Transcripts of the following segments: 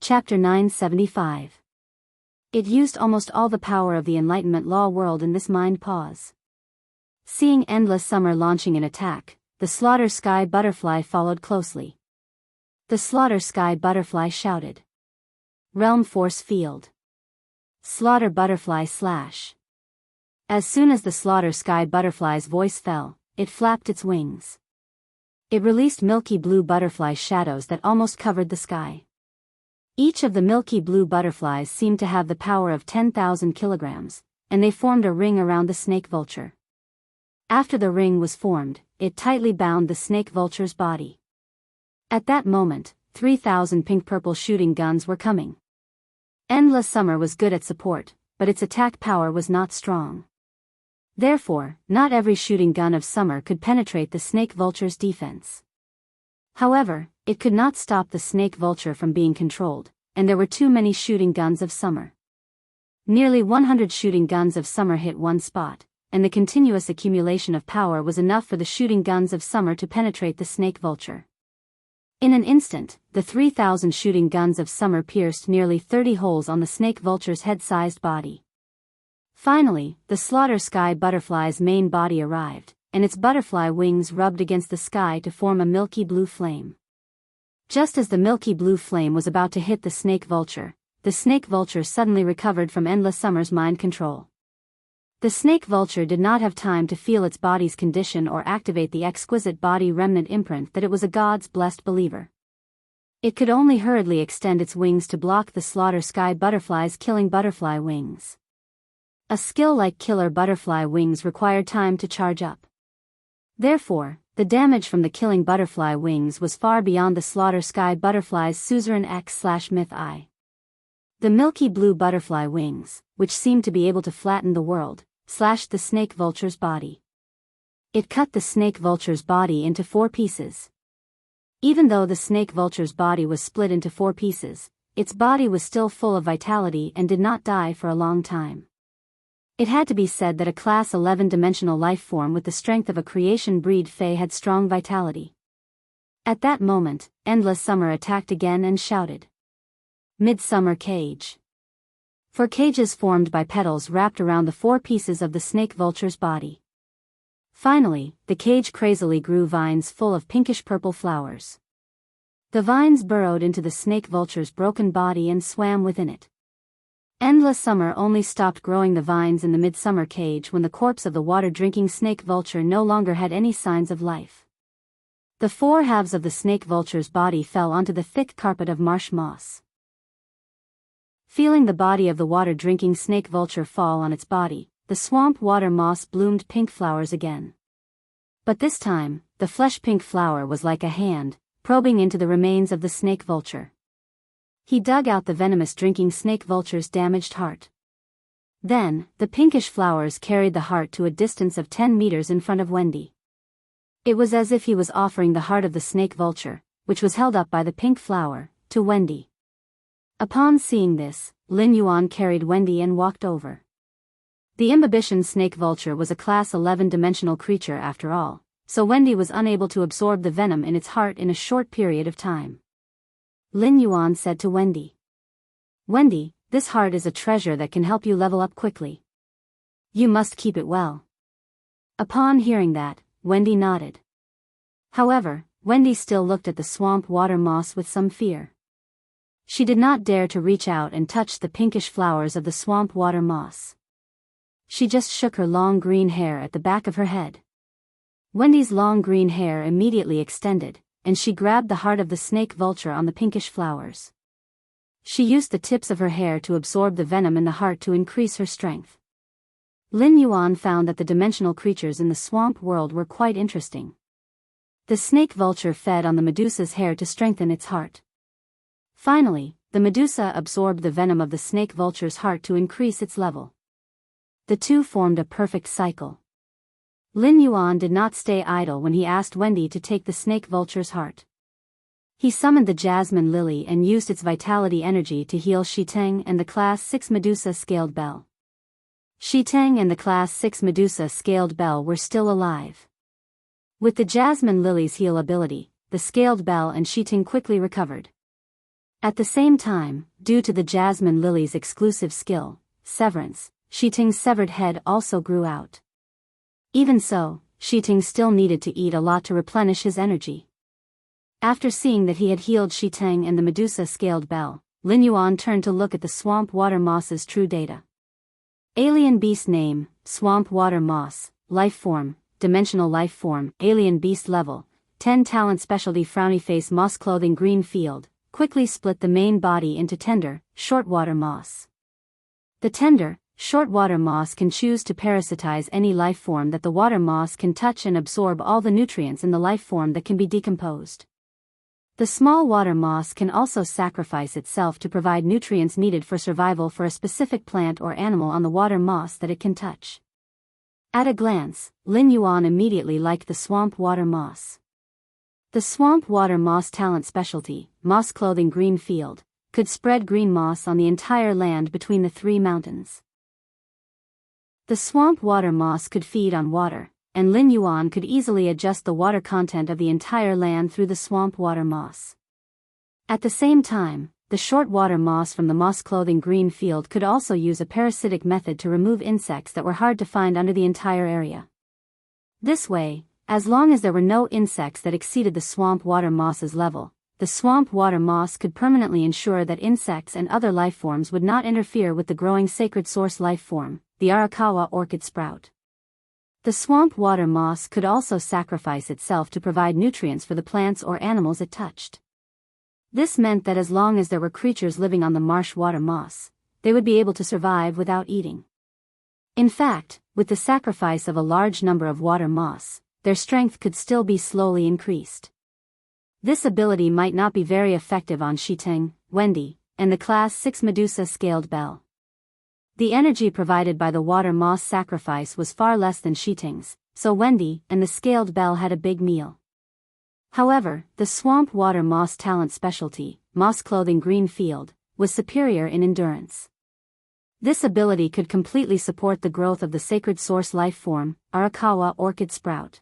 Chapter 975. It used almost all the power of the Enlightenment law world in this mind pause. Seeing Endless Summer launching an attack, the Slaughter Sky Butterfly followed closely. The Slaughter Sky Butterfly shouted. Realm Force Field. Slaughter Butterfly Slash. As soon as the Slaughter Sky Butterfly's voice fell, it flapped its wings. It released milky blue butterfly shadows that almost covered the sky. Each of the milky blue butterflies seemed to have the power of 10,000 kilograms, and they formed a ring around the snake vulture. After the ring was formed, it tightly bound the snake vulture's body. At that moment, 3,000 pink-purple shooting guns were coming. Endless Summer was good at support, but its attack power was not strong. Therefore, not every shooting gun of Summer could penetrate the snake vulture's defense. However, it could not stop the snake vulture from being controlled, and there were too many shooting guns of Summer. Nearly 100 shooting guns of Summer hit one spot, and the continuous accumulation of power was enough for the shooting guns of Summer to penetrate the snake vulture. In an instant, the 3,000 shooting guns of Summer pierced nearly 30 holes on the snake vulture's head-sized body. Finally, the Slaughter Sky Butterfly's main body arrived, and its butterfly wings rubbed against the sky to form a milky blue flame. Just as the milky blue flame was about to hit the snake vulture suddenly recovered from Endless Summer's mind control. The snake vulture did not have time to feel its body's condition or activate the exquisite body remnant imprint that it was a God's blessed believer. It could only hurriedly extend its wings to block the Slaughter Sky Butterfly's killing butterfly wings. A skill like killer butterfly wings required time to charge up. Therefore, the damage from the killing butterfly wings was far beyond the Slaughter Sky Butterfly's suzerain X/myth eye. The milky blue butterfly wings, which seemed to be able to flatten the world, slashed the snake vulture's body. It cut the snake vulture's body into 4 pieces. Even though the snake vulture's body was split into 4 pieces, its body was still full of vitality and did not die for a long time. It had to be said that a Class 11 dimensional life form with the strength of a creation breed Fae had strong vitality. At that moment, Endless Summer attacked again and shouted. Midsummer Cage. 4 cages formed by petals wrapped around the 4 pieces of the snake vulture's body. Finally, the cage crazily grew vines full of pinkish-purple flowers. The vines burrowed into the snake vulture's broken body and swam within it. Endless Summer only stopped growing the vines in the midsummer cage when the corpse of the water-drinking snake vulture no longer had any signs of life. The 4 halves of the snake vulture's body fell onto the thick carpet of marsh moss. Feeling the body of the water-drinking snake vulture fall on its body, the swamp water moss bloomed pink flowers again. But this time, the flesh-pink flower was like a hand, probing into the remains of the snake vulture. He dug out the venomous drinking snake vulture's damaged heart. Then, the pinkish flowers carried the heart to a distance of 10 meters in front of Wendy. It was as if he was offering the heart of the snake vulture, which was held up by the pink flower, to Wendy. Upon seeing this, Lin Yuan carried Wendy and walked over. The imbibition snake vulture was a Class 11 dimensional creature after all, so Wendy was unable to absorb the venom in its heart in a short period of time. Lin Yuan said to Wendy. Wendy, this heart is a treasure that can help you level up quickly. You must keep it well. Upon hearing that, Wendy nodded. However, Wendy still looked at the swamp water moss with some fear. She did not dare to reach out and touch the pinkish flowers of the swamp water moss. She just shook her long green hair at the back of her head. Wendy's long green hair immediately extended, and she grabbed the heart of the snake vulture on the pinkish flowers. She used the tips of her hair to absorb the venom in the heart to increase her strength. Lin Yuan found that the dimensional creatures in the swamp world were quite interesting. The snake vulture fed on the Medusa's hair to strengthen its heart. Finally, the Medusa absorbed the venom of the snake vulture's heart to increase its level. The two formed a perfect cycle. Lin Yuan did not stay idle when he asked Wendy to take the snake vulture's heart. He summoned the jasmine lily and used its vitality energy to heal Shiteng and the Class 6 Medusa Scaled Bell. Shiteng and the Class 6 Medusa Scaled Bell were still alive. With the jasmine lily's heal ability, the Scaled Bell and Shiteng quickly recovered. At the same time, due to the jasmine lily's exclusive skill, severance, Shiting's severed head also grew out. Even so, Shiting still needed to eat a lot to replenish his energy. After seeing that he had healed Shiting and the Medusa-scaled bell, Lin Yuan turned to look at the swamp water moss's true data. Alien beast name, swamp water moss, life form, dimensional life form, alien beast level, 10 talent specialty frowny face moss clothing green field, quickly split the main body into tender, short water moss. The tender, short water moss can choose to parasitize any life form that the water moss can touch and absorb all the nutrients in the life form that can be decomposed. The small water moss can also sacrifice itself to provide nutrients needed for survival for a specific plant or animal on the water moss that it can touch. At a glance, Lin Yuan immediately liked the swamp water moss. The swamp water moss talent specialty, moss clothing green field, could spread green moss on the entire land between the 3 mountains. The swamp water moss could feed on water, and Lin Yuan could easily adjust the water content of the entire land through the swamp water moss. At the same time, the short water moss from the moss clothing green field could also use a parasitic method to remove insects that were hard to find under the entire area. This way, as long as there were no insects that exceeded the swamp water moss's level, the swamp water moss could permanently ensure that insects and other life forms would not interfere with the growing sacred source life form, the Arakawa orchid sprout. The swamp water moss could also sacrifice itself to provide nutrients for the plants or animals it touched. This meant that as long as there were creatures living on the marsh water moss, they would be able to survive without eating. In fact, with the sacrifice of a large number of water moss, their strength could still be slowly increased. This ability might not be very effective on Shiting, Wendy, and the Class 6 Medusa-scaled bell. The energy provided by the water moss sacrifice was far less than Shiting's, so Wendy and the scaled bell had a big meal. However, the swamp water moss talent specialty, moss clothing green field, was superior in endurance. This ability could completely support the growth of the sacred source life form, Arakawa orchid sprout.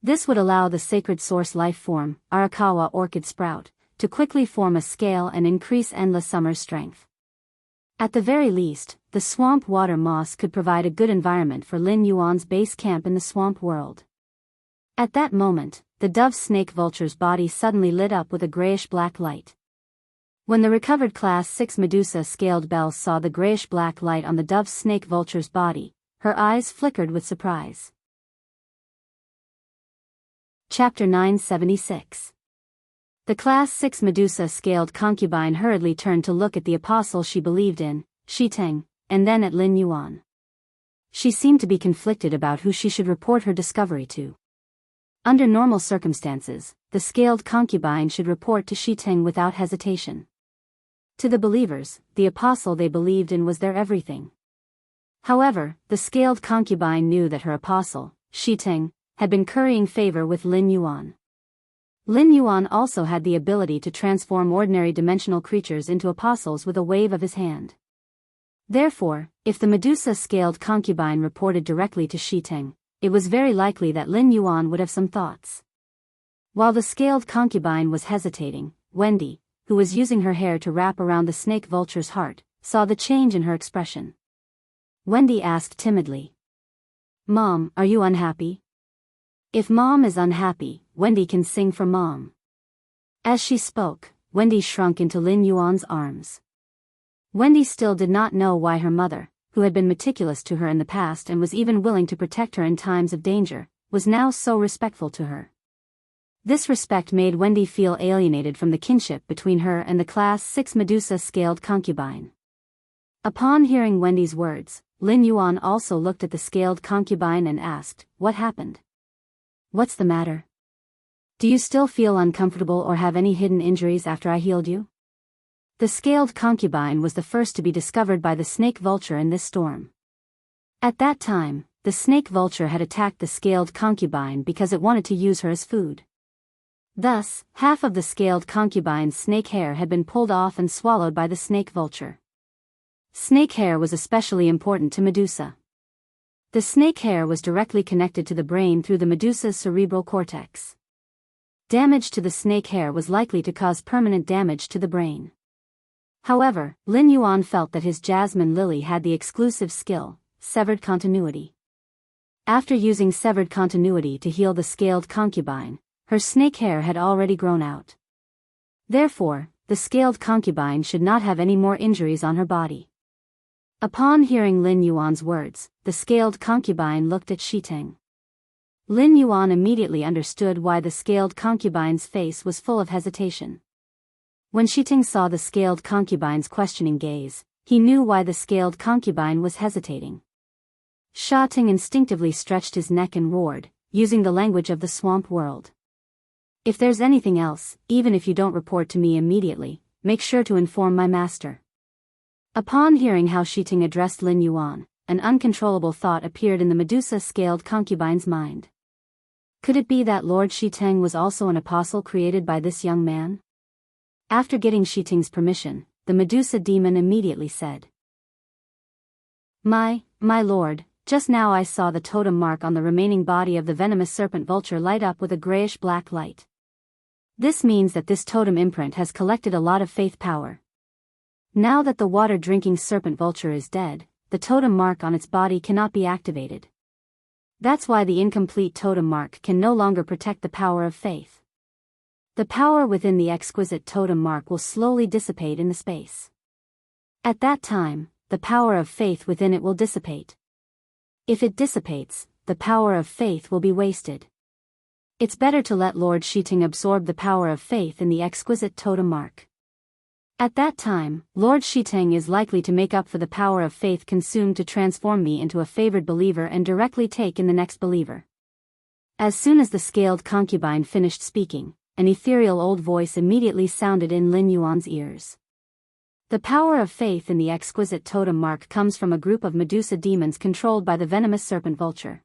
This would allow the sacred source life form, Arakawa orchid sprout, to quickly form a scale and increase endless summer strength. At the very least, the swamp water moss could provide a good environment for Lin Yuan's base camp in the swamp world. At that moment, the dove snake vulture's body suddenly lit up with a grayish-black light. When the recovered Class 6 Medusa-scaled bell saw the grayish-black light on the dove snake vulture's body, her eyes flickered with surprise. Chapter 976. The Class 6 Medusa-scaled concubine hurriedly turned to look at the apostle she believed in, Shiting, and then at Lin Yuan. She seemed to be conflicted about who she should report her discovery to. Under normal circumstances, the scaled concubine should report to Shiting without hesitation. To the believers, the apostle they believed in was their everything. However, the scaled concubine knew that her apostle, Shiting, had been currying favor with Lin Yuan. Lin Yuan also had the ability to transform ordinary dimensional creatures into apostles with a wave of his hand. Therefore, if the Medusa-scaled concubine reported directly to Shiting, it was very likely that Lin Yuan would have some thoughts. While the scaled concubine was hesitating, Wendy, who was using her hair to wrap around the snake vulture's heart, saw the change in her expression. Wendy asked timidly, "Mom, are you unhappy?" If Mom is unhappy, Wendy can sing for Mom. As she spoke, Wendy shrunk into Lin Yuan's arms. Wendy still did not know why her mother, who had been meticulous to her in the past and was even willing to protect her in times of danger, was now so respectful to her. This respect made Wendy feel alienated from the kinship between her and the Class 6 Medusa-scaled concubine. Upon hearing Wendy's words, Lin Yuan also looked at the scaled concubine and asked, "What happened? What's the matter? Do you still feel uncomfortable or have any hidden injuries after I healed you?" The scaled concubine was the first to be discovered by the snake vulture in this storm. At that time, the snake vulture had attacked the scaled concubine because it wanted to use her as food. Thus, half of the scaled concubine's snake hair had been pulled off and swallowed by the snake vulture. Snake hair was especially important to Medusa. The snake hair was directly connected to the brain through the Medusa's cerebral cortex. Damage to the snake hair was likely to cause permanent damage to the brain. However, Lin Yuan felt that his jasmine lily had the exclusive skill, severed continuity. After using severed continuity to heal the scaled concubine, her snake hair had already grown out. Therefore, the scaled concubine should not have any more injuries on her body. Upon hearing Lin Yuan's words, the scaled concubine looked at Shiteng. Lin Yuan immediately understood why the scaled concubine's face was full of hesitation. When Shiteng saw the scaled concubine's questioning gaze, he knew why the scaled concubine was hesitating. Shiteng instinctively stretched his neck and roared, using the language of the swamp world. If there's anything else, even if you don't report to me immediately, make sure to inform my master. Upon hearing how Shiteng addressed Lin Yuan, an uncontrollable thought appeared in the Medusa-scaled concubine's mind. Could it be that Lord Shiteng was also an apostle created by this young man? After getting Shiteng's permission, the Medusa demon immediately said, My lord, just now I saw the totem mark on the remaining body of the venomous serpent vulture light up with a grayish-black light. This means that this totem imprint has collected a lot of faith power. Now that the water-drinking serpent vulture is dead, the totem mark on its body cannot be activated. That's why the incomplete totem mark can no longer protect the power of faith. The power within the exquisite totem mark will slowly dissipate in the space. At that time, the power of faith within it will dissipate. If it dissipates, the power of faith will be wasted. It's better to let Lord Shiteng absorb the power of faith in the exquisite totem mark. At that time, Lord Shiteng is likely to make up for the power of faith consumed to transform me into a favored believer and directly take in the next believer. As soon as the scaled concubine finished speaking, an ethereal old voice immediately sounded in Lin Yuan's ears. The power of faith in the exquisite totem mark comes from a group of Medusa demons controlled by the venomous serpent vulture.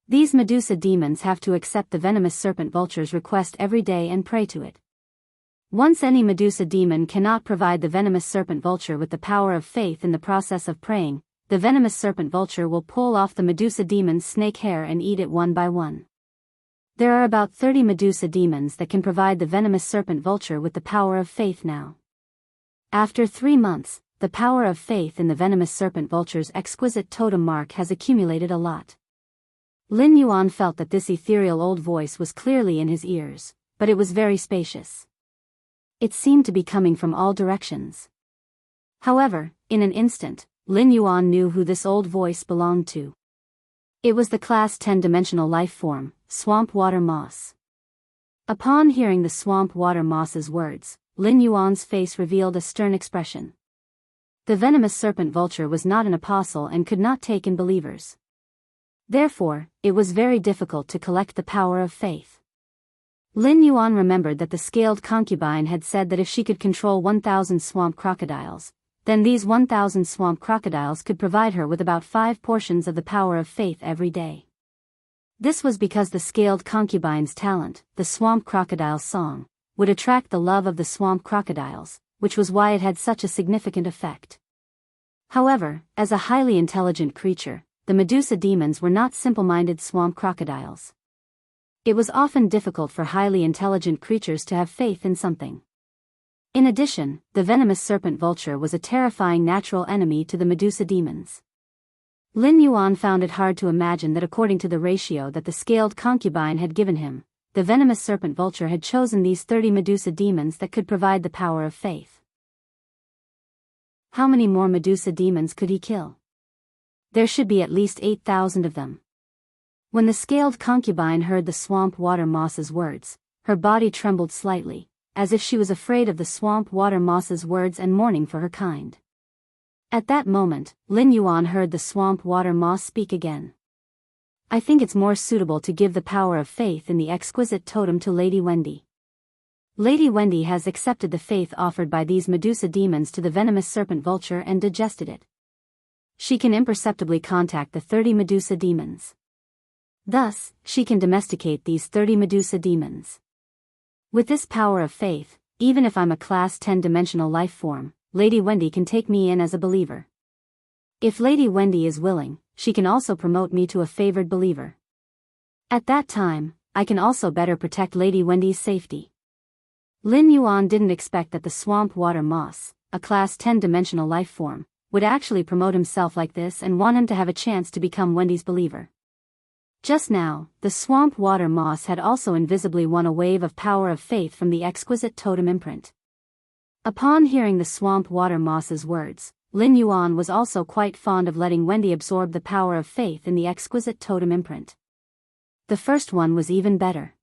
These Medusa demons have to accept the venomous serpent vulture's request every day and pray to it. Once any Medusa demon cannot provide the venomous serpent vulture with the power of faith in the process of praying, the venomous serpent vulture will pull off the Medusa demon's snake hair and eat it one by one. There are about 30 Medusa demons that can provide the venomous serpent vulture with the power of faith now. After 3 months, the power of faith in the venomous serpent vulture's exquisite totem mark has accumulated a lot. Lin Yuan felt that this ethereal old voice was clearly in his ears, but it was very spacious. It seemed to be coming from all directions. However, in an instant, Lin Yuan knew who this old voice belonged to. It was the class 10-dimensional life form, Swamp Water Moss. Upon hearing the Swamp Water Moss's words, Lin Yuan's face revealed a stern expression. The venomous serpent vulture was not an apostle and could not take in believers. Therefore, it was very difficult to collect the power of faith. Lin Yuan remembered that the scaled concubine had said that if she could control 1,000 swamp crocodiles, then these 1,000 swamp crocodiles could provide her with about 5 portions of the power of faith every day. This was because the scaled concubine's talent, the swamp crocodile's song, would attract the love of the swamp crocodiles, which was why it had such a significant effect. However, as a highly intelligent creature, the Medusa demons were not simple-minded swamp crocodiles. It was often difficult for highly intelligent creatures to have faith in something. In addition, the venomous serpent vulture was a terrifying natural enemy to the Medusa demons. Lin Yuan found it hard to imagine that according to the ratio that the scaled concubine had given him, the venomous serpent vulture had chosen these 30 Medusa demons that could provide the power of faith. How many more Medusa demons could he kill? There should be at least 8,000 of them. When the scaled concubine heard the swamp water moss's words, her body trembled slightly, as if she was afraid of the swamp water moss's words and mourning for her kind. At that moment, Lin Yuan heard the swamp water moss speak again. I think it's more suitable to give the power of faith in the exquisite totem to Lady Wendy. Lady Wendy has accepted the faith offered by these Medusa demons to the venomous serpent vulture and digested it. She can imperceptibly contact the 30 Medusa demons. Thus, she can domesticate these 30 Medusa demons. With this power of faith, even if I'm a class 10-dimensional life form, Lady Wendy can take me in as a believer. If Lady Wendy is willing, she can also promote me to a favored believer. At that time, I can also better protect Lady Wendy's safety. Lin Yuan didn't expect that the swamp water moss, a class 10 dimensional life form, would actually promote himself like this and want him to have a chance to become Wendy's believer. Just now, the swamp water moss had also invisibly won a wave of power of faith from the exquisite totem imprint. Upon hearing the swamp water moss's words, Lin Yuan was also quite fond of letting Wendy absorb the power of faith in the exquisite totem imprint. The first one was even better.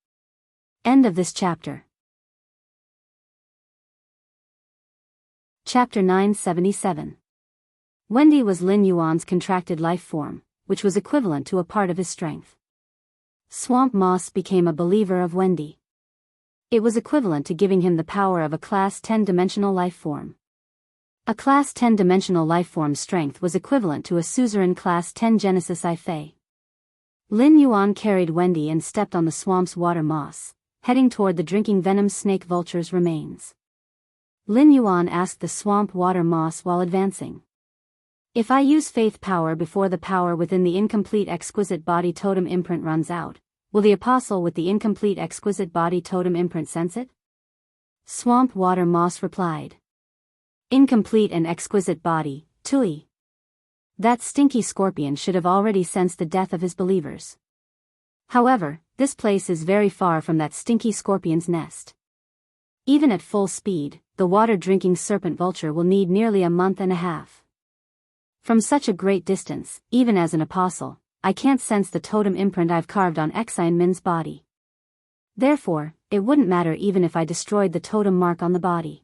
End of this chapter. Chapter 977. Wendy was Lin Yuan's contracted life form, which was equivalent to a part of his strength. Swamp moss became a believer of Wendy. It was equivalent to giving him the power of a class 10 dimensional life form. A class 10 dimensional life form's strength was equivalent to a suzerain class 10 Genesis I Fei. Lin Yuan carried Wendy and stepped on the swamp's water moss, heading toward the drinking venom snake vulture's remains. Lin Yuan asked the swamp water moss while advancing. If I use faith power before the power within the incomplete exquisite body totem imprint runs out, will the apostle with the incomplete exquisite body totem imprint sense it? Swamp water moss replied. Incomplete and exquisite body, Tui. That stinky scorpion should have already sensed the death of his believers. However, this place is very far from that stinky scorpion's nest. Even at full speed, the water-drinking serpent vulture will need nearly a month and a half. From such a great distance, even as an apostle, I can't sense the totem imprint I've carved on Xian Min's body. Therefore, it wouldn't matter even if I destroyed the totem mark on the body.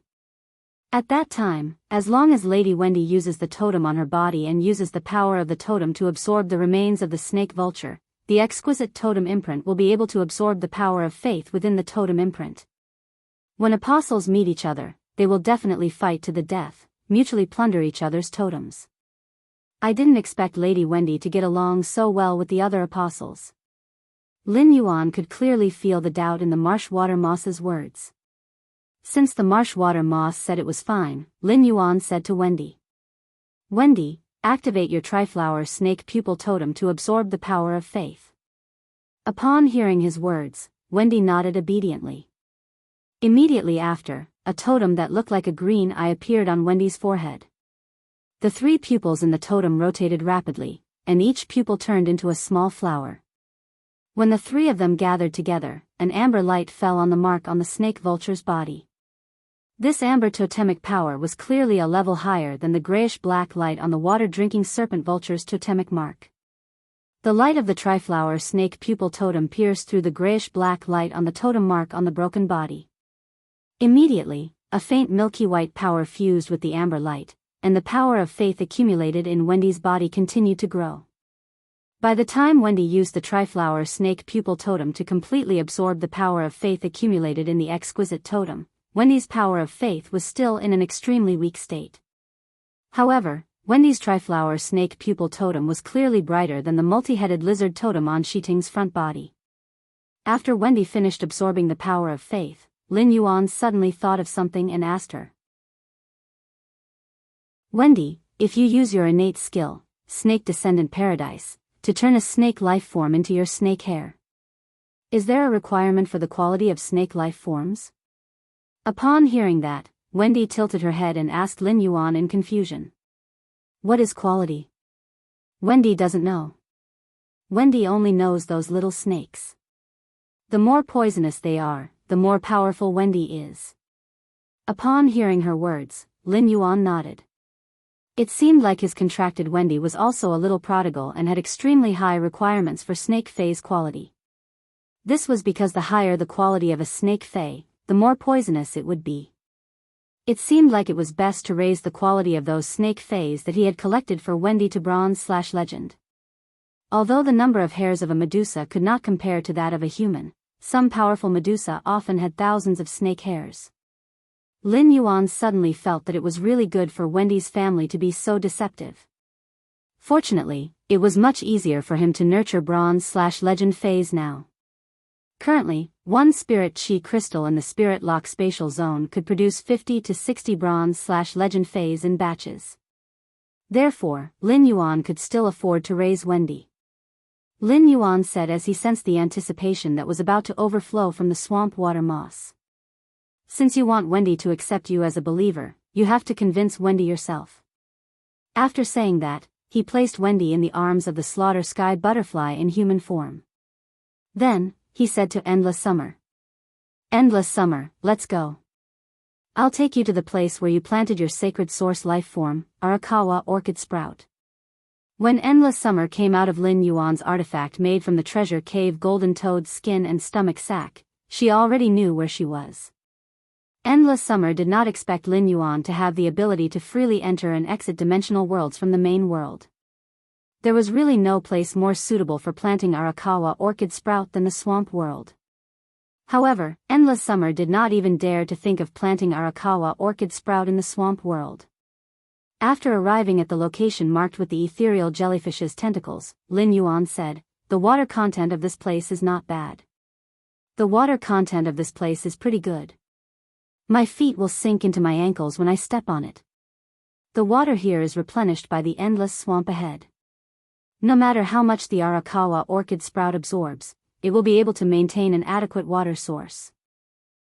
At that time, as long as Lady Wendy uses the totem on her body and uses the power of the totem to absorb the remains of the snake vulture, the exquisite totem imprint will be able to absorb the power of faith within the totem imprint. When apostles meet each other, they will definitely fight to the death, mutually plunder each other's totems. I didn't expect Lady Wendy to get along so well with the other apostles. Lin Yuan could clearly feel the doubt in the marsh water moss's words. Since the marsh water moss said it was fine, Lin Yuan said to Wendy. Wendy, activate your triflower snake pupil totem to absorb the power of faith. Upon hearing his words, Wendy nodded obediently. Immediately after, a totem that looked like a green eye appeared on Wendy's forehead. The three pupils in the totem rotated rapidly, and each pupil turned into a small flower. When the three of them gathered together, an amber light fell on the mark on the snake vulture's body. This amber totemic power was clearly a level higher than the grayish-black light on the water-drinking serpent vulture's totemic mark. The light of the triflower snake pupil totem pierced through the grayish-black light on the totem mark on the broken body. Immediately, a faint milky white power fused with the amber light, and the power of faith accumulated in Wendy's body continued to grow. By the time Wendy used the triflower snake pupil totem to completely absorb the power of faith accumulated in the exquisite totem, Wendy's power of faith was still in an extremely weak state. However, Wendy's triflower snake pupil totem was clearly brighter than the multi-headed lizard totem on Shiting's front body. After Wendy finished absorbing the power of faith, Lin Yuan suddenly thought of something and asked her. Wendy, if you use your innate skill, Snake Descendant Paradise, to turn a snake life form into your snake hair, is there a requirement for the quality of snake life forms? Upon hearing that, Wendy tilted her head and asked Lin Yuan in confusion. What is quality? Wendy doesn't know. Wendy only knows those little snakes. The more poisonous they are, the more powerful Wendy is. Upon hearing her words, Lin Yuan nodded. It seemed like his contracted Wendy was also a little prodigal and had extremely high requirements for snake phase quality. This was because the higher the quality of a snake fae, the more poisonous it would be. It seemed like it was best to raise the quality of those snake fays that he had collected for Wendy to bronze/legend. Although the number of hairs of a Medusa could not compare to that of a human, some powerful Medusa often had thousands of snake hairs. Lin Yuan suddenly felt that it was really good for Wendy's family to be so deceptive. Fortunately, it was much easier for him to nurture bronze/legend phase now. Currently, one spirit chi crystal in the spirit lock spatial zone could produce 50 to 60 bronze/legend phase in batches. Therefore, Lin Yuan could still afford to raise Wendy. Lin Yuan said as he sensed the anticipation that was about to overflow from the swamp water moss. Since you want Wendy to accept you as a believer, you have to convince Wendy yourself. After saying that, he placed Wendy in the arms of the slaughter sky butterfly in human form. Then, he said to Endless Summer. Endless Summer, let's go. I'll take you to the place where you planted your sacred source life form, Arakawa orchid sprout. When Endless Summer came out of Lin Yuan's artifact made from the treasure cave golden toad's skin and stomach sac, she already knew where she was. Endless Summer did not expect Lin Yuan to have the ability to freely enter and exit dimensional worlds from the main world. There was really no place more suitable for planting Arakawa orchid sprout than the swamp world. However, Endless Summer did not even dare to think of planting Arakawa orchid sprout in the swamp world. After arriving at the location marked with the ethereal jellyfish's tentacles, Lin Yuan said, "The water content of this place is not bad. The water content of this place is pretty good. My feet will sink into my ankles when I step on it. The water here is replenished by the endless swamp ahead. No matter how much the Arakawa orchid sprout absorbs, it will be able to maintain an adequate water source.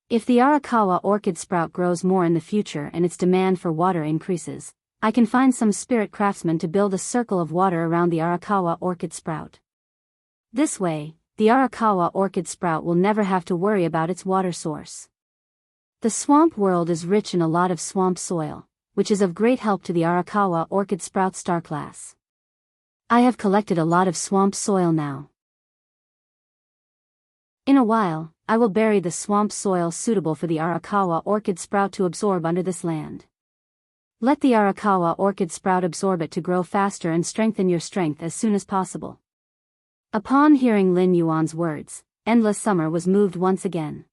If the Arakawa orchid sprout grows more in the future and its demand for water increases, I can find some spirit craftsmen to build a circle of water around the Arakawa orchid sprout. This way, the Arakawa orchid sprout will never have to worry about its water source. The swamp world is rich in a lot of swamp soil, which is of great help to the Arakawa orchid sprout star class. I have collected a lot of swamp soil now. In a while, I will bury the swamp soil suitable for the Arakawa orchid sprout to absorb under this land. Let the Arakawa orchid sprout absorb it to grow faster and strengthen your strength as soon as possible." Upon hearing Lin Yuan's words, Endless Summer was moved once again.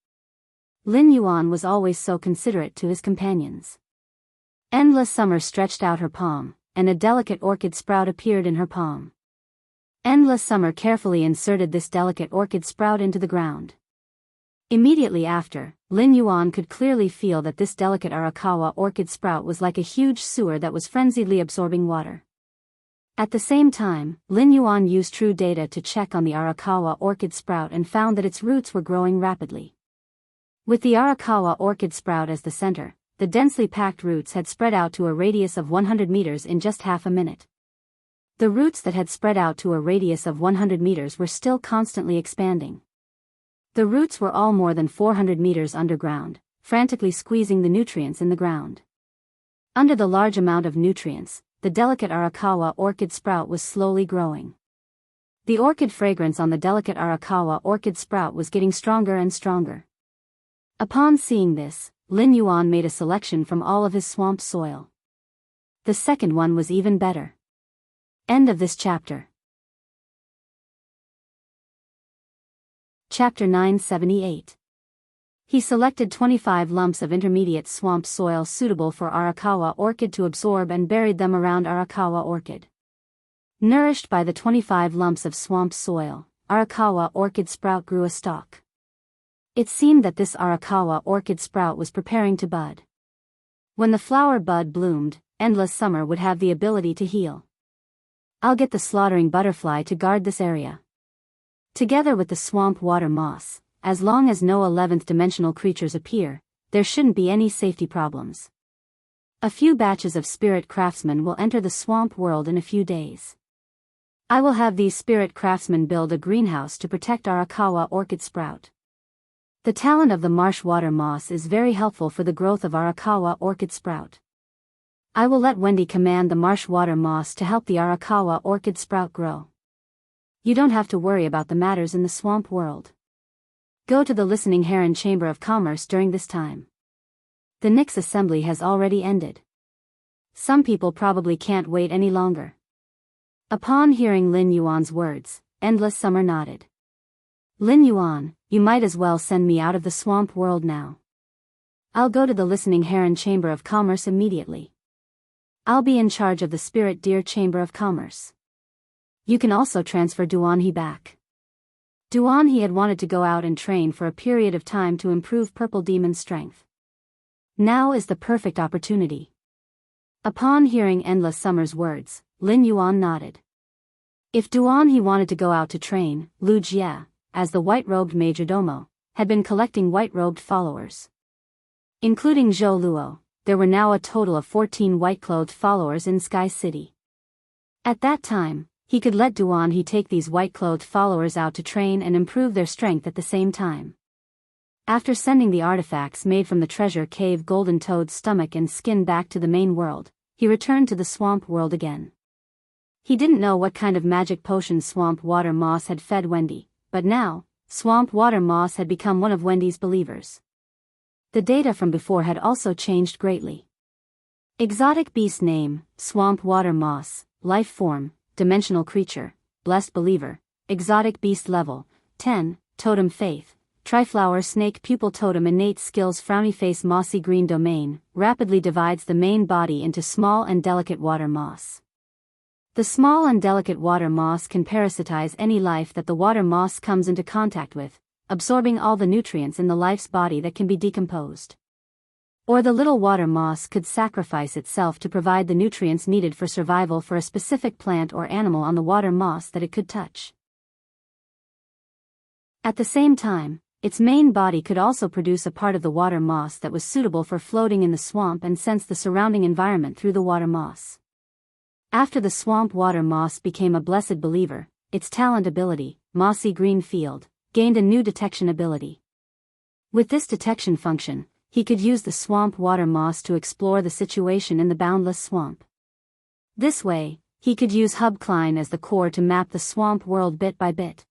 Lin Yuan was always so considerate to his companions. Endless Summer stretched out her palm, and a delicate orchid sprout appeared in her palm. Endless Summer carefully inserted this delicate orchid sprout into the ground. Immediately after, Lin Yuan could clearly feel that this delicate Arakawa orchid sprout was like a huge sewer that was frenziedly absorbing water. At the same time, Lin Yuan used true data to check on the Arakawa orchid sprout and found that its roots were growing rapidly. With the Arakawa orchid sprout as the center, the densely packed roots had spread out to a radius of 100 meters in just half a minute. The roots that had spread out to a radius of 100 meters were still constantly expanding. The roots were all more than 400 meters underground, frantically squeezing the nutrients in the ground. Under the large amount of nutrients, the delicate Arakawa orchid sprout was slowly growing. The orchid fragrance on the delicate Arakawa orchid sprout was getting stronger and stronger. Upon seeing this, Lin Yuan made a selection from all of his swamp soil. The second one was even better. End of this chapter. Chapter 978. He selected 25 lumps of intermediate swamp soil suitable for Arakawa orchid to absorb and buried them around Arakawa orchid. Nourished by the 25 lumps of swamp soil, Arakawa orchid sprout grew a stalk. It seemed that this Arakawa orchid sprout was preparing to bud. When the flower bud bloomed, Endless Summer would have the ability to heal. I'll get the slaughtering butterfly to guard this area. Together with the swamp water moss, as long as no 11th dimensional creatures appear, there shouldn't be any safety problems. A few batches of spirit craftsmen will enter the swamp world in a few days. I will have these spirit craftsmen build a greenhouse to protect Arakawa orchid sprout. The talent of the marsh water moss is very helpful for the growth of Arakawa orchid sprout. I will let Wendy command the marsh water moss to help the Arakawa orchid sprout grow. You don't have to worry about the matters in the swamp world. Go to the Listening Heron Chamber of Commerce during this time. The Nix assembly has already ended. Some people probably can't wait any longer. Upon hearing Lin Yuan's words, Endless Summer nodded. Lin Yuan, you might as well send me out of the swamp world now. I'll go to the Listening Heron Chamber of Commerce immediately. I'll be in charge of the Spirit Deer Chamber of Commerce. You can also transfer Duanhe back. Duanhe had wanted to go out and train for a period of time to improve Purple Demon's strength. Now is the perfect opportunity. Upon hearing Endless Summer's words, Lin Yuan nodded. If Duan he wanted to go out to train, Lu Jie, as the white-robed majordomo, had been collecting white-robed followers. Including Zhou Luo, there were now a total of 14 white-clothed followers in Sky City. At that time, he could let Duan he take these white-clothed followers out to train and improve their strength at the same time. After sending the artifacts made from the treasure cave Golden Toad's stomach and skin back to the main world, he returned to the swamp world again. He didn't know what kind of magic potion swamp water moss had fed Wendy, but now, swamp water moss had become one of Wendy's believers. The data from before had also changed greatly. Exotic beast name, swamp water moss, life form, dimensional creature, blessed believer, exotic beast level, 10, totem faith, triflower snake pupil totem innate skills frowny face mossy green domain, rapidly divides the main body into small and delicate water moss. The small and delicate water moss can parasitize any life that the water moss comes into contact with, absorbing all the nutrients in the life's body that can be decomposed. Or the little water moss could sacrifice itself to provide the nutrients needed for survival for a specific plant or animal on the water moss that it could touch. At the same time, its main body could also produce a part of the water moss that was suitable for floating in the swamp and sense the surrounding environment through the water moss. After the swamp water moss became a blessed believer, its talent ability, mossy green field, gained a new detection ability. With this detection function, he could use the swamp water moss to explore the situation in the boundless swamp. This way, he could use Hub Klein as the core to map the swamp world bit by bit.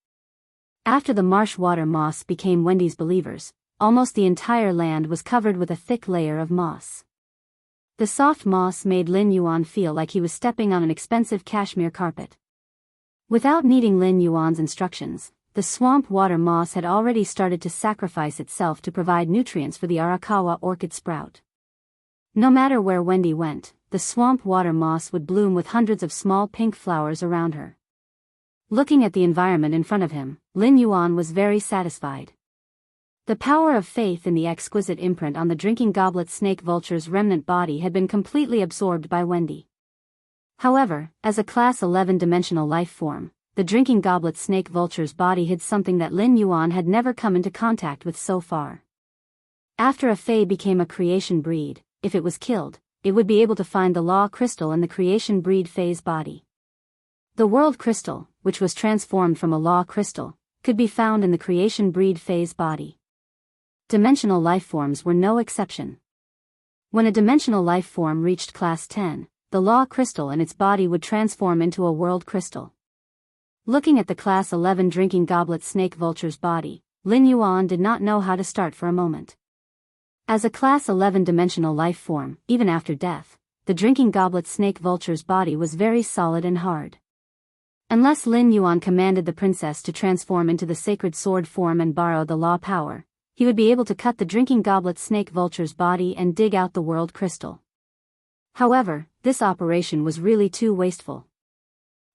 After the marsh water moss became Wendy's believers, almost the entire land was covered with a thick layer of moss. The soft moss made Lin Yuan feel like he was stepping on an expensive cashmere carpet. Without needing Lin Yuan's instructions, the swamp water moss had already started to sacrifice itself to provide nutrients for the Arakawa orchid sprout. No matter where Wendy went, the swamp water moss would bloom with hundreds of small pink flowers around her. Looking at the environment in front of him, Lin Yuan was very satisfied. The power of faith in the exquisite imprint on the drinking goblet snake vulture's remnant body had been completely absorbed by Wendy. However, as a Class 11 dimensional life form, the drinking goblet snake vulture's body hid something that Lin Yuan had never come into contact with so far. After a Fae became a creation breed, if it was killed, it would be able to find the law crystal in the creation breed Fae's body. The world crystal, which was transformed from a law crystal, could be found in the creation breed Fae's body. Dimensional life forms were no exception. When a dimensional life form reached Class 10, the law crystal in its body would transform into a world crystal. Looking at the Class 11 drinking goblet snake vulture's body, Lin Yuan did not know how to start for a moment. As a Class 11 dimensional life form, even after death, the drinking goblet snake vulture's body was very solid and hard. Unless Lin Yuan commanded the princess to transform into the sacred sword form and borrow the law power, he would be able to cut the drinking goblet snake vulture's body and dig out the world crystal. However, this operation was really too wasteful.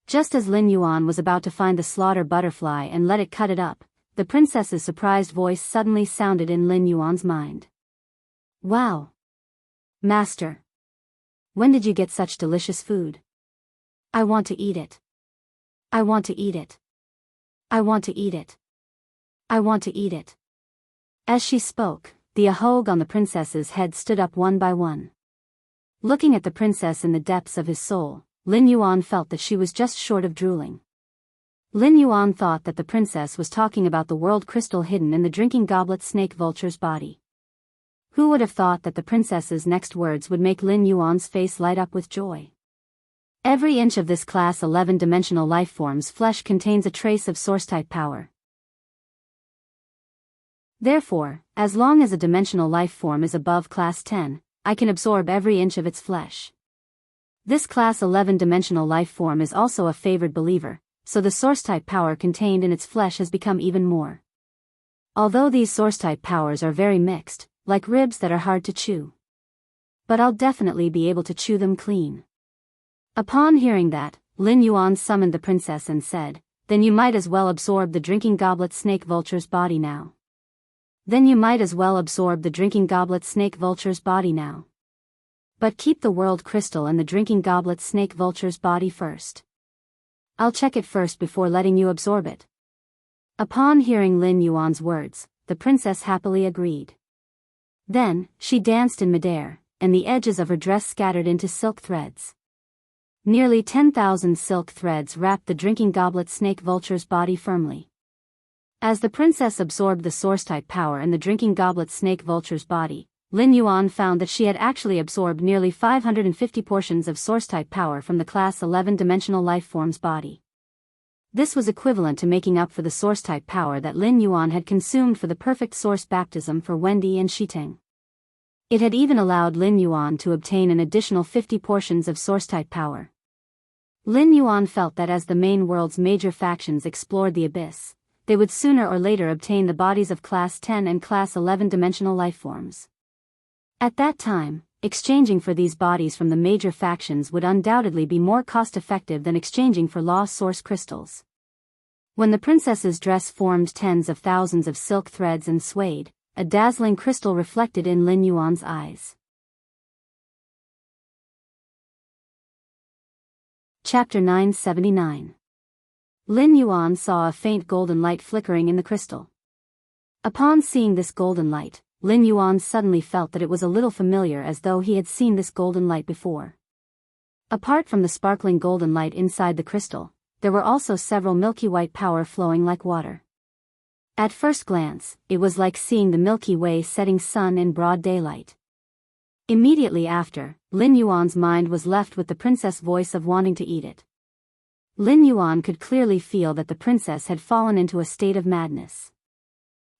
Just as Lin Yuan was about to find the slaughter butterfly and let it cut it up, the princess's surprised voice suddenly sounded in Lin Yuan's mind. Wow! Master! When did you get such delicious food? I want to eat it. I want to eat it. I want to eat it. I want to eat it. As she spoke, the ahog on the princess's head stood up one by one. Looking at the princess in the depths of his soul, Lin Yuan felt that she was just short of drooling. Lin Yuan thought that the princess was talking about the world crystal hidden in the drinking goblet snake vulture's body. Who would have thought that the princess's next words would make Lin Yuan's face light up with joy? Every inch of this Class 11 dimensional life form's flesh contains a trace of source-type power. Therefore, as long as a dimensional life form is above Class 10, I can absorb every inch of its flesh. This Class 11 dimensional life form is also a favored believer, so the source-type power contained in its flesh has become even more. Although these source-type powers are very mixed, like ribs that are hard to chew. But I'll definitely be able to chew them clean. Upon hearing that, Lin Yuan summoned the princess and said, "Then you might as well absorb the drinking goblet snake vulture's body now. Then you might as well absorb the drinking goblet snake vulture's body now. But keep the world crystal and the drinking goblet snake vulture's body first." I'll check it first before letting you absorb it. Upon hearing Lin Yuan's words, the princess happily agreed. Then, she danced in midair, and the edges of her dress scattered into silk threads. Nearly 10,000 silk threads wrapped the drinking goblet snake vulture's body firmly. As the princess absorbed the source-type power in the drinking goblet snake vulture's body, Lin Yuan found that she had actually absorbed nearly 550 portions of source-type power from the Class 11 dimensional life form's body. This was equivalent to making up for the source-type power that Lin Yuan had consumed for the perfect source baptism for Wendy and Shiteng. It had even allowed Lin Yuan to obtain an additional 50 portions of source-type power. Lin Yuan felt that as the main world's major factions explored the abyss, they would sooner or later obtain the bodies of Class 10 and Class 11 dimensional life forms. At that time, exchanging for these bodies from the major factions would undoubtedly be more cost-effective than exchanging for law source crystals. When the princess's dress formed tens of thousands of silk threads and swayed, a dazzling crystal reflected in Lin Yuan's eyes. Chapter 979. Lin Yuan saw a faint golden light flickering in the crystal. Upon seeing this golden light, Lin Yuan suddenly felt that it was a little familiar, as though he had seen this golden light before. Apart from the sparkling golden light inside the crystal, there were also several milky white power flowing like water. At first glance, it was like seeing the Milky Way setting sun in broad daylight. Immediately after, Lin Yuan's mind was left with the princess' voice of wanting to eat it. Lin Yuan could clearly feel that the princess had fallen into a state of madness.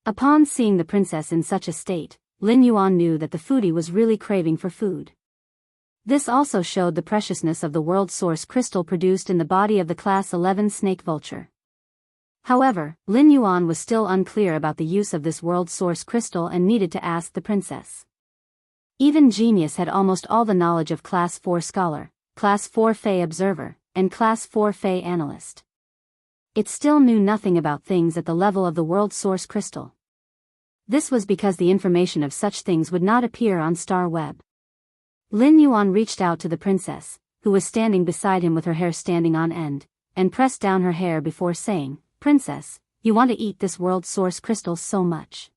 Upon seeing the princess in such a state, Lin Yuan knew that the foodie was really craving for food. This also showed the preciousness of the world source crystal produced in the body of the Class 11 snake vulture. However, Lin Yuan was still unclear about the use of this world source crystal and needed to ask the princess. Even Genius had almost all the knowledge of Class 4 Scholar, Class 4 Fey Observer, and Class 4 Fey Analyst. It still knew nothing about things at the level of the world source crystal. This was because the information of such things would not appear on Star Web. Lin Yuan reached out to the princess, who was standing beside him with her hair standing on end, and pressed down her hair before saying, "Princess, you want to eat this world source crystal so much.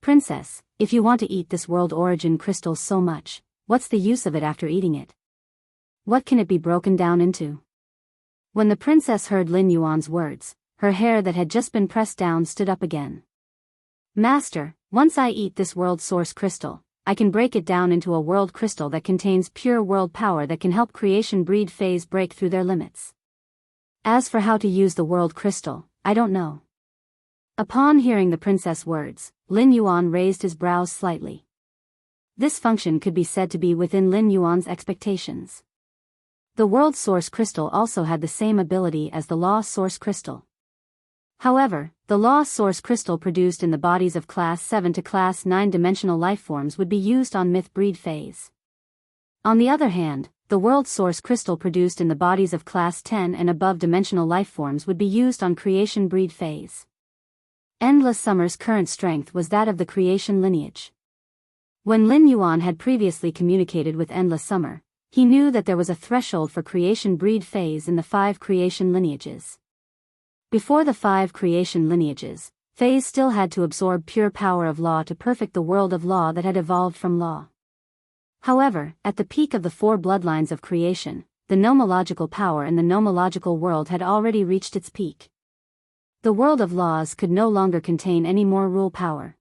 Princess, if you want to eat this world origin crystal so much, what's the use of it after eating it? What can it be broken down into?" When the princess heard Lin Yuan's words, her hair that had just been pressed down stood up again. "Master, once I eat this world source crystal, I can break it down into a world crystal that contains pure world power that can help creation breed phase break through their limits. As for how to use the world crystal, I don't know." Upon hearing the princess' words, Lin Yuan raised his brows slightly. This function could be said to be within Lin Yuan's expectations. The world source crystal also had the same ability as the law source crystal. However, the law source crystal produced in the bodies of Class 7 to Class 9 dimensional lifeforms would be used on myth breed phase. On the other hand, the world source crystal produced in the bodies of Class 10 and above dimensional lifeforms would be used on creation breed phase. Endless Summer's current strength was that of the creation lineage. When Lin Yuan had previously communicated with Endless Summer, he knew that there was a threshold for creation breed phase in the 5 creation lineages. Before the 5 creation lineages, phase still had to absorb pure power of law to perfect the world of law that had evolved from law. However, at the peak of the 4 bloodlines of creation, the nomological power in the nomological world had already reached its peak. The world of laws could no longer contain any more rule power.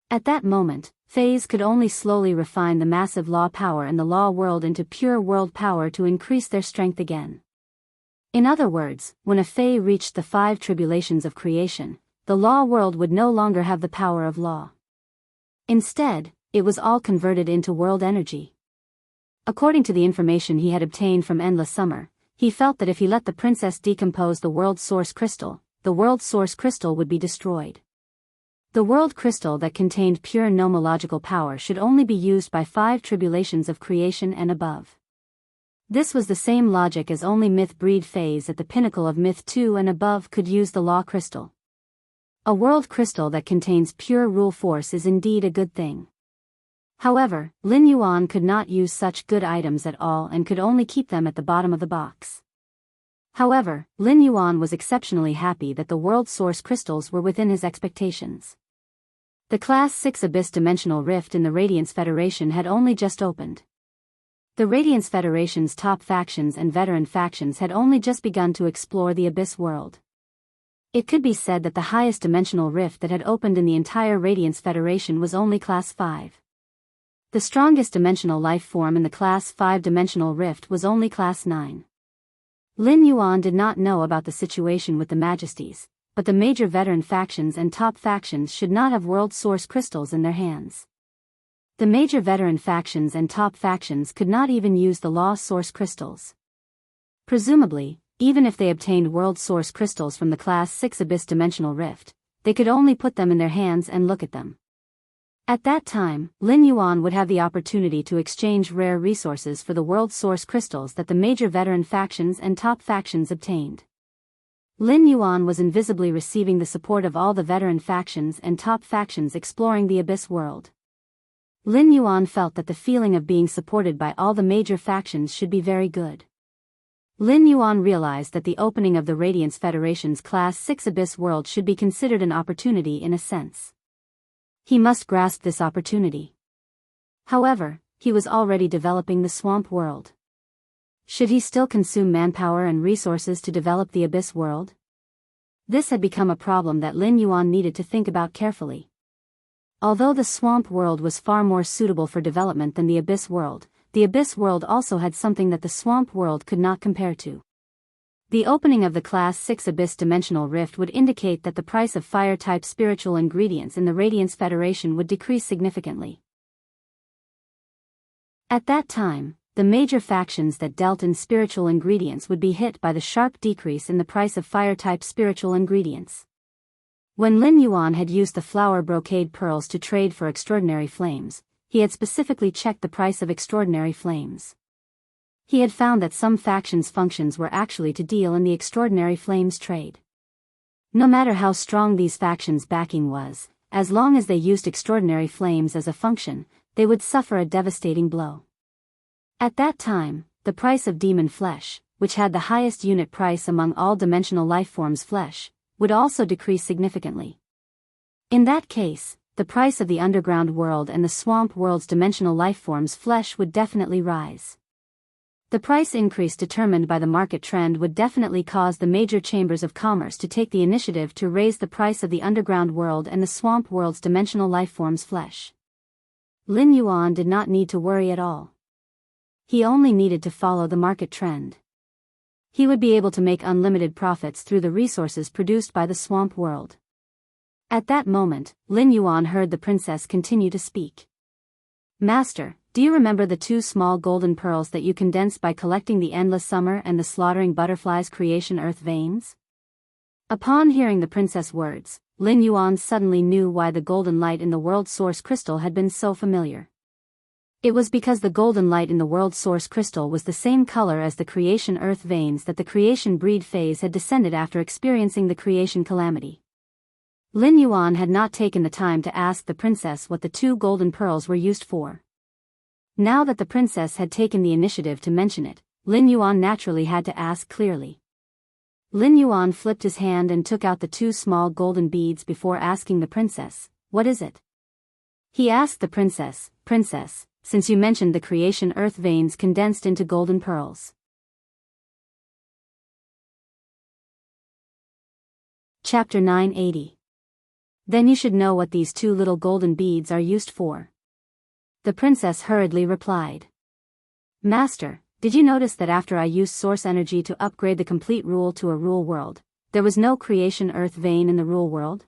At that moment, phase could only slowly refine the massive law power in the law world into pure world power to increase their strength again. In other words, when a Fae reached the 5 tribulations of creation, the law world would no longer have the power of law. Instead, it was all converted into world energy. According to the information he had obtained from Endless Summer, he felt that if he let the princess decompose the world source crystal, the world source crystal would be destroyed. The world crystal that contained pure nomological power should only be used by 5 tribulations of creation and above. This was the same logic as only myth breed phase at the pinnacle of myth 2 and above could use the law crystal. A world crystal that contains pure rule force is indeed a good thing. However, Lin Yuan could not use such good items at all and could only keep them at the bottom of the box. However, Lin Yuan was exceptionally happy that the world source crystals were within his expectations. The Class 6 Abyss Dimensional Rift in the Radiance Federation had only just opened. The Radiance Federation's top factions and veteran factions had only just begun to explore the Abyss world. It could be said that the highest dimensional rift that had opened in the entire Radiance Federation was only Class 5. The strongest dimensional life form in the Class 5 dimensional rift was only Class 9. Lin Yuan did not know about the situation with the Majesties, but the major veteran factions and top factions should not have world source crystals in their hands. The major veteran factions and top factions could not even use the law source crystals. Presumably, even if they obtained world source crystals from the Class 6 Abyss Dimensional Rift, they could only put them in their hands and look at them. At that time, Lin Yuan would have the opportunity to exchange rare resources for the world source crystals that the major veteran factions and top factions obtained. Lin Yuan was invisibly receiving the support of all the veteran factions and top factions exploring the Abyss world. Lin Yuan felt that the feeling of being supported by all the major factions should be very good. Lin Yuan realized that the opening of the Radiance Federation's Class 6 Abyss world should be considered an opportunity in a sense. He must grasp this opportunity. However, he was already developing the swamp world. Should he still consume manpower and resources to develop the Abyss world? This had become a problem that Lin Yuan needed to think about carefully. Although the swamp world was far more suitable for development than the Abyss world also had something that the swamp world could not compare to. The opening of the Class 6 Abyss Dimensional Rift would indicate that the price of fire-type spiritual ingredients in the Radiance Federation would decrease significantly. At that time, the major factions that dealt in spiritual ingredients would be hit by the sharp decrease in the price of fire-type spiritual ingredients. When Lin Yuan had used the flower brocade pearls to trade for extraordinary flames, he had specifically checked the price of extraordinary flames. He had found that some factions' functions were actually to deal in the extraordinary flames trade. No matter how strong these factions' backing was, as long as they used extraordinary flames as a function, they would suffer a devastating blow. At that time, the price of demon flesh, which had the highest unit price among all dimensional lifeforms' flesh, would also decrease significantly. In that case, the price of the underground world and the swamp world's dimensional lifeforms' flesh would definitely rise. The price increase determined by the market trend would definitely cause the major chambers of commerce to take the initiative to raise the price of the underground world and the swamp world's dimensional lifeforms' flesh. Lin Yuan did not need to worry at all. He only needed to follow the market trend. He would be able to make unlimited profits through the resources produced by the swamp world. At that moment, Lin Yuan heard the princess continue to speak. "Master, do you remember the 2 small golden pearls that you condensed by collecting the endless summer and the slaughtering butterflies creation earth veins?" Upon hearing the princess' words, Lin Yuan suddenly knew why the golden light in the world source crystal had been so familiar. It was because the golden light in the world source crystal was the same color as the creation earth veins that the creation breed phase had descended after experiencing the creation calamity. Lin Yuan had not taken the time to ask the princess what the 2 golden pearls were used for. Now that the princess had taken the initiative to mention it, Lin Yuan naturally had to ask clearly. Lin Yuan flipped his hand and took out the 2 small golden beads before asking the princess, "What is it?" He asked the princess, "Princess, since you mentioned the creation earth veins condensed into golden pearls." Chapter 980. Then you should know what these 2 little golden beads are used for. The princess hurriedly replied. "Master, did you notice that after I used source energy to upgrade the complete rule to a rule world, there was no creation earth vein in the rule world?"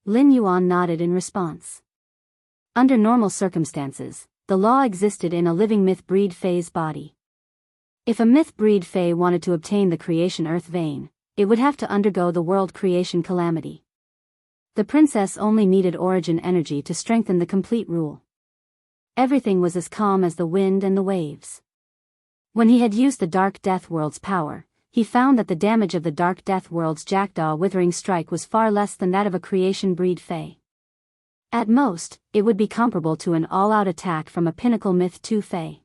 Lin Yuan nodded in response. Under normal circumstances, the law existed in a living myth breed phase body. If a myth breed fae wanted to obtain the creation earth vein, it would have to undergo the world creation calamity. The princess only needed origin energy to strengthen the complete rule. Everything was as calm as the wind and the waves. When he had used the Dark Death World's power, he found that the damage of the Dark Death World's Jackdaw Withering Strike was far less than that of a creation breed fae. At most, it would be comparable to an all-out attack from a pinnacle myth 2 Fey.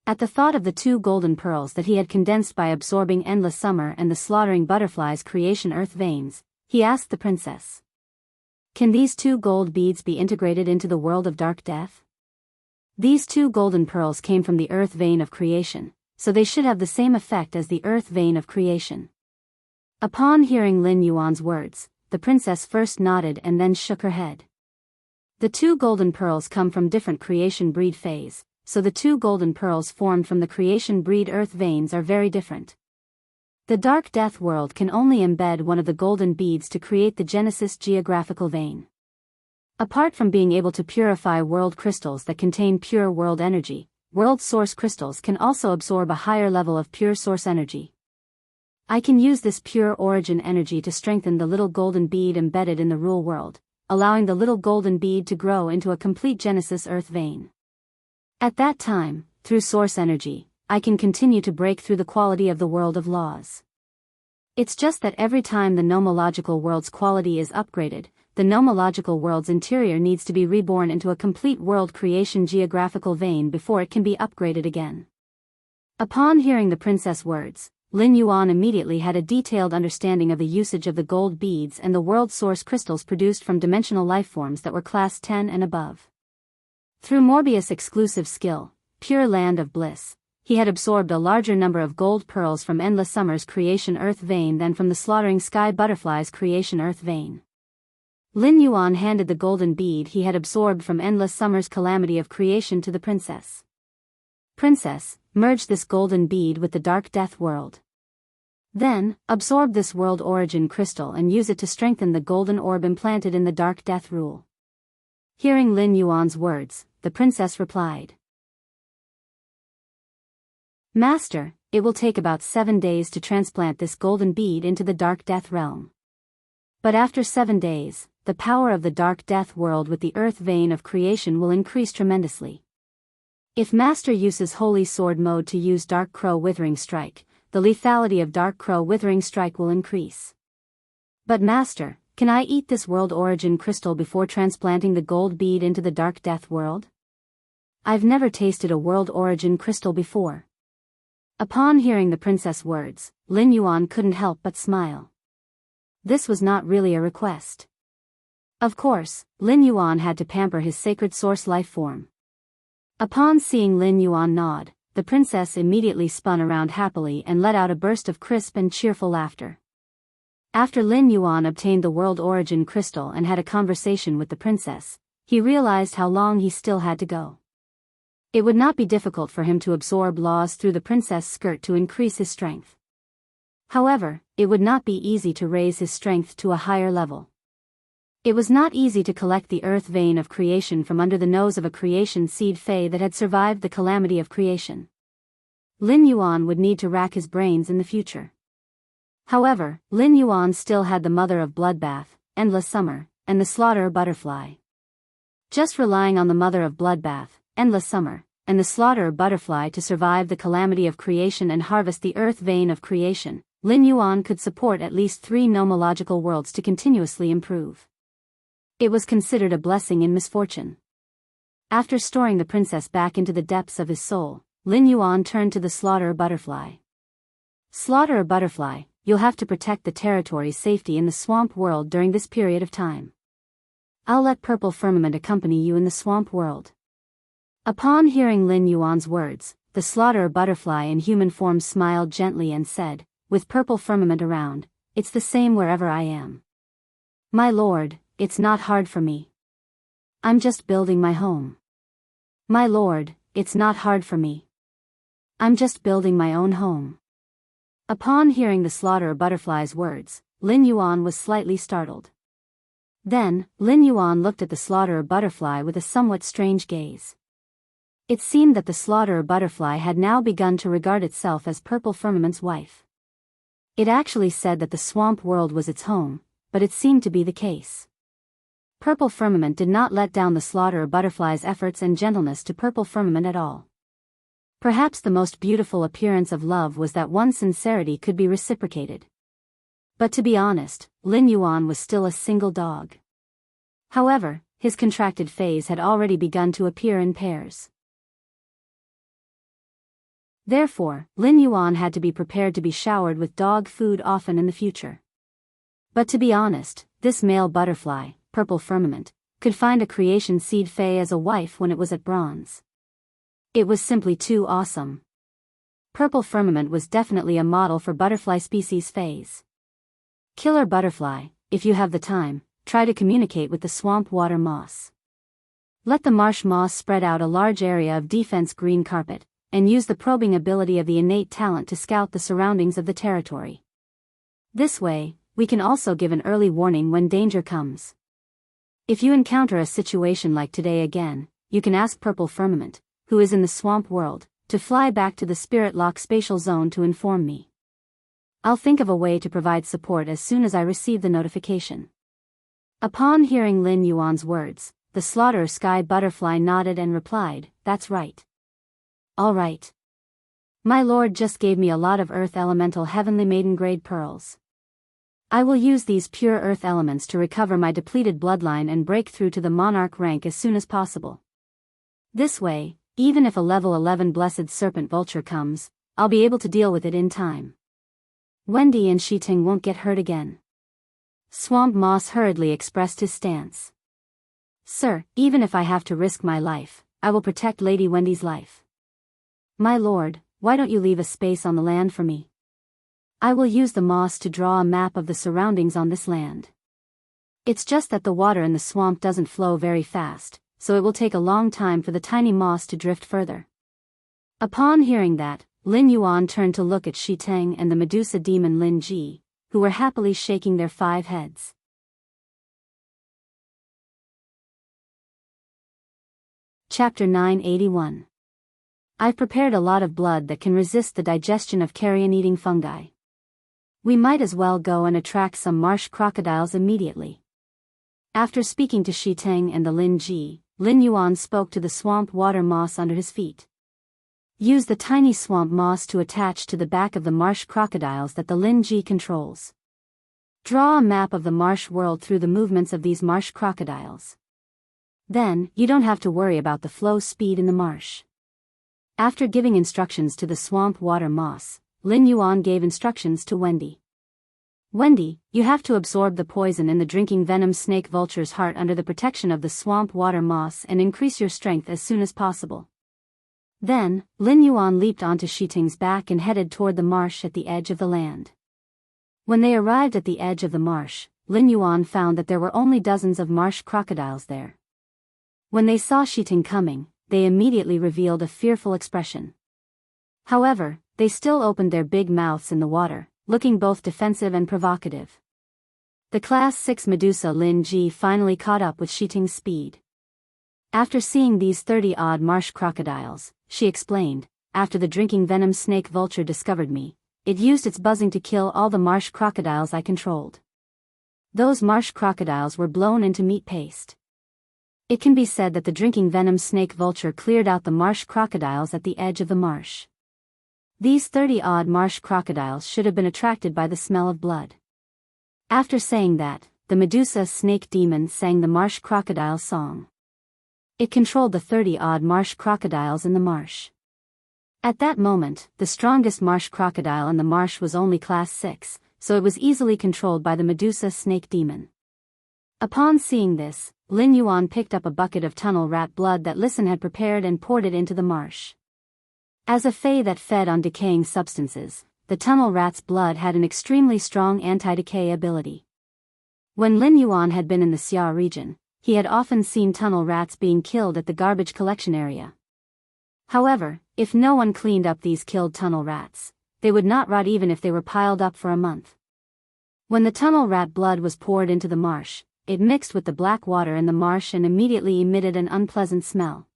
At the thought of the 2 golden pearls that he had condensed by absorbing endless summer and the slaughtering butterflies' creation earth veins, he asked the princess, "Can these 2 gold beads be integrated into the world of dark death?" These 2 golden pearls came from the earth vein of creation, so they should have the same effect as the earth vein of creation. Upon hearing Lin Yuan's words, the princess first nodded and then shook her head. The 2 golden pearls come from different creation breed phase, so the 2 golden pearls formed from the creation breed earth veins are very different. The dark death world can only embed one of the golden beads to create the Genesis geographical vein. Apart from being able to purify world crystals that contain pure world energy, world source crystals can also absorb a higher level of pure source energy. I can use this pure origin energy to strengthen the little golden bead embedded in the rule world, allowing the little golden bead to grow into a complete Genesis earth vein. At that time, through source energy, I can continue to break through the quality of the world of laws. It's just that every time the nomological world's quality is upgraded, the nomological world's interior needs to be reborn into a complete world creation geographical vein before it can be upgraded again. Upon hearing the princess' words, Lin Yuan immediately had a detailed understanding of the usage of the gold beads and the world source crystals produced from dimensional lifeforms that were class 10 and above. Through Morbius' exclusive skill, Pure Land of Bliss, he had absorbed a larger number of gold pearls from Endless Summer's creation earth vein than from the slaughtering sky butterfly's creation earth vein. Lin Yuan handed the golden bead he had absorbed from Endless Summer's calamity of creation to the princess. "Princess, merge this golden bead with the dark death world. Then, absorb this world origin crystal and use it to strengthen the golden orb implanted in the dark death rule." Hearing Lin Yuan's words, the princess replied, "Master, it will take about 7 days to transplant this golden bead into the dark death realm. But after 7 days, the power of the dark death world with the earth vein of creation will increase tremendously. If Master uses Holy Sword mode to use Dark Crow Withering Strike, the lethality of Dark Crow Withering Strike will increase. But Master, can I eat this world origin crystal before transplanting the gold bead into the dark death world? I've never tasted a world origin crystal before." Upon hearing the princess' words, Lin Yuan couldn't help but smile. This was not really a request. Of course, Lin Yuan had to pamper his sacred source life form. Upon seeing Lin Yuan nod, the princess immediately spun around happily and let out a burst of crisp and cheerful laughter. After Lin Yuan obtained the world origin crystal and had a conversation with the princess, he realized how long he still had to go. It would not be difficult for him to absorb laws through the princess' skirt to increase his strength. However, it would not be easy to raise his strength to a higher level. It was not easy to collect the earth vein of creation from under the nose of a creation seed fey that had survived the calamity of creation. Lin Yuan would need to rack his brains in the future. However, Lin Yuan still had the mother of bloodbath, Endless Summer, and the slaughterer butterfly. Just relying on the mother of bloodbath, Endless Summer, and the slaughterer butterfly to survive the calamity of creation and harvest the earth vein of creation, Lin Yuan could support at least 3 nomological worlds to continuously improve. It was considered a blessing in misfortune. After storing the princess back into the depths of his soul, Lin Yuan turned to the slaughterer butterfly. "Slaughterer butterfly, you'll have to protect the territory's safety in the swamp world during this period of time. I'll let Purple Firmament accompany you in the swamp world." Upon hearing Lin Yuan's words, the slaughterer butterfly in human form smiled gently and said, "With Purple Firmament around, it's the same wherever I am. My lord, it's not hard for me. I'm just building my home. My lord, it's not hard for me. I'm just building my own home." Upon hearing the slaughterer butterfly's words, Lin Yuan was slightly startled. Then, Lin Yuan looked at the slaughterer butterfly with a somewhat strange gaze. It seemed that the slaughterer butterfly had now begun to regard itself as Purple Firmament's wife. It actually said that the swamp world was its home, but it seemed to be the case. Purple Firmament did not let down the slaughterer butterfly's efforts and gentleness to Purple Firmament at all. Perhaps the most beautiful appearance of love was that one's sincerity could be reciprocated. But to be honest, Lin Yuan was still a single dog. However, his contracted phase had already begun to appear in pairs. Therefore, Lin Yuan had to be prepared to be showered with dog food often in the future. But to be honest, this male butterfly, Purple Firmament, could find a creation seed fae as a wife when it was at bronze. It was simply too awesome. Purple Firmament was definitely a model for butterfly species fays. Killer butterfly, if you have the time, try to communicate with the swamp water moss. Let the marsh moss spread out a large area of defense green carpet, and use the probing ability of the innate talent to scout the surroundings of the territory. This way, we can also give an early warning when danger comes. If you encounter a situation like today again, you can ask Purple Firmament, who is in the swamp world, to fly back to the Spirit Lock spatial zone to inform me. I'll think of a way to provide support as soon as I receive the notification. Upon hearing Lin Yuan's words, the Slaughter Sky Butterfly nodded and replied, "That's right. All right. My lord just gave me a lot of Earth Elemental Heavenly Maiden grade pearls. I will use these pure Earth elements to recover my depleted bloodline and break through to the Monarch rank as soon as possible. This way, even if a level 11 Blessed Serpent Vulture comes, I'll be able to deal with it in time. Wendy and Shiting won't get hurt again." Swamp Moss hurriedly expressed his stance. "Sir, even if I have to risk my life, I will protect Lady Wendy's life. My lord, why don't you leave a space on the land for me? I will use the moss to draw a map of the surroundings on this land. It's just that the water in the swamp doesn't flow very fast, so it will take a long time for the tiny moss to drift further." Upon hearing that, Lin Yuan turned to look at Shi Teng and the Medusa demon Lin Ji, who were happily shaking their 5 heads. Chapter 981. I've prepared a lot of blood that can resist the digestion of carrion-eating fungi. We might as well go and attract some marsh crocodiles immediately. After speaking to Shi Teng and the Lin Ji, Lin Yuan spoke to the swamp water moss under his feet. Use the tiny swamp moss to attach to the back of the marsh crocodiles that the Lin Ji controls. Draw a map of the marsh world through the movements of these marsh crocodiles. Then, you don't have to worry about the flow speed in the marsh. After giving instructions to the swamp water moss, Lin Yuan gave instructions to Wendy. "Wendy, you have to absorb the poison in the drinking venom snake vulture's heart under the protection of the swamp water moss and increase your strength as soon as possible." Then, Lin Yuan leaped onto Shiting's back and headed toward the marsh at the edge of the land. When they arrived at the edge of the marsh, Lin Yuan found that there were only dozens of marsh crocodiles there. When they saw Shiting coming, they immediately revealed a fearful expression. However, they still opened their big mouths in the water, looking both defensive and provocative. The Class 6 Medusa Lin Ji finally caught up with Shiting's speed. After seeing these 30-odd marsh crocodiles, she explained, "After the drinking venom snake vulture discovered me, it used its buzzing to kill all the marsh crocodiles I controlled. Those marsh crocodiles were blown into meat paste. It can be said that the drinking venom snake vulture cleared out the marsh crocodiles at the edge of the marsh. These 30-odd marsh crocodiles should have been attracted by the smell of blood." After saying that, the Medusa snake demon sang the marsh crocodile song. It controlled the 30-odd marsh crocodiles in the marsh. At that moment, the strongest marsh crocodile in the marsh was only Class 6, so it was easily controlled by the Medusa snake demon. Upon seeing this, Lin Yuan picked up a bucket of tunnel rat blood that Listen had prepared and poured it into the marsh. As a fae that fed on decaying substances, the tunnel rat's blood had an extremely strong anti-decay ability. When Lin Yuan had been in the Xia region, he had often seen tunnel rats being killed at the garbage collection area. However, if no one cleaned up these killed tunnel rats, they would not rot even if they were piled up for a month. When the tunnel rat blood was poured into the marsh, it mixed with the black water in the marsh and immediately emitted an unpleasant smell.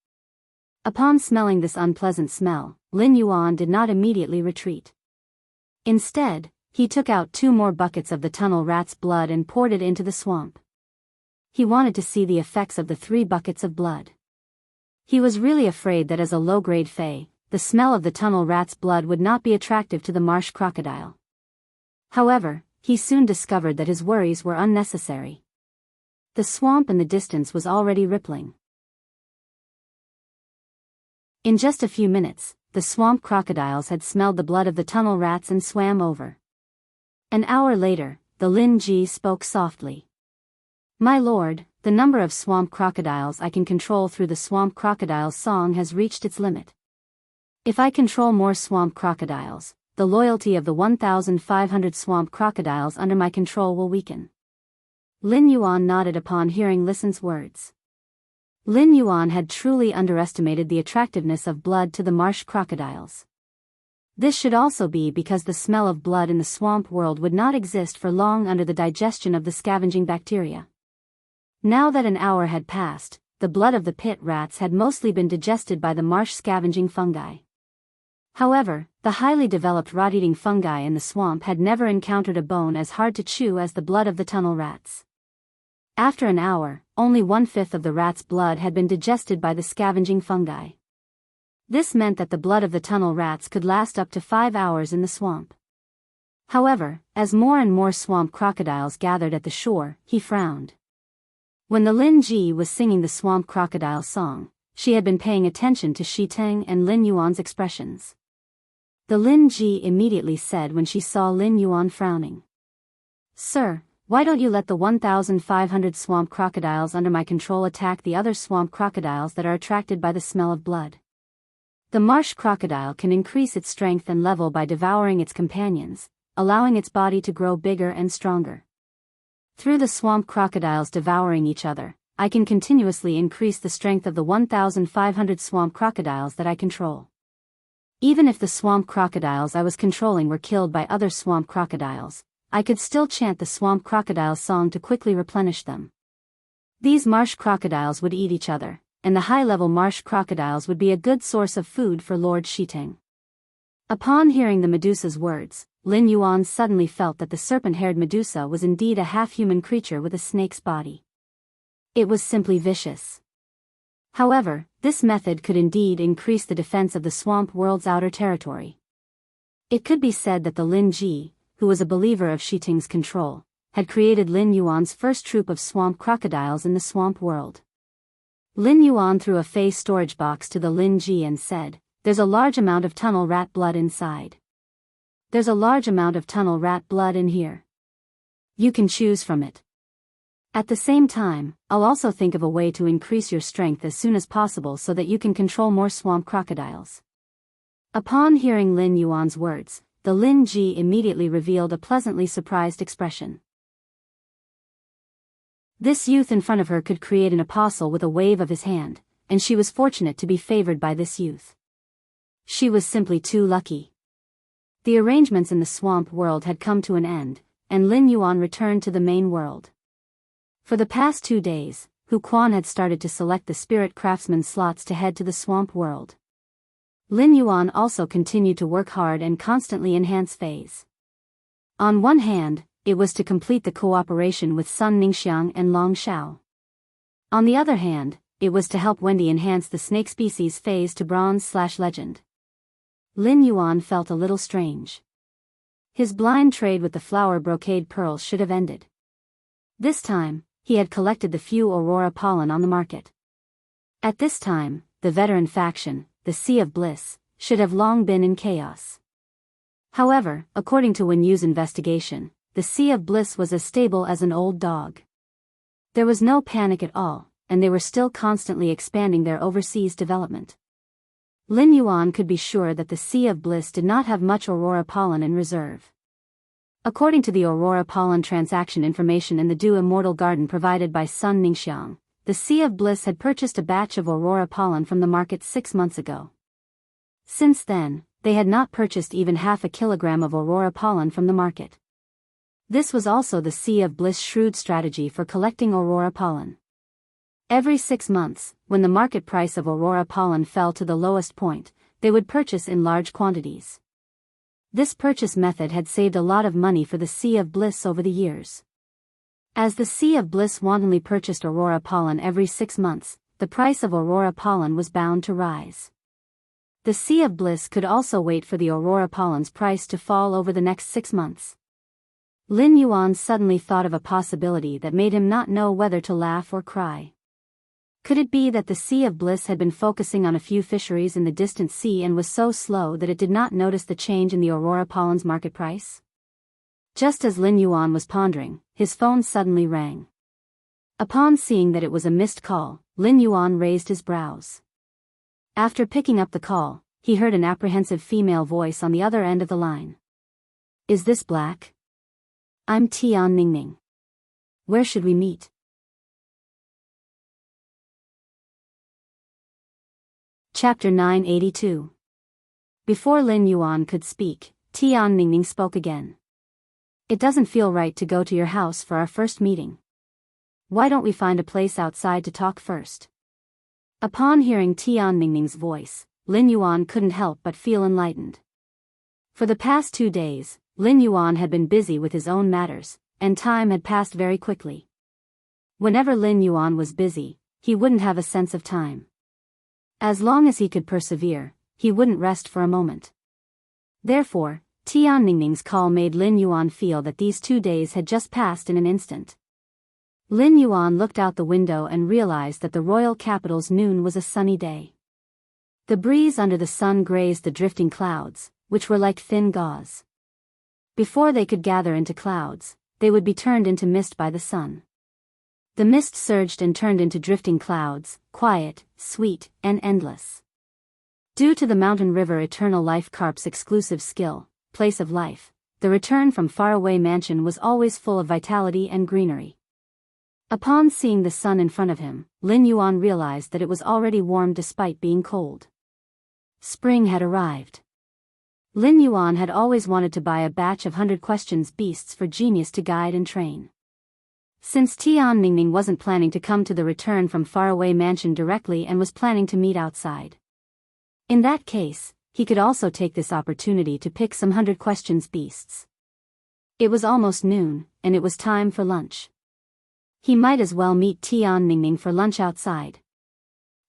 Upon smelling this unpleasant smell, Lin Yuan did not immediately retreat. Instead, he took out 2 more buckets of the tunnel rat's blood and poured it into the swamp. He wanted to see the effects of the 3 buckets of blood. He was really afraid that as a low-grade fae, the smell of the tunnel rat's blood would not be attractive to the marsh crocodile. However, he soon discovered that his worries were unnecessary. The swamp in the distance was already rippling. In just a few minutes, the swamp crocodiles had smelled the blood of the tunnel rats and swam over. An hour later, the Lin Ji spoke softly. My lord, the number of swamp crocodiles I can control through the swamp crocodile's song has reached its limit. If I control more swamp crocodiles, the loyalty of the 1,500 swamp crocodiles under my control will weaken. Lin Yuan nodded upon hearing Lisan's words. Lin Yuan had truly underestimated the attractiveness of blood to the marsh crocodiles. This should also be because the smell of blood in the swamp world would not exist for long under the digestion of the scavenging bacteria. Now that an hour had passed, the blood of the pit rats had mostly been digested by the marsh scavenging fungi. However, the highly developed rot-eating fungi in the swamp had never encountered a bone as hard to chew as the blood of the tunnel rats. After an hour, only 1/5 of the rat's blood had been digested by the scavenging fungi. This meant that the blood of the tunnel rats could last up to 5 hours in the swamp. However, as more and more swamp crocodiles gathered at the shore, he frowned. When the Lin Ji was singing the swamp crocodile song, she had been paying attention to Shi Teng and Lin Yuan's expressions. The Lin Ji immediately said when she saw Lin Yuan frowning. Sir, why don't you let the 1,500 swamp crocodiles under my control attack the other swamp crocodiles that are attracted by the smell of blood? The marsh crocodile can increase its strength and level by devouring its companions, allowing its body to grow bigger and stronger. Through the swamp crocodiles devouring each other, I can continuously increase the strength of the 1,500 swamp crocodiles that I control. Even if the swamp crocodiles I was controlling were killed by other swamp crocodiles, I could still chant the swamp crocodile song to quickly replenish them. These marsh crocodiles would eat each other, and the high-level marsh crocodiles would be a good source of food for Lord Shiteng. Upon hearing the Medusa's words, Lin Yuan suddenly felt that the serpent-haired Medusa was indeed a half-human creature with a snake's body. It was simply vicious. However, this method could indeed increase the defense of the swamp world's outer territory. It could be said that the Lin Ji, who was a believer of Shiteng's control, had created Lin Yuan's first troop of swamp crocodiles in the swamp world. Lin Yuan threw a face storage box to the Lin Ji and said, "There's a large amount of tunnel rat blood inside. There's a large amount of tunnel rat blood in here. You can choose from it. At the same time, I'll also think of a way to increase your strength as soon as possible so that you can control more swamp crocodiles." Upon hearing Lin Yuan's words, the Lin Ji immediately revealed a pleasantly surprised expression. This youth in front of her could create an apostle with a wave of his hand, and she was fortunate to be favored by this youth. She was simply too lucky. The arrangements in the swamp world had come to an end, and Lin Yuan returned to the main world. For the past 2 days, Hu Quan had started to select the spirit craftsman slots to head to the swamp world. Lin Yuan also continued to work hard and constantly enhance phase. On one hand, it was to complete the cooperation with Sun Ningxiang and Long Shao. On the other hand, it was to help Wendy enhance the snake species phase to bronze/legend. Lin Yuan felt a little strange. His blind trade with the flower brocade pearls should have ended. This time, he had collected the few aurora pollen on the market. At this time, the veteran faction, the Sea of Bliss, should have long been in chaos. However, according to Wen Yu's investigation, the Sea of Bliss was as stable as an old dog. There was no panic at all, and they were still constantly expanding their overseas development. Lin Yuan could be sure that the Sea of Bliss did not have much aurora pollen in reserve. According to the aurora pollen transaction information in the Dew Immortal Garden provided by Sun Ningxiang, the Sea of Bliss had purchased a batch of aurora pollen from the market 6 months ago. Since then, they had not purchased even half a kilogram of aurora pollen from the market. This was also the Sea of Bliss' shrewd strategy for collecting aurora pollen. Every 6 months, when the market price of aurora pollen fell to the lowest point, they would purchase in large quantities. This purchase method had saved a lot of money for the Sea of Bliss over the years. As the Sea of Bliss wantonly purchased aurora pollen every 6 months, the price of aurora pollen was bound to rise. The Sea of Bliss could also wait for the aurora pollen's price to fall over the next 6 months. Lin Yuan suddenly thought of a possibility that made him not know whether to laugh or cry. Could it be that the Sea of Bliss had been focusing on a few fisheries in the distant sea and was so slow that it did not notice the change in the aurora pollen's market price? Just as Lin Yuan was pondering, his phone suddenly rang. Upon seeing that it was a missed call, Lin Yuan raised his brows. After picking up the call, he heard an apprehensive female voice on the other end of the line. "Is this Black? I'm Tian Ningning. Where should we meet?" Chapter 982. Before Lin Yuan could speak, Tian Ningning spoke again. "It doesn't feel right to go to your house for our first meeting. Why don't we find a place outside to talk first?" Upon hearing Tian Ningning's voice, Lin Yuan couldn't help but feel enlightened. For the past 2 days, Lin Yuan had been busy with his own matters, and time had passed very quickly. Whenever Lin Yuan was busy, he wouldn't have a sense of time. As long as he could persevere, he wouldn't rest for a moment. Therefore, Tian Ningning's call made Lin Yuan feel that these 2 days had just passed in an instant. Lin Yuan looked out the window and realized that the royal capital's noon was a sunny day. The breeze under the sun grazed the drifting clouds, which were like thin gauze. Before they could gather into clouds, they would be turned into mist by the sun. The mist surged and turned into drifting clouds, quiet, sweet, and endless. Due to the mountain river Eternal Life Carp's exclusive skill, Place of Life, the return from faraway mansion was always full of vitality and greenery. Upon seeing the sun in front of him, Lin Yuan realized that it was already warm despite being cold. Spring had arrived. Lin Yuan had always wanted to buy a batch of 100 Questions beasts for Genius to guide and train. Since Tian Ningning wasn't planning to come to the return from faraway mansion directly and was planning to meet outside. In that case, he could also take this opportunity to pick some 100 Questions beasts. It was almost noon, and it was time for lunch. He might as well meet Tian Ningning for lunch outside.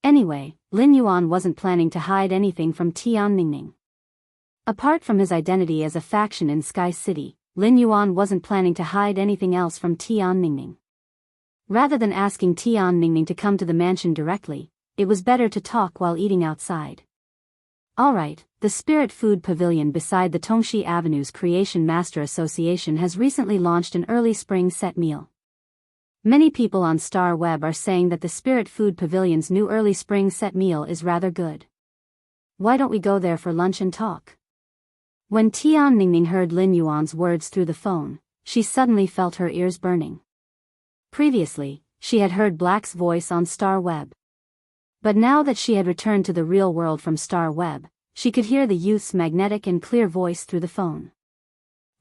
Anyway, Lin Yuan wasn't planning to hide anything from Tian Ningning. Apart from his identity as a faction in Sky City, Lin Yuan wasn't planning to hide anything else from Tian Ningning. Rather than asking Tian Ningning to come to the mansion directly, it was better to talk while eating outside. Alright, the Spirit Food Pavilion beside the Tongxi Avenue's Creation Master Association has recently launched an early spring set meal. Many people on Star Web are saying that the Spirit Food Pavilion's new early spring set meal is rather good. Why don't we go there for lunch and talk? When Tian Ningning heard Lin Yuan's words through the phone, she suddenly felt her ears burning. Previously, she had heard Black's voice on Star Web. But now that she had returned to the real world from Star Web, she could hear the youth's magnetic and clear voice through the phone.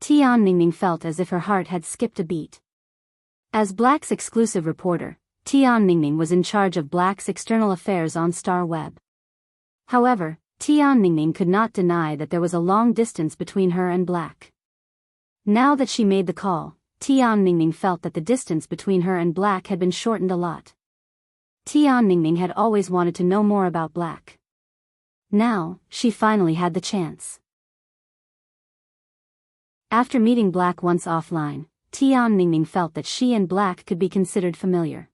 Tian Ningning felt as if her heart had skipped a beat. As Black's exclusive reporter, Tian Ningning was in charge of Black's external affairs on Star Web. However, Tian Ningning could not deny that there was a long distance between her and Black. Now that she made the call, Tian Ningning felt that the distance between her and Black had been shortened a lot. Tian Ningning had always wanted to know more about Black. Now, she finally had the chance. After meeting Black once offline, Tian Ningning felt that she and Black could be considered familiar.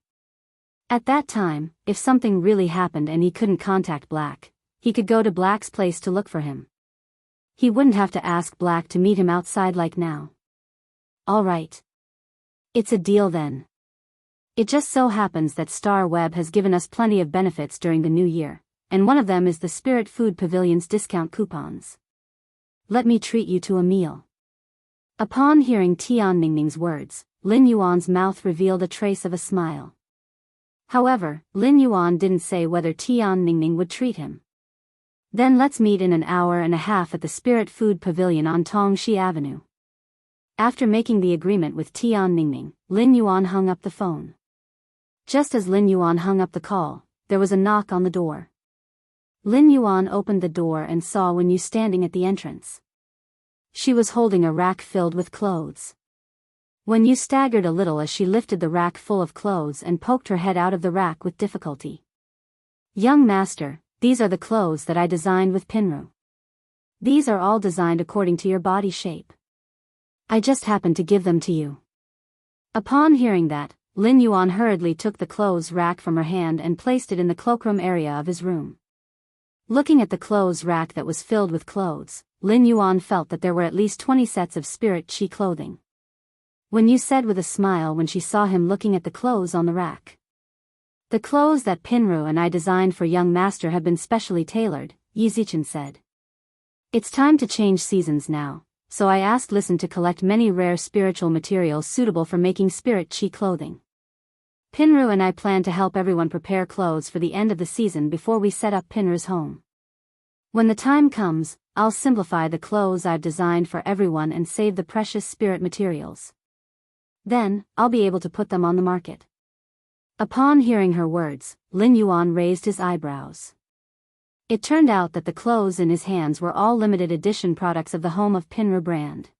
At that time, if something really happened and he couldn't contact Black, he could go to Black's place to look for him. He wouldn't have to ask Black to meet him outside like now. Alright. It's a deal then. It just so happens that Star Web has given us plenty of benefits during the new year, and one of them is the Spirit Food Pavilion's discount coupons. Let me treat you to a meal. Upon hearing Tian Ningning's words, Lin Yuan's mouth revealed a trace of a smile. However, Lin Yuan didn't say whether Tian Ningning would treat him. Then let's meet in an hour and a half at the Spirit Food Pavilion on Tongxi Avenue. After making the agreement with Tian Ningning, Lin Yuan hung up the phone. Just as Lin Yuan hung up the call, there was a knock on the door. Lin Yuan opened the door and saw Wen Yu standing at the entrance. She was holding a rack filled with clothes. Wen Yu staggered a little as she lifted the rack full of clothes and poked her head out of the rack with difficulty. "Young master, these are the clothes that I designed with Pinru. These are all designed according to your body shape. I just happened to give them to you." Upon hearing that, Lin Yuan hurriedly took the clothes rack from her hand and placed it in the cloakroom area of his room. Looking at the clothes rack that was filled with clothes, Lin Yuan felt that there were at least 20 sets of spirit chi clothing. Wen Yu said with a smile when she saw him looking at the clothes on the rack. "The clothes that Pinru and I designed for young master have been specially tailored," Yi Zichen said. "It's time to change seasons now, so I asked Listen to collect many rare spiritual materials suitable for making spirit chi clothing. Pinru and I plan to help everyone prepare clothes for the end of the season before we set up Pinru's home. When the time comes, I'll simplify the clothes I've designed for everyone and save the precious spirit materials. Then, I'll be able to put them on the market." Upon hearing her words, Lin Yuan raised his eyebrows. It turned out that the clothes in his hands were all limited edition products of the Home of Pinru brand.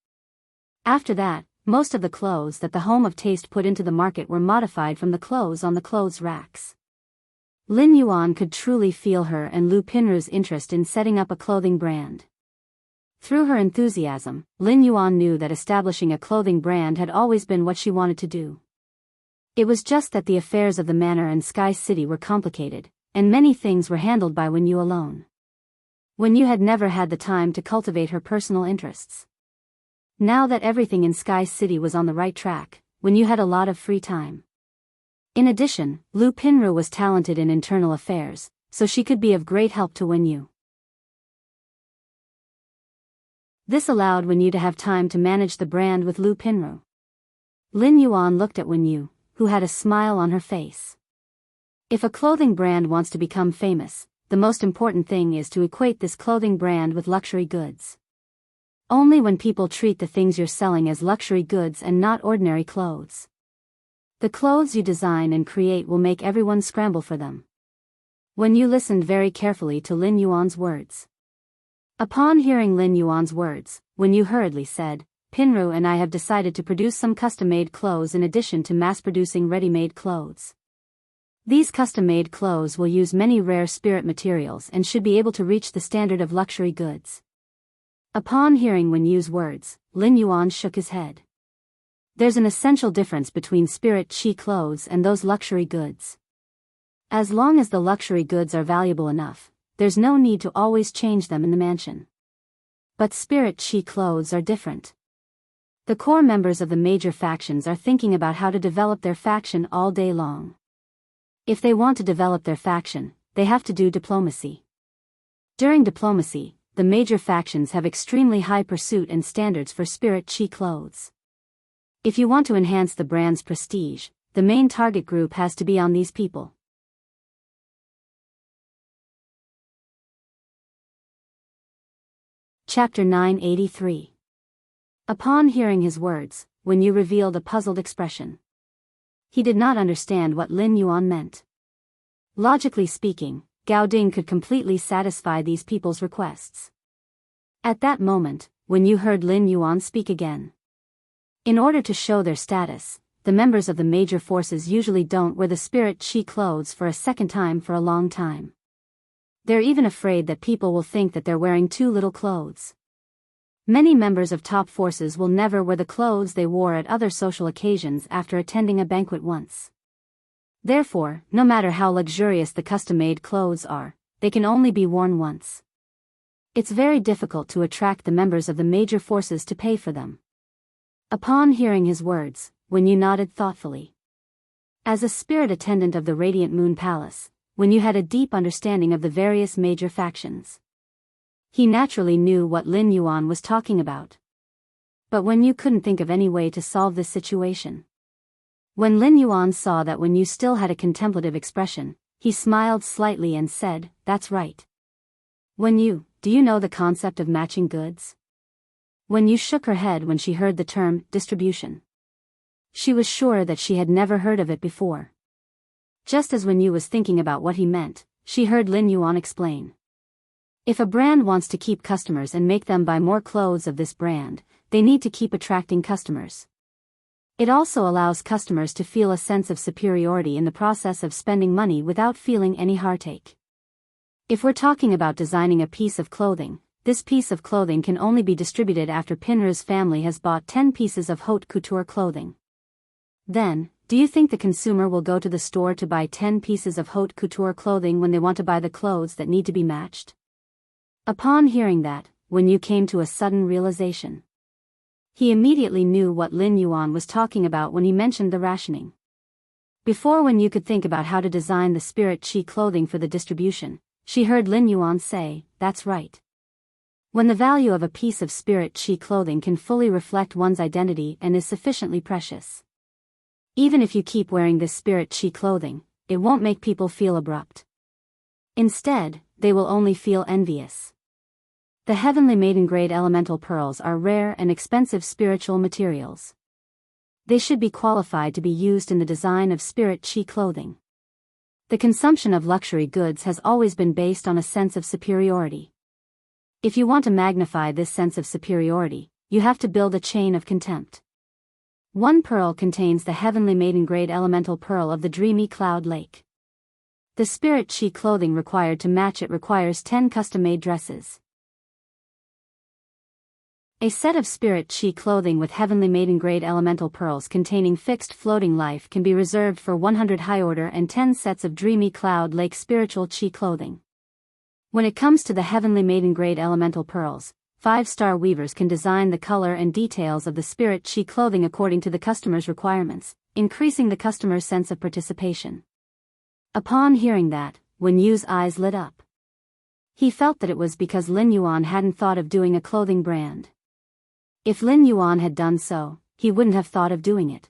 After that, most of the clothes that the Home of Taste put into the market were modified from the clothes on the clothes racks. Lin Yuan could truly feel her and Lu Pinru's interest in setting up a clothing brand. Through her enthusiasm, Lin Yuan knew that establishing a clothing brand had always been what she wanted to do. It was just that the affairs of the manor and Sky City were complicated, and many things were handled by Wen Yu alone. Wen Yu had never had the time to cultivate her personal interests. Now that everything in Sky City was on the right track, Wen Yu had a lot of free time. In addition, Lu Pinru was talented in internal affairs, so she could be of great help to Wen Yu. This allowed Wen Yu to have time to manage the brand with Lu Pinru. Lin Yuan looked at Wen Yu, who had a smile on her face. If a clothing brand wants to become famous, the most important thing is to equate this clothing brand with luxury goods. Only when people treat the things you're selling as luxury goods and not ordinary clothes. The clothes you design and create will make everyone scramble for them. Wen Yu listened very carefully to Lin Yuan's words. Upon hearing Lin Yuan's words, Wen Yu hurriedly said, "Pinru and I have decided to produce some custom-made clothes in addition to mass-producing ready-made clothes. These custom-made clothes will use many rare spirit materials and should be able to reach the standard of luxury goods." Upon hearing Wen Yu's words, Lin Yuan shook his head. There's an essential difference between spirit chi clothes and those luxury goods. As long as the luxury goods are valuable enough, there's no need to always change them in the mansion. But spirit chi clothes are different. The core members of the major factions are thinking about how to develop their faction all day long. If they want to develop their faction, they have to do diplomacy. During diplomacy, the major factions have extremely high pursuit and standards for spirit chi clothes. If you want to enhance the brand's prestige, the main target group has to be on these people. Chapter 983. Upon hearing his words, Wen Yu revealed a puzzled expression. He did not understand what Lin Yuan meant. Logically speaking, Gao Ding could completely satisfy these people's requests. At that moment, Wen Yu heard Lin Yuan speak again. In order to show their status, the members of the major forces usually don't wear the spirit chi clothes for a second time for a long time. They're even afraid that people will think that they're wearing too little clothes. Many members of top forces will never wear the clothes they wore at other social occasions after attending a banquet once. Therefore, no matter how luxurious the custom-made clothes are, they can only be worn once. It's very difficult to attract the members of the major forces to pay for them. Upon hearing his words, Wen Yu nodded thoughtfully. As a spirit attendant of the Radiant Moon Palace, Wen Yu had a deep understanding of the various major factions. He naturally knew what Lin Yuan was talking about. But Wen Yu couldn't think of any way to solve this situation. When Lin Yuan saw that Wen Yu still had a contemplative expression, he smiled slightly and said, "That's right. Wen Yu, do you know the concept of matching goods?" Wen Yu shook her head when she heard the term distribution. She was sure that she had never heard of it before. Just as Wen Yu was thinking about what he meant, she heard Lin Yuan explain. If a brand wants to keep customers and make them buy more clothes of this brand, they need to keep attracting customers. It also allows customers to feel a sense of superiority in the process of spending money without feeling any heartache. If we're talking about designing a piece of clothing, this piece of clothing can only be distributed after Pinru's family has bought 10 pieces of haute couture clothing. Then, do you think the consumer will go to the store to buy 10 pieces of haute couture clothing when they want to buy the clothes that need to be matched? Upon hearing that, Wen Yu came to a sudden realization. He immediately knew what Lin Yuan was talking about when he mentioned the rationing. Before Wen Yu could think about how to design the spirit qi clothing for the distribution, she heard Lin Yuan say, "That's right. When the value of a piece of spirit qi clothing can fully reflect one's identity and is sufficiently precious. Even if you keep wearing this spirit qi clothing, it won't make people feel abrupt. Instead, they will only feel envious." The heavenly maiden-grade elemental pearls are rare and expensive spiritual materials. They should be qualified to be used in the design of spirit qi clothing. The consumption of luxury goods has always been based on a sense of superiority. If you want to magnify this sense of superiority, you have to build a chain of contempt. One pearl contains the heavenly maiden-grade elemental pearl of the dreamy cloud lake. The spirit qi clothing required to match it requires 10 custom-made dresses. A set of spirit qi clothing with heavenly maiden-grade elemental pearls containing fixed floating life can be reserved for 100 high-order and 10 sets of dreamy cloud lake spiritual qi clothing. When it comes to the heavenly maiden-grade elemental pearls, 5-star weavers can design the color and details of the spirit qi clothing according to the customer's requirements, increasing the customer's sense of participation. Upon hearing that, Wen Yu's eyes lit up. He felt that it was because Lin Yuan hadn't thought of doing a clothing brand. If Lin Yuan had done so, he wouldn't have thought of doing it.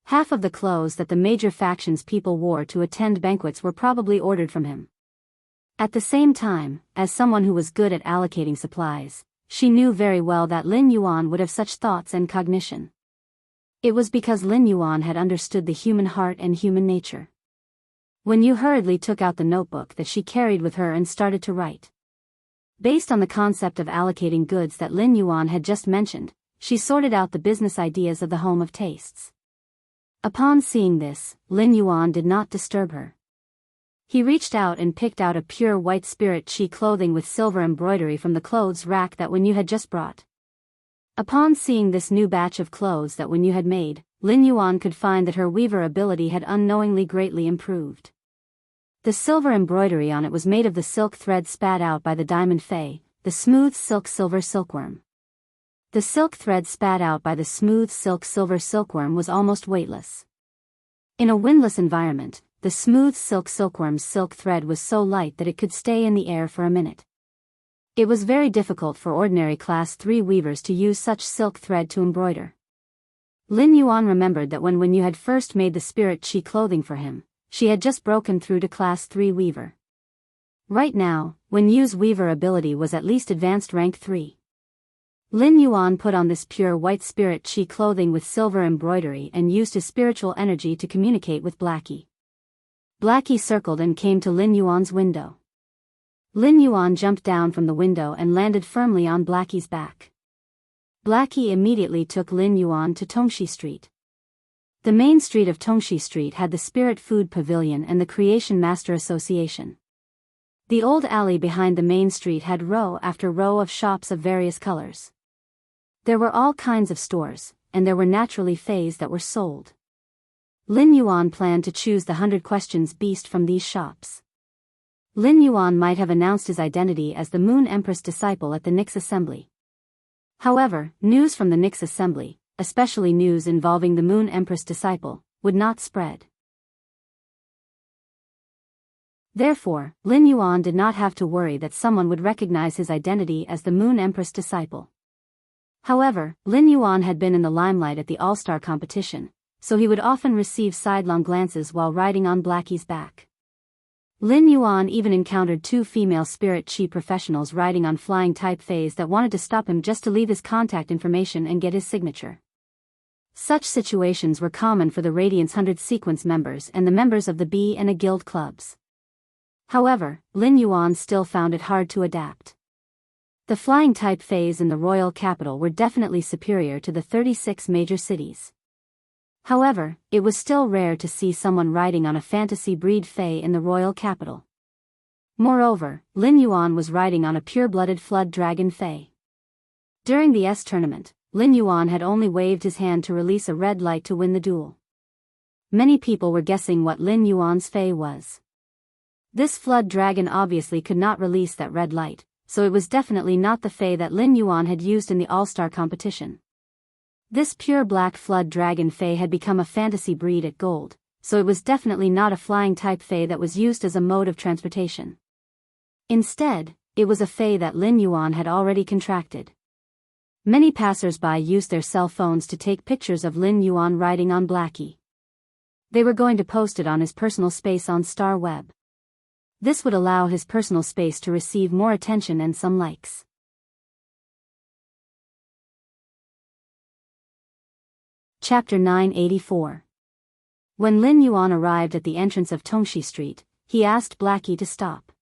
Half of the clothes that the major factions people wore to attend banquets were probably ordered from him. At the same time, as someone who was good at allocating supplies, she knew very well that Lin Yuan would have such thoughts and cognition. It was because Lin Yuan had understood the human heart and human nature. Wen Yu hurriedly took out the notebook that she carried with her and started to write. Based on the concept of allocating goods that Lin Yuan had just mentioned, she sorted out the business ideas of the Home of Tastes. Upon seeing this, Lin Yuan did not disturb her. He reached out and picked out a pure white spirit qi clothing with silver embroidery from the clothes rack that Wen Yu had just brought. Upon seeing this new batch of clothes that Wen Yu had made, Lin Yuan could find that her weaver ability had unknowingly greatly improved. The silver embroidery on it was made of the silk thread spat out by the diamond fay, the smooth silk silver silkworm. The silk thread spat out by the smooth silk silver silkworm was almost weightless. In a windless environment, the smooth silk silkworm's silk thread was so light that it could stay in the air for a minute. It was very difficult for ordinary Class 3 weavers to use such silk thread to embroider. Lin Yuan remembered that when Wen Yu had first made the spirit qi clothing for him, she had just broken through to Class 3 weaver. Right now, Wen Yu's weaver ability was at least advanced rank 3. Lin Yuan put on this pure white spirit qi clothing with silver embroidery and used his spiritual energy to communicate with Blackie. Blackie circled and came to Lin Yuan's window. Lin Yuan jumped down from the window and landed firmly on Blackie's back. Blackie immediately took Lin Yuan to Tongxi Street. The main street of Tongxi Street had the Spirit Food Pavilion and the Creation Master Association. The old alley behind the main street had row after row of shops of various colors. There were all kinds of stores, and there were naturally fays that were sold. Lin Yuan planned to choose the 100 Questions beast from these shops. Lin Yuan might have announced his identity as the Moon Empress disciple at the Nix Assembly. However, news from the Nix Assembly, especially news involving the Moon Empress disciple, would not spread. Therefore, Lin Yuan did not have to worry that someone would recognize his identity as the Moon Empress disciple. However, Lin Yuan had been in the limelight at the All-Star competition, so he would often receive sidelong glances while riding on Blackie's back. Lin Yuan even encountered 2 female spirit qi professionals riding on flying type fays that wanted to stop him just to leave his contact information and get his signature. Such situations were common for the Radiance 100 sequence members and the members of the B and A guild clubs. However, Lin Yuan still found it hard to adapt. The flying type fays in the royal capital were definitely superior to the 36 major cities. However, it was still rare to see someone riding on a fantasy breed fae in the royal capital. Moreover, Lin Yuan was riding on a pure-blooded flood dragon Fei. During the tournament, Lin Yuan had only waved his hand to release a red light to win the duel. Many people were guessing what Lin Yuan's Fei was. This flood dragon obviously could not release that red light, so it was definitely not the Fei that Lin Yuan had used in the All-Star competition. This pure black flood dragon Fei had become a fantasy breed at gold, so it was definitely not a flying type Fei that was used as a mode of transportation. Instead, it was a Fei that Lin Yuan had already contracted. Many passers-by used their cell phones to take pictures of Lin Yuan riding on Blackie. They were going to post it on his personal space on Star Web. This would allow his personal space to receive more attention and some likes. Chapter 984. When Lin Yuan arrived at the entrance of Tongxi Street, he asked Blackie to stop.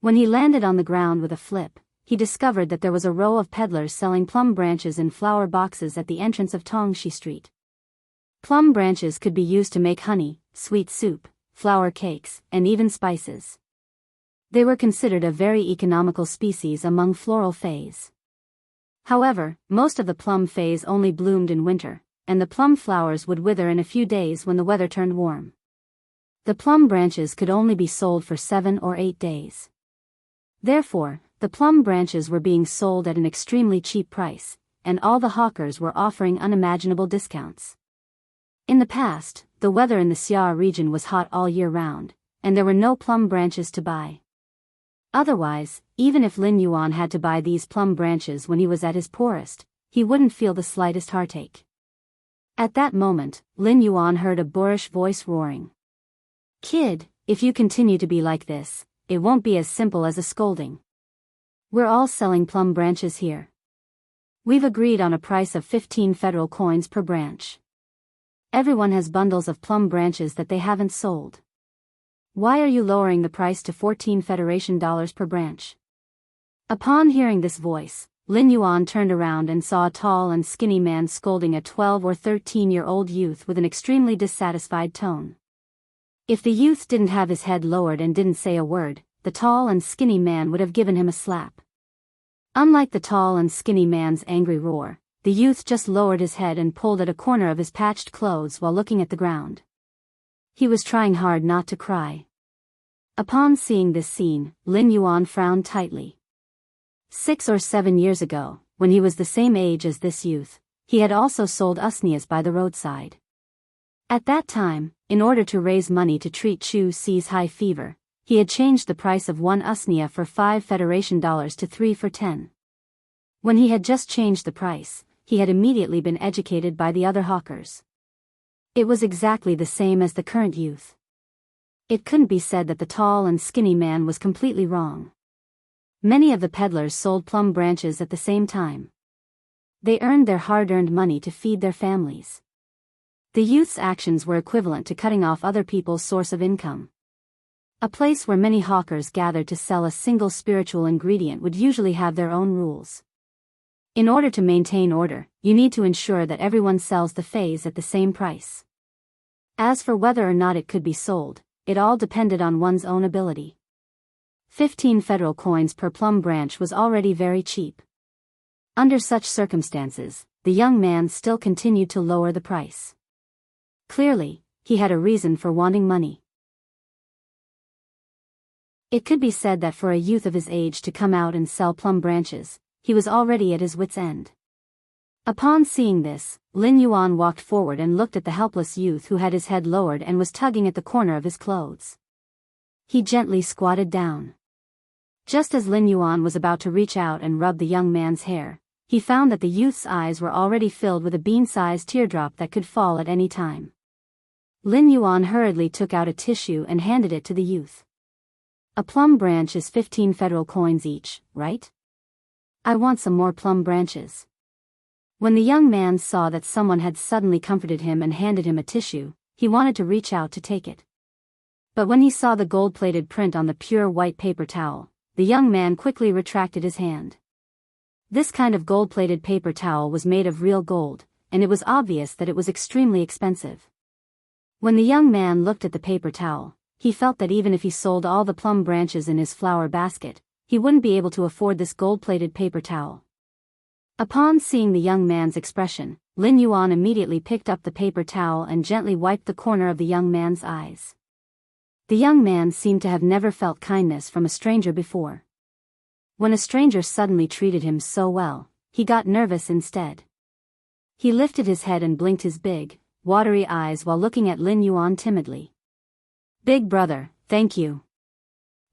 When he landed on the ground with a flip, he discovered that there was a row of peddlers selling plum branches in flower boxes at the entrance of Tongxi Street. Plum branches could be used to make honey, sweet soup, flour cakes, and even spices. They were considered a very economical species among floral Feis. However, most of the plum Feis only bloomed in winter, and the plum flowers would wither in a few days when the weather turned warm. The plum branches could only be sold for 7 or 8 days. Therefore, the plum branches were being sold at an extremely cheap price, and all the hawkers were offering unimaginable discounts. In the past, the weather in the Xia region was hot all year round, and there were no plum branches to buy. Otherwise, even if Lin Yuan had to buy these plum branches when he was at his poorest, he wouldn't feel the slightest heartache. At that moment, Lin Yuan heard a boorish voice roaring. "Kid, if you continue to be like this, it won't be as simple as a scolding. We're all selling plum branches here. We've agreed on a price of 15 federal coins per branch. Everyone has bundles of plum branches that they haven't sold. Why are you lowering the price to 14 Federation dollars per branch?" Upon hearing this voice, Lin Yuan turned around and saw a tall and skinny man scolding a 12 or 13-year-old youth with an extremely dissatisfied tone. If the youth didn't have his head lowered and didn't say a word, the tall and skinny man would have given him a slap. Unlike the tall and skinny man's angry roar, the youth just lowered his head and pulled at a corner of his patched clothes while looking at the ground. He was trying hard not to cry. Upon seeing this scene, Lin Yuan frowned tightly. 6 or 7 years ago, when he was the same age as this youth, he had also sold usnias by the roadside. At that time, in order to raise money to treat Chu Si's high fever, he had changed the price of 1 usnia for 5 Federation dollars to 3 for 10. When he had just changed the price, he had immediately been educated by the other hawkers. It was exactly the same as the current youth. It couldn't be said that the tall and skinny man was completely wrong. Many of the peddlers sold plum branches at the same time. They earned their hard-earned money to feed their families. The youth's actions were equivalent to cutting off other people's source of income. A place where many hawkers gathered to sell a single spiritual ingredient would usually have their own rules. In order to maintain order, you need to ensure that everyone sells the Feis at the same price. As for whether or not it could be sold, it all depended on one's own ability. 15 federal coins per plum branch was already very cheap. Under such circumstances, the young man still continued to lower the price. Clearly, he had a reason for wanting money. It could be said that for a youth of his age to come out and sell plum branches, he was already at his wits' end. Upon seeing this, Lin Yuan walked forward and looked at the helpless youth who had his head lowered and was tugging at the corner of his clothes. He gently squatted down. Just as Lin Yuan was about to reach out and rub the young man's hair, he found that the youth's eyes were already filled with a bean-sized teardrop that could fall at any time. Lin Yuan hurriedly took out a tissue and handed it to the youth. "A plum branch is 15 federal coins each, right? I want some more plum branches." When the young man saw that someone had suddenly comforted him and handed him a tissue, he wanted to reach out to take it. But when he saw the gold-plated print on the pure white paper towel, the young man quickly retracted his hand. This kind of gold-plated paper towel was made of real gold, and it was obvious that it was extremely expensive. When the young man looked at the paper towel, he felt that even if he sold all the plum branches in his flower basket, he wouldn't be able to afford this gold-plated paper towel. Upon seeing the young man's expression, Lin Yuan immediately picked up the paper towel and gently wiped the corner of the young man's eyes. The young man seemed to have never felt kindness from a stranger before. When a stranger suddenly treated him so well, he got nervous instead. He lifted his head and blinked his big, watery eyes while looking at Lin Yuan timidly. "Big brother, thank you.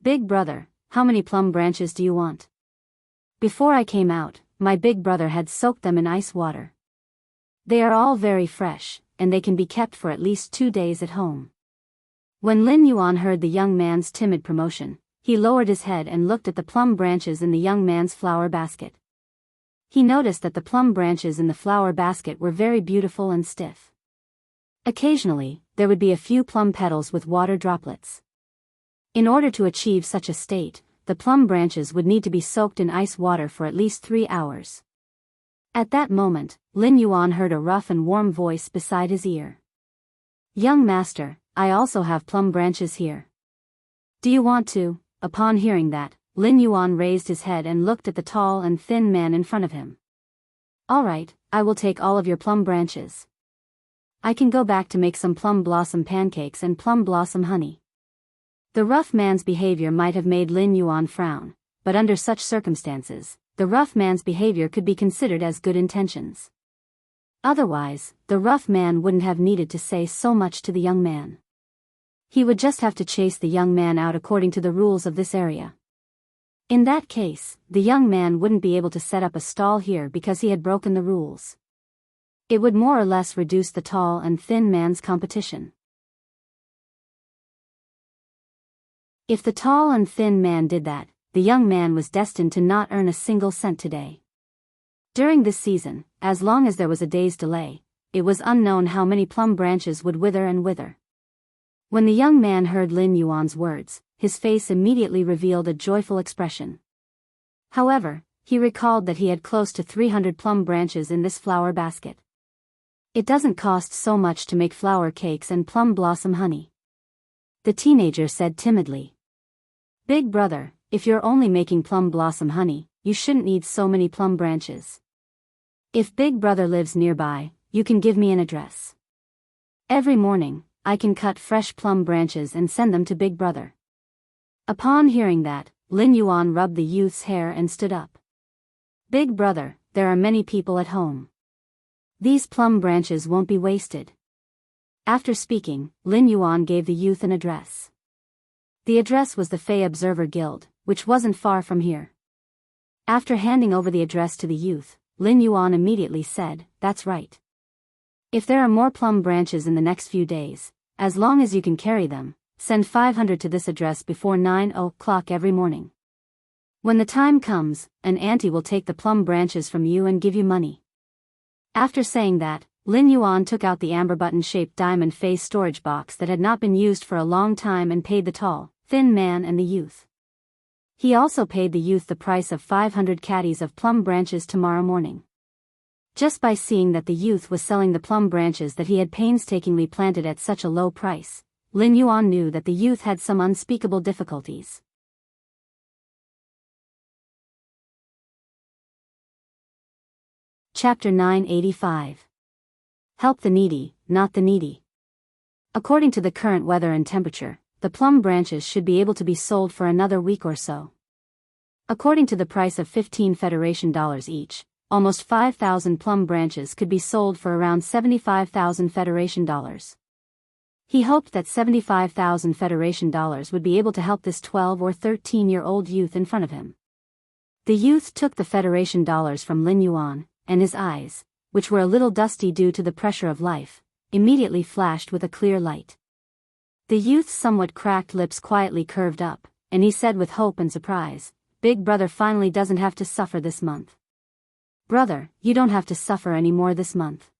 Big brother, how many plum branches do you want?" "Before I came out, my big brother had soaked them in ice water. They are all very fresh, and they can be kept for at least 2 days at home." When Lin Yuan heard the young man's timid promotion, he lowered his head and looked at the plum branches in the young man's flower basket. He noticed that the plum branches in the flower basket were very beautiful and stiff. Occasionally, there would be a few plum petals with water droplets. In order to achieve such a state, the plum branches would need to be soaked in ice water for at least 3 hours. At that moment, Lin Yuan heard a rough and warm voice beside his ear. "Young master, I also have plum branches here. Do you want to?" Upon hearing that, Lin Yuan raised his head and looked at the tall and thin man in front of him. "All right, I will take all of your plum branches. I can go back to make some plum blossom pancakes and plum blossom honey." The rough man's behavior might have made Lin Yuan frown, but under such circumstances, the rough man's behavior could be considered as good intentions. Otherwise, the rough man wouldn't have needed to say so much to the young man. He would just have to chase the young man out according to the rules of this area. In that case, the young man wouldn't be able to set up a stall here because he had broken the rules. It would more or less reduce the tall and thin man's competition. If the tall and thin man did that, the young man was destined to not earn a single cent today. During this season, as long as there was a day's delay, it was unknown how many plum branches would wither and wither. When the young man heard Lin Yuan's words, his face immediately revealed a joyful expression. However, he recalled that he had close to 300 plum branches in this flower basket. It doesn't cost so much to make flower cakes and plum blossom honey. The teenager said timidly. "Big brother, if you're only making plum blossom honey, you shouldn't need so many plum branches. If Big brother lives nearby, you can give me an address. Every morning, I can cut fresh plum branches and send them to Big brother." Upon hearing that, Lin Yuan rubbed the youth's hair and stood up. "Big brother, there are many people at home. These plum branches won't be wasted." After speaking, Lin Yuan gave the youth an address. The address was the Fey Observer Guild, which wasn't far from here. After handing over the address to the youth, Lin Yuan immediately said, "That's right. If there are more plum branches in the next few days, as long as you can carry them, send 500 to this address before 9 o'clock every morning. When the time comes, an auntie will take the plum branches from you and give you money." After saying that, Lin Yuan took out the amber button-shaped diamond face storage box that had not been used for a long time and paid the tall, thin man and the youth. He also paid the youth the price of 500 caddies of plum branches tomorrow morning. Just by seeing that the youth was selling the plum branches that he had painstakingly planted at such a low price, Lin Yuan knew that the youth had some unspeakable difficulties. Chapter 985. Help the needy, not the needy. According to the current weather and temperature, the plum branches should be able to be sold for another week or so. According to the price of 15 Federation dollars each, almost 5,000 plum branches could be sold for around 75,000 Federation dollars. He hoped that 75,000 Federation dollars would be able to help this 12 or 13-year-old youth in front of him. The youth took the Federation dollars from Lin Yuan, and his eyes, which were a little dusty due to the pressure of life, immediately flashed with a clear light. The youth's somewhat cracked lips quietly curved up, and he said with hope and surprise, "Big brother finally doesn't have to suffer this month. Brother, you don't have to suffer anymore this month.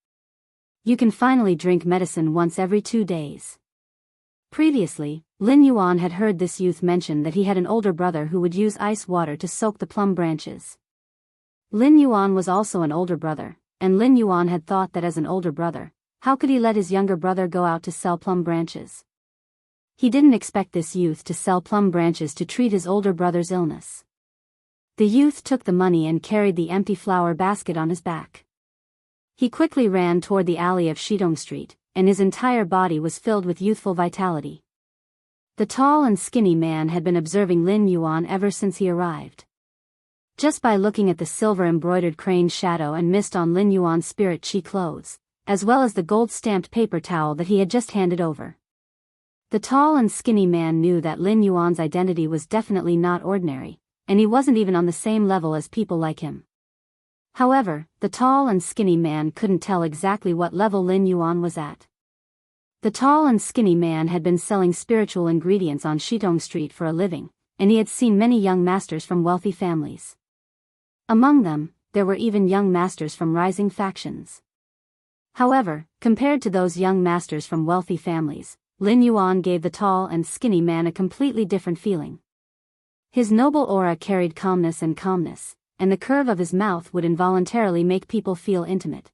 You can finally drink medicine once every 2 days." Previously, Lin Yuan had heard this youth mention that he had an older brother who would use ice water to soak the plum branches. Lin Yuan was also an older brother, and Lin Yuan had thought that as an older brother, how could he let his younger brother go out to sell plum branches? He didn't expect this youth to sell plum branches to treat his older brother's illness. The youth took the money and carried the empty flower basket on his back. He quickly ran toward the alley of Shidong Street, and his entire body was filled with youthful vitality. The tall and skinny man had been observing Lin Yuan ever since he arrived. Just by looking at the silver-embroidered crane shadow and mist on Lin Yuan's spirit chi clothes, as well as the gold-stamped paper towel that he had just handed over. The tall and skinny man knew that Lin Yuan's identity was definitely not ordinary, and he wasn't even on the same level as people like him. However, the tall and skinny man couldn't tell exactly what level Lin Yuan was at. The tall and skinny man had been selling spiritual ingredients on Shidong Street for a living, and he had seen many young masters from wealthy families. Among them, there were even young masters from rising factions. However, compared to those young masters from wealthy families, Lin Yuan gave the tall and skinny man a completely different feeling. His noble aura carried calmness, and the curve of his mouth would involuntarily make people feel intimate.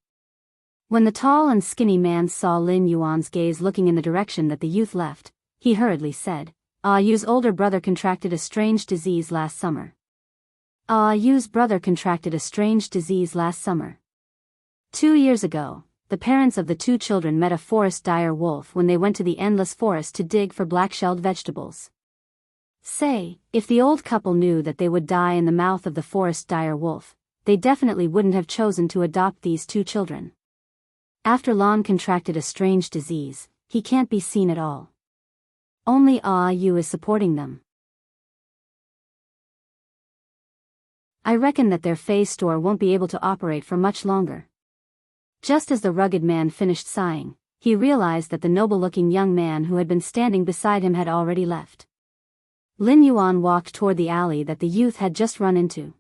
When the tall and skinny man saw Lin Yuan's gaze looking in the direction that the youth left, he hurriedly said, Yu's older brother contracted a strange disease last summer. Yu's brother contracted a strange disease last summer. 2 years ago, the parents of the two children met a forest dire wolf when they went to the endless forest to dig for black-shelled vegetables. If the old couple knew that they would die in the mouth of the forest dire wolf, they definitely wouldn't have chosen to adopt these two children. After Lon contracted a strange disease, he can't be seen at all. Only Yu is supporting them. I reckon that their Fei store won't be able to operate for much longer. Just as the rugged man finished sighing, he realized that the noble-looking young man who had been standing beside him had already left. Lin Yuan walked toward the alley that the youth had just run into.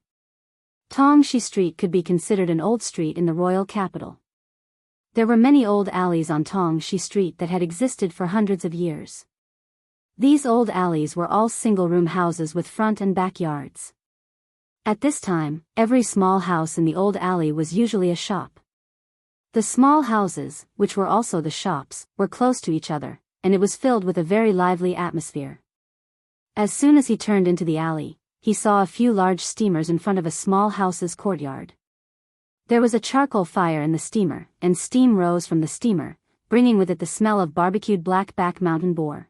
Tongxi Street could be considered an old street in the royal capital. There were many old alleys on Tongxi Street that had existed for hundreds of years. These old alleys were all single-room houses with front and backyards. At this time, every small house in the old alley was usually a shop. The small houses, which were also the shops, were close to each other, and it was filled with a very lively atmosphere. As soon as he turned into the alley, he saw a few large steamers in front of a small house's courtyard. There was a charcoal fire in the steamer, and steam rose from the steamer, bringing with it the smell of barbecued black-back mountain boar.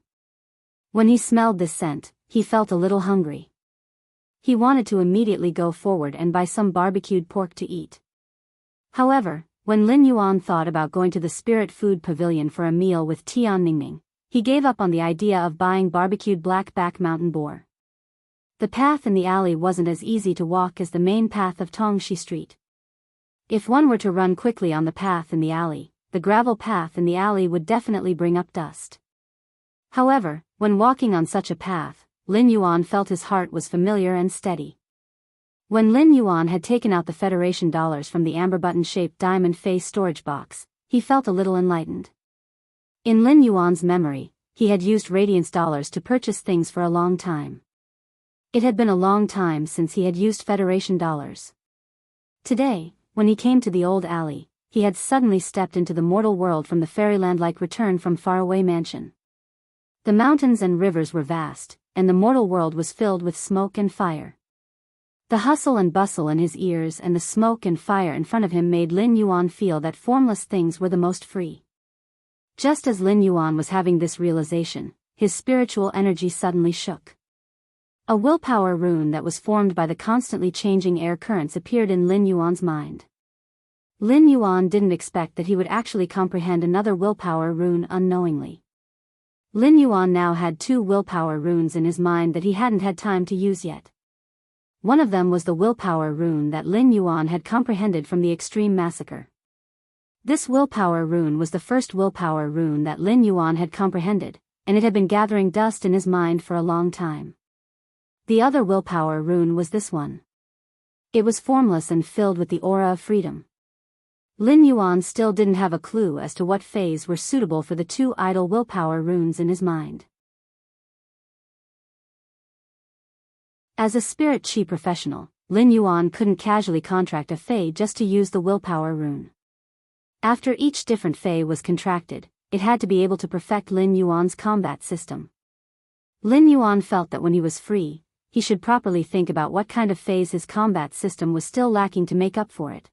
When he smelled this scent, he felt a little hungry. He wanted to immediately go forward and buy some barbecued pork to eat. However, when Lin Yuan thought about going to the Spirit Food Pavilion for a meal with Tian Ningning, he gave up on the idea of buying barbecued black-back mountain boar. The path in the alley wasn't as easy to walk as the main path of Tongxi Street. If one were to run quickly on the path in the alley, the gravel path in the alley would definitely bring up dust. However, when walking on such a path, Lin Yuan felt his heart was familiar and steady. When Lin Yuan had taken out the Federation dollars from the amber button-shaped diamond face storage box, he felt a little enlightened. In Lin Yuan's memory, he had used Radiance dollars to purchase things for a long time. It had been a long time since he had used Federation dollars. Today, when he came to the old alley, he had suddenly stepped into the mortal world from the fairyland-like return from faraway mansion. The mountains and rivers were vast, and the mortal world was filled with smoke and fire. The hustle and bustle in his ears and the smoke and fire in front of him made Lin Yuan feel that formless things were the most free. Just as Lin Yuan was having this realization, his spiritual energy suddenly shook. A willpower rune that was formed by the constantly changing air currents appeared in Lin Yuan's mind. Lin Yuan didn't expect that he would actually comprehend another willpower rune unknowingly. Lin Yuan now had 2 willpower runes in his mind that he hadn't had time to use yet. One of them was the willpower rune that Lin Yuan had comprehended from the extreme massacre. This willpower rune was the first willpower rune that Lin Yuan had comprehended, and it had been gathering dust in his mind for a long time. The other willpower rune was this one. It was formless and filled with the aura of freedom. Lin Yuan still didn't have a clue as to what phase were suitable for the 2 idle willpower runes in his mind. As a spirit chi professional, Lin Yuan couldn't casually contract a fei just to use the willpower rune. After each different fei was contracted, it had to be able to perfect Lin Yuan's combat system, Lin Yuan felt that when he was free, he should properly think about what kind of phase his combat system was still lacking to make up for it.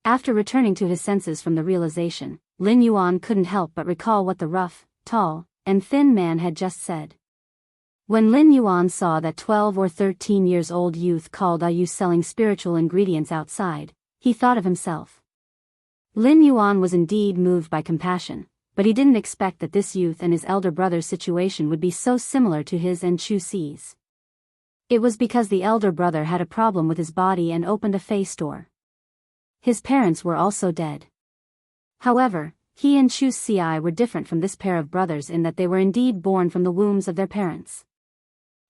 After returning to his senses from the realization, Lin Yuan couldn't help but recall what the rough, tall, and thin man had just said. When Lin Yuan saw that 12 or 13 years old youth called Ayu selling spiritual ingredients outside, he thought of himself. Lin Yuan was indeed moved by compassion, but he didn't expect that this youth and his elder brother's situation would be so similar to his and Chu Si's. It was because the elder brother had a problem with his body and opened a Fei store. His parents were also dead. However, he and Chu Si were different from this pair of brothers in that they were indeed born from the wombs of their parents.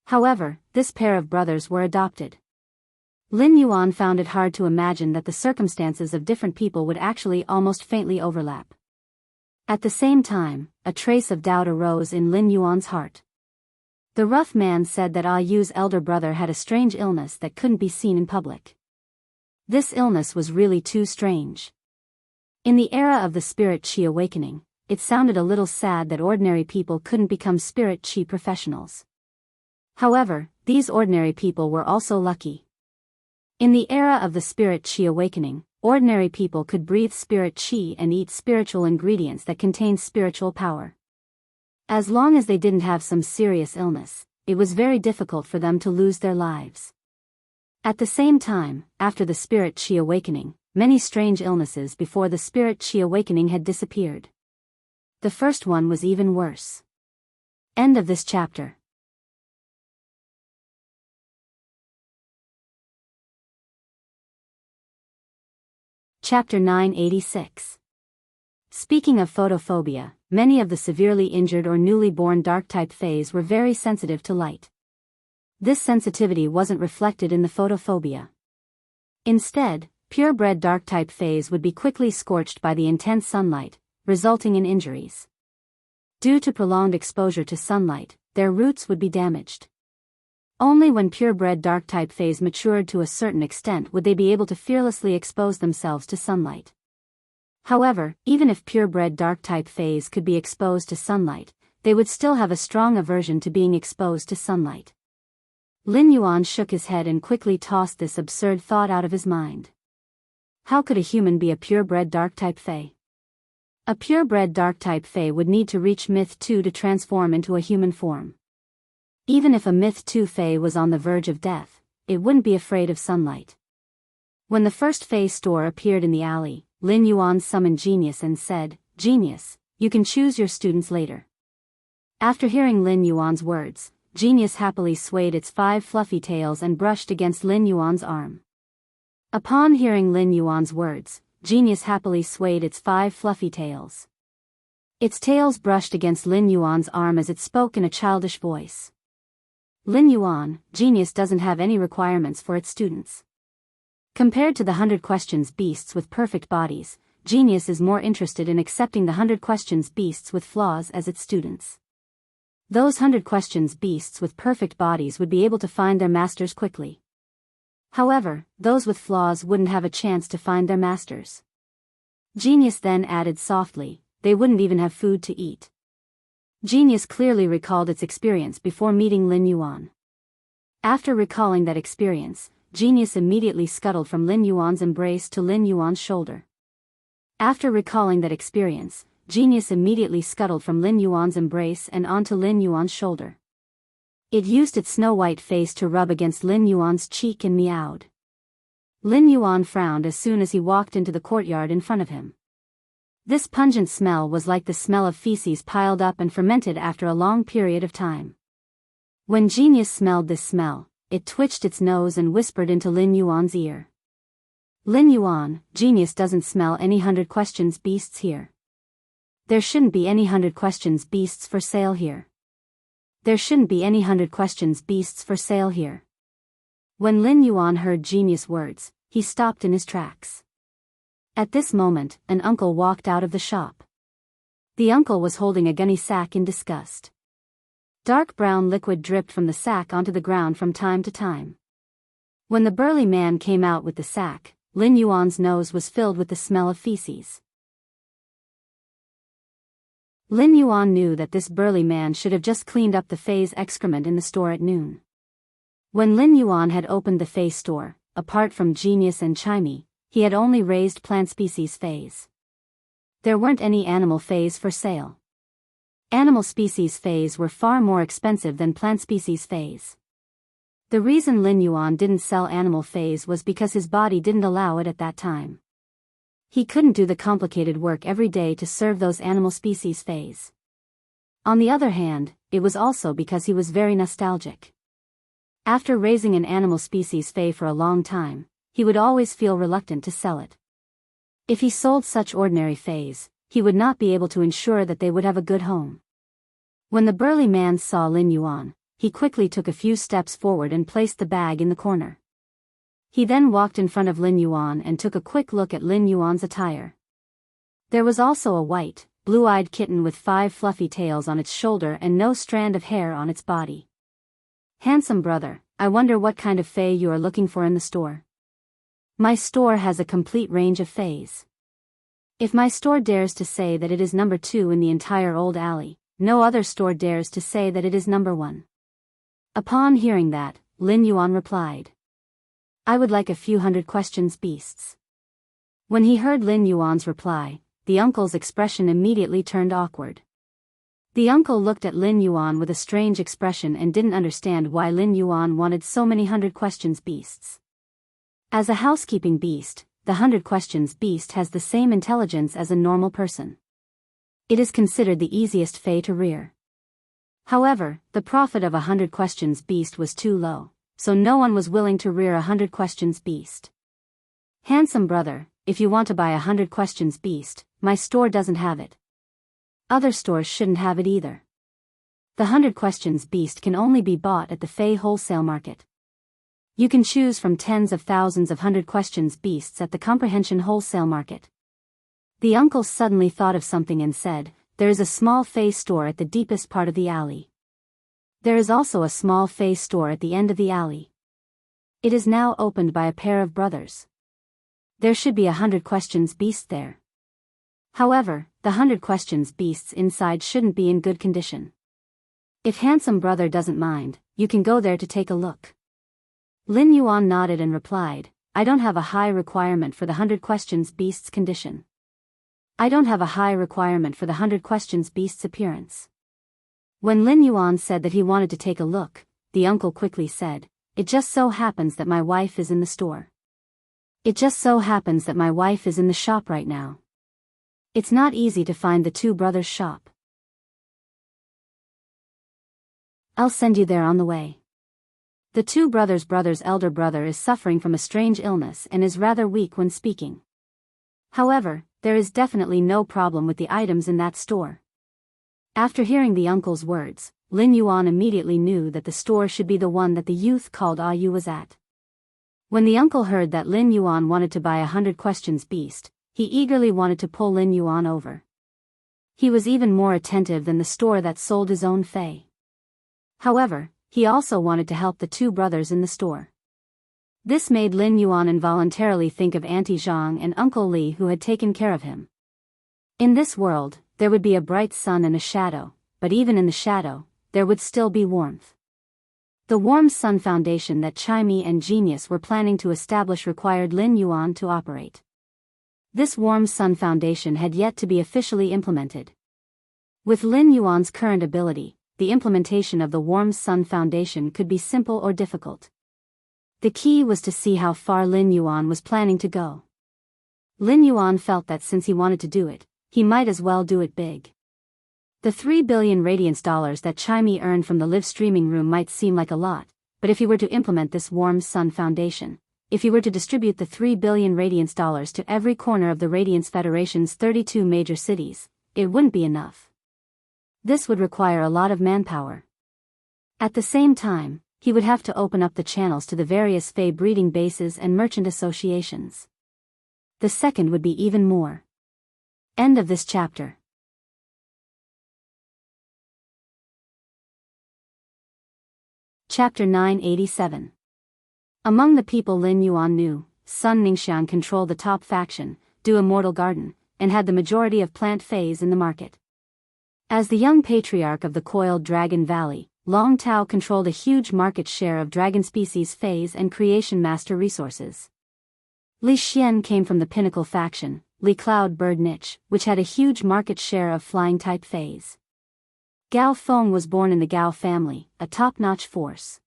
However, this pair of brothers were adopted. Lin Yuan found it hard to imagine that the circumstances of different people would actually almost faintly overlap. At the same time, a trace of doubt arose in Lin Yuan's heart. The rough man said that Ayu's elder brother had a strange illness that couldn't be seen in public. This illness was really too strange. In the era of the Spirit Qi awakening, it sounded a little sad that ordinary people couldn't become Spirit Qi professionals. However, these ordinary people were also lucky. In the era of the Spirit Qi awakening, ordinary people could breathe Spirit Qi and eat spiritual ingredients that contained spiritual power. As long as they didn't have some serious illness, it was very difficult for them to lose their lives. At the same time, after the Spirit Qi awakening, many strange illnesses before the Spirit Qi awakening had disappeared. The first one was even worse. End of this chapter. Chapter 986. Speaking of photophobia, many of the severely injured or newly born dark-type Fays were very sensitive to light. This sensitivity wasn't reflected in the photophobia. Instead, purebred dark-type Fays would be quickly scorched by the intense sunlight, resulting in injuries. Due to prolonged exposure to sunlight, their roots would be damaged. Only when purebred dark-type Fays matured to a certain extent would they be able to fearlessly expose themselves to sunlight. However, even if purebred dark-type Fays could be exposed to sunlight, they would still have a strong aversion to being exposed to sunlight. Lin Yuan shook his head and quickly tossed this absurd thought out of his mind. How could a human be a purebred dark-type Fey? A purebred dark-type Fey would need to reach Myth 2 to transform into a human form. Even if a Myth 2 Fey was on the verge of death, it wouldn't be afraid of sunlight. When the first Fey store appeared in the alley, Lin Yuan summoned Genius and said, "Genius, you can choose your students later." After hearing Lin Yuan's words, Genius happily swayed its 5 fluffy tails and brushed against Lin Yuan's arm. Upon hearing Lin Yuan's words, Genius happily swayed its 5 fluffy tails. Its tails brushed against Lin Yuan's arm as it spoke in a childish voice. Lin Yuan, Genius doesn't have any requirements for its students. Compared to the 100 Questions beasts with perfect bodies, Genius is more interested in accepting the 100 Questions beasts with flaws as its students. Those 100 Questions beasts with perfect bodies would be able to find their masters quickly. However, those with flaws wouldn't have a chance to find their masters. Genius then added softly, they wouldn't even have food to eat. Genius clearly recalled its experience before meeting Lin Yuan. After recalling that experience, Genius immediately scuttled from Lin Yuan's embrace to Lin Yuan's shoulder. After recalling that experience, Genius immediately scuttled from Lin Yuan's embrace and onto Lin Yuan's shoulder. It used its snow-white face to rub against Lin Yuan's cheek and meowed. Lin Yuan frowned as soon as he walked into the courtyard in front of him. This pungent smell was like the smell of feces piled up and fermented after a long period of time. When Genius smelled this smell, it twitched its nose and whispered into Lin Yuan's ear. "Lin Yuan, Genius doesn't smell any 100 Questions beasts here. There shouldn't be any 100 Questions beasts for sale here. There shouldn't be any 100 Questions beasts for sale here." When Lin Yuan heard Genius' words, he stopped in his tracks. At this moment, an uncle walked out of the shop. The uncle was holding a gunny sack in disgust. Dark brown liquid dripped from the sack onto the ground from time to time. When the burly man came out with the sack, Lin Yuan's nose was filled with the smell of feces. Lin Yuan knew that this burly man should have just cleaned up the Fei's excrement in the store at noon. When Lin Yuan had opened the Fei store, apart from Genius and Chimey, he had only raised plant species Feis. There weren't any animal Feis for sale. Animal species Feis were far more expensive than plant species Feis. The reason Lin Yuan didn't sell animal Feis was because his body didn't allow it at that time. He couldn't do the complicated work every day to serve those animal species Feis. On the other hand, it was also because he was very nostalgic. After raising an animal species Fei for a long time, he would always feel reluctant to sell it. If he sold such ordinary Feis, he would not be able to ensure that they would have a good home. When the burly man saw Lin Yuan, he quickly took a few steps forward and placed the bag in the corner. He then walked in front of Lin Yuan and took a quick look at Lin Yuan's attire. There was also a white, blue-eyed kitten with 5 fluffy tails on its shoulder and no strand of hair on its body. "Handsome brother, I wonder what kind of Fei you are looking for in the store. My store has a complete range of Feis. If my store dares to say that it is number 2 in the entire old alley, no other store dares to say that it is number 1. Upon hearing that, Lin Yuan replied, "I would like a few hundred questions beasts." When he heard Lin Yuan's reply, the uncle's expression immediately turned awkward. The uncle looked at Lin Yuan with a strange expression and didn't understand why Lin Yuan wanted so many 100 questions beasts. As a housekeeping beast, the 100 questions beast has the same intelligence as a normal person. It is considered the easiest Fei to rear. However, the profit of a 100 questions beast was too low, so no one was willing to rear a 100 questions beast. "Handsome brother, if you want to buy a 100 questions beast, my store doesn't have it. Other stores shouldn't have it either. The 100 questions beast can only be bought at the Fei wholesale market. You can choose from tens of thousands of 100 questions beasts at the comprehension wholesale market." The uncle suddenly thought of something and said, "There is a small Fei store at the deepest part of the alley. There is also a small Fei store at the end of the alley. It is now opened by a pair of brothers. There should be a 100 questions beast there. However, the 100 questions beasts inside shouldn't be in good condition. If handsome brother doesn't mind, you can go there to take a look." Lin Yuan nodded and replied, "I don't have a high requirement for the 100 questions beast's condition. I don't have a high requirement for the 100 questions beast's appearance." When Lin Yuan said that he wanted to take a look, the uncle quickly said, "It just so happens that my wife is in the store. It just so happens that my wife is in the shop right now. It's not easy to find the 2 brothers' shop. I'll send you there on the way." The 2 brothers' elder brother is suffering from a strange illness and is rather weak when speaking. However, there is definitely no problem with the items in that store. After hearing the uncle's words, Lin Yuan immediately knew that the store should be the one that the youth called Yu was at. When the uncle heard that Lin Yuan wanted to buy a 100 questions beast, he eagerly wanted to pull Lin Yuan over. He was even more attentive than the store that sold his own Fei. However, he also wanted to help the 2 brothers in the store. This made Lin Yuan involuntarily think of Auntie Zhang and Uncle Li who had taken care of him. In this world, there would be a bright sun and a shadow, but even in the shadow, there would still be warmth. The warm sun foundation that Chimey and Genius were planning to establish required Lin Yuan to operate. This warm sun foundation had yet to be officially implemented. With Lin Yuan's current ability, the implementation of the warm sun foundation could be simple or difficult. The key was to see how far Lin Yuan was planning to go. Lin Yuan felt that since he wanted to do it, he might as well do it big. The 3 billion radiance dollars that Chimey earned from the live streaming room might seem like a lot, but if he were to implement this warm sun foundation, if he were to distribute the 3 billion radiance dollars to every corner of the Radiance Federation's 32 major cities, it wouldn't be enough. This would require a lot of manpower. At the same time, he would have to open up the channels to the various Fei breeding bases and merchant associations. The second would be even more. End of this chapter. Chapter 987. Among the people Lin Yuan knew, Sun Ningxian controlled the top faction, Du Immortal Garden, and had the majority of plant Feis in the market. As the young patriarch of the coiled dragon valley, Long Tao controlled a huge market share of dragon species phase and creation master resources. Li Xian came from the pinnacle faction, Li Cloud Bird niche, which had a huge market share of flying type phase. Gao Feng was born in the Gao family, a top-notch force.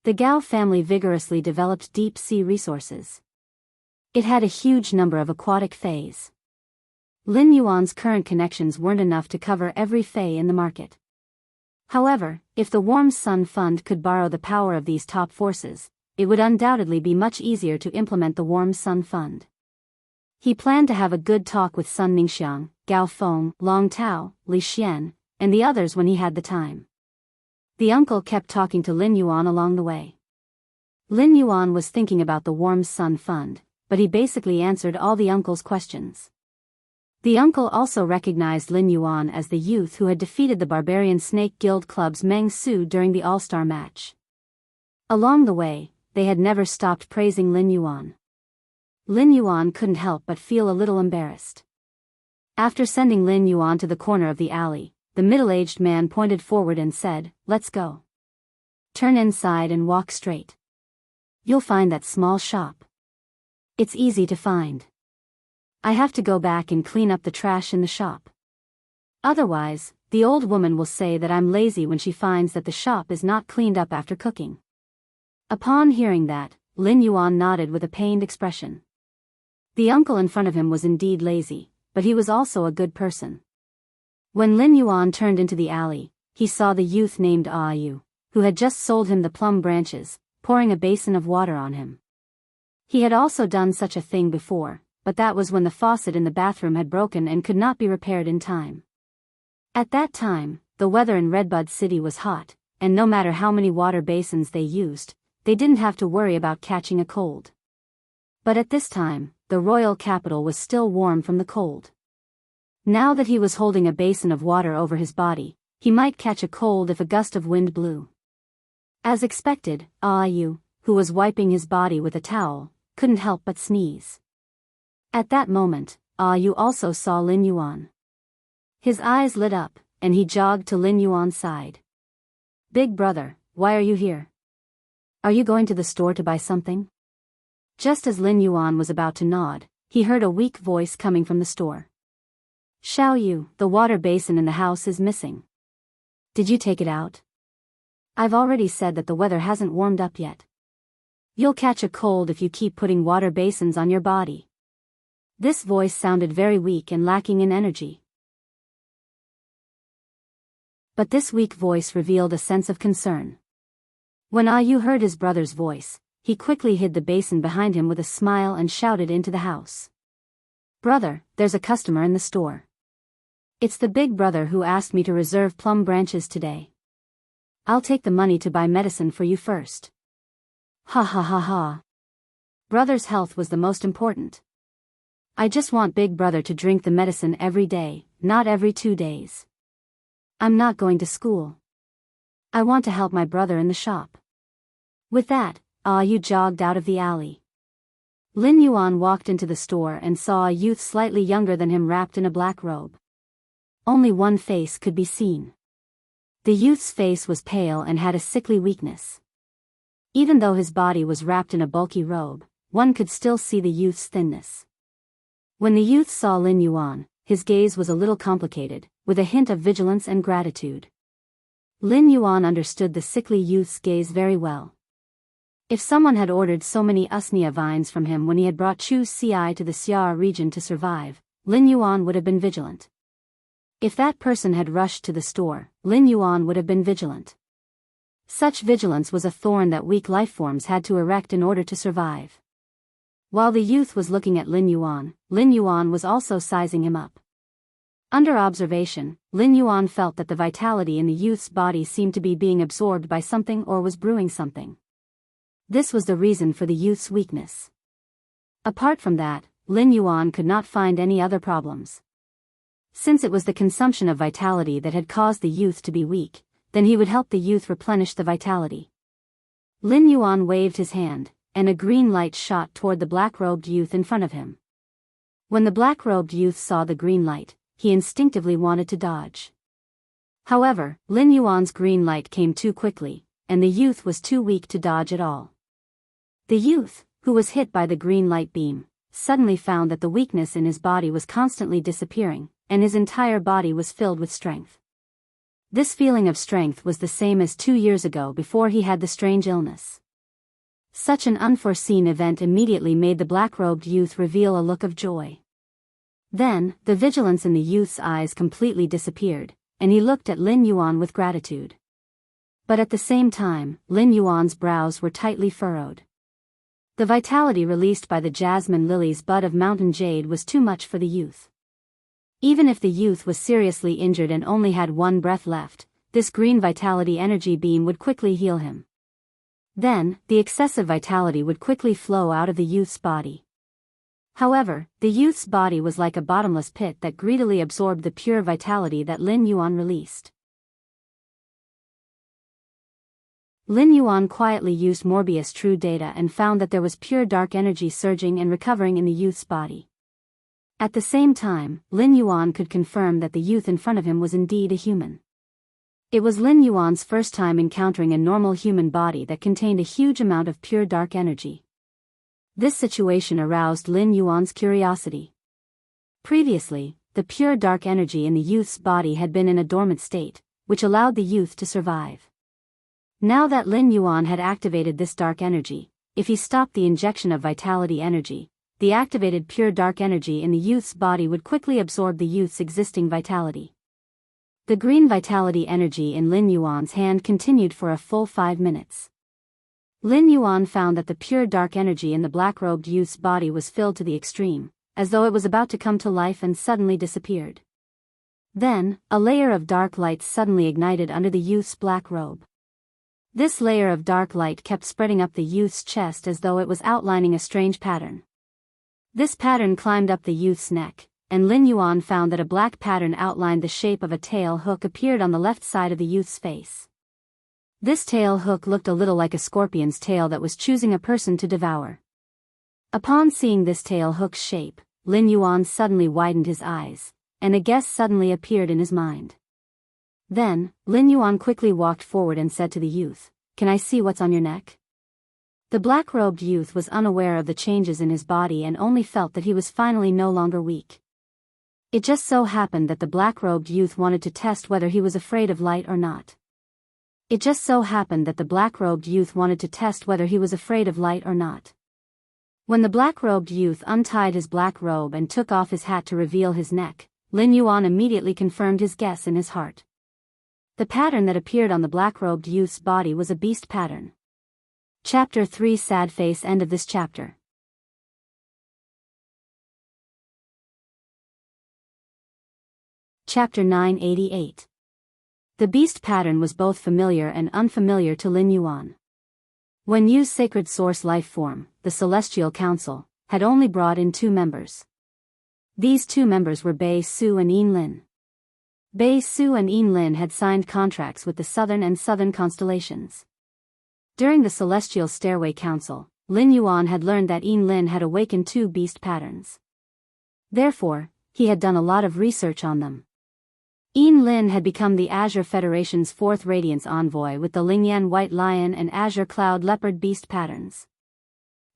The Gao family vigorously developed deep-sea resources. It had a huge number of aquatic fays. Lin Yuan's current connections weren't enough to cover every fay in the market. However, if the Warm Sun Fund could borrow the power of these top forces, it would undoubtedly be much easier to implement the Warm Sun Fund. He planned to have a good talk with Sun Ningxiang, Gao Feng, Long Tao, Li Xian, and the others when he had the time. The uncle kept talking to Lin Yuan along the way. Lin Yuan was thinking about the Warm Sun Fund, but he basically answered all the uncle's questions. The uncle also recognized Lin Yuan as the youth who had defeated the Barbarian Snake Guild Club's Meng Su during the All-Star match. Along the way, they had never stopped praising Lin Yuan. Lin Yuan couldn't help but feel a little embarrassed. After sending Lin Yuan to the corner of the alley, the middle-aged man pointed forward and said, "Let's go. Turn inside and walk straight. You'll find that small shop. It's easy to find. I have to go back and clean up the trash in the shop. Otherwise, the old woman will say that I'm lazy when she finds that the shop is not cleaned up after cooking." Upon hearing that, Lin Yuan nodded with a pained expression. The uncle in front of him was indeed lazy, but he was also a good person. When Lin Yuan turned into the alley, he saw the youth named Yu, who had just sold him the plum branches, pouring a basin of water on him. He had also done such a thing before, but that was when the faucet in the bathroom had broken and could not be repaired in time. At that time, the weather in Redbud City was hot, and no matter how many water basins they used, they didn't have to worry about catching a cold. But at this time, the royal capital was still warm from the cold. Now that he was holding a basin of water over his body, he might catch a cold if a gust of wind blew. As expected, Yu, who was wiping his body with a towel, couldn't help but sneeze. At that moment, Yu also saw Lin Yuan. His eyes lit up, and he jogged to Lin Yuan's side. "Big brother, why are you here? Are you going to the store to buy something?" Just as Lin Yuan was about to nod, he heard a weak voice coming from the store. "Xiao Yu, the water basin in the house is missing. Did you take it out? I've already said that the weather hasn't warmed up yet. You'll catch a cold if you keep putting water basins on your body." This voice sounded very weak and lacking in energy. But this weak voice revealed a sense of concern. When Yu heard his brother's voice, he quickly hid the basin behind him with a smile and shouted into the house. "Brother, there's a customer in the store. It's the big brother who asked me to reserve plum branches today. I'll take the money to buy medicine for you first." Ha ha ha ha. Brother's health was the most important. I just want big brother to drink the medicine every day, not every 2 days. I'm not going to school. I want to help my brother in the shop. With that, Yu jogged out of the alley. Lin Yuan walked into the store and saw a youth slightly younger than him wrapped in a black robe. Only one face could be seen. The youth's face was pale and had a sickly weakness. Even though his body was wrapped in a bulky robe, one could still see the youth's thinness. When the youth saw Lin Yuan, his gaze was a little complicated, with a hint of vigilance and gratitude. Lin Yuan understood the sickly youth's gaze very well. If someone had ordered so many usnea vines from him when he had brought Chu Ci to the Xia region to survive, Lin Yuan would have been vigilant. If that person had rushed to the store, Lin Yuan would have been vigilant. Such vigilance was a thorn that weak lifeforms had to erect in order to survive. While the youth was looking at Lin Yuan was also sizing him up. Under observation, Lin Yuan felt that the vitality in the youth's body seemed to be being absorbed by something or was brewing something. This was the reason for the youth's weakness. Apart from that, Lin Yuan could not find any other problems. Since it was the consumption of vitality that had caused the youth to be weak, then he would help the youth replenish the vitality. Lin Yuan waved his hand, and a green light shot toward the black-robed youth in front of him. When the black-robed youth saw the green light, he instinctively wanted to dodge. However, Lin Yuan's green light came too quickly, and the youth was too weak to dodge at all. The youth, who was hit by the green light beam, suddenly found that the weakness in his body was constantly disappearing, and his entire body was filled with strength. This feeling of strength was the same as 2 years ago before he had the strange illness. Such an unforeseen event immediately made the black-robed youth reveal a look of joy. Then, the vigilance in the youth's eyes completely disappeared, and he looked at Lin Yuan with gratitude. But at the same time, Lin Yuan's brows were tightly furrowed. The vitality released by the jasmine lily's bud of mountain jade was too much for the youth. Even if the youth was seriously injured and only had one breath left, this green vitality energy beam would quickly heal him. Then, the excessive vitality would quickly flow out of the youth's body. However, the youth's body was like a bottomless pit that greedily absorbed the pure vitality that Lin Yuan released. Lin Yuan quietly used Morbius True Data and found that there was pure dark energy surging and recovering in the youth's body. At the same time, Lin Yuan could confirm that the youth in front of him was indeed a human. It was Lin Yuan's first time encountering a normal human body that contained a huge amount of pure dark energy. This situation aroused Lin Yuan's curiosity. Previously, the pure dark energy in the youth's body had been in a dormant state, which allowed the youth to survive. Now that Lin Yuan had activated this dark energy, if he stopped the injection of vitality energy, the activated pure dark energy in the youth's body would quickly absorb the youth's existing vitality. The green vitality energy in Lin Yuan's hand continued for a full 5 minutes. Lin Yuan found that the pure dark energy in the black-robed youth's body was filled to the extreme, as though it was about to come to life and suddenly disappeared. Then, a layer of dark light suddenly ignited under the youth's black robe. This layer of dark light kept spreading up the youth's chest as though it was outlining a strange pattern. This pattern climbed up the youth's neck, and Lin Yuan found that a black pattern outlined the shape of a tail hook appeared on the left side of the youth's face. This tail hook looked a little like a scorpion's tail that was choosing a person to devour. Upon seeing this tail hook's shape, Lin Yuan suddenly widened his eyes, and a guess suddenly appeared in his mind. Then, Lin Yuan quickly walked forward and said to the youth, "Can I see what's on your neck?" The black-robed youth was unaware of the changes in his body and only felt that he was finally no longer weak. It just so happened that the black-robed youth wanted to test whether he was afraid of light or not. It just so happened that the black-robed youth wanted to test whether he was afraid of light or not. When the black-robed youth untied his black robe and took off his hat to reveal his neck, Lin Yuan immediately confirmed his guess in his heart. The pattern that appeared on the black-robed youth's body was a beast pattern. Chapter 3 Sad Face. End of this chapter. Chapter 988. The beast pattern was both familiar and unfamiliar to Lin Yuan. When Yu's sacred source life form, the Celestial Council, had only brought in 2 members. These 2 members were Bei Su and Yin Lin. Bei Su and Yin Lin had signed contracts with the southern and southern constellations. During the Celestial Stairway Council, Lin Yuan had learned that Yin Lin had awakened 2 beast patterns. Therefore, he had done a lot of research on them. Yin Lin had become the Azure Federation's 4th Radiance Envoy with the Lingyan White Lion and Azure Cloud Leopard beast patterns.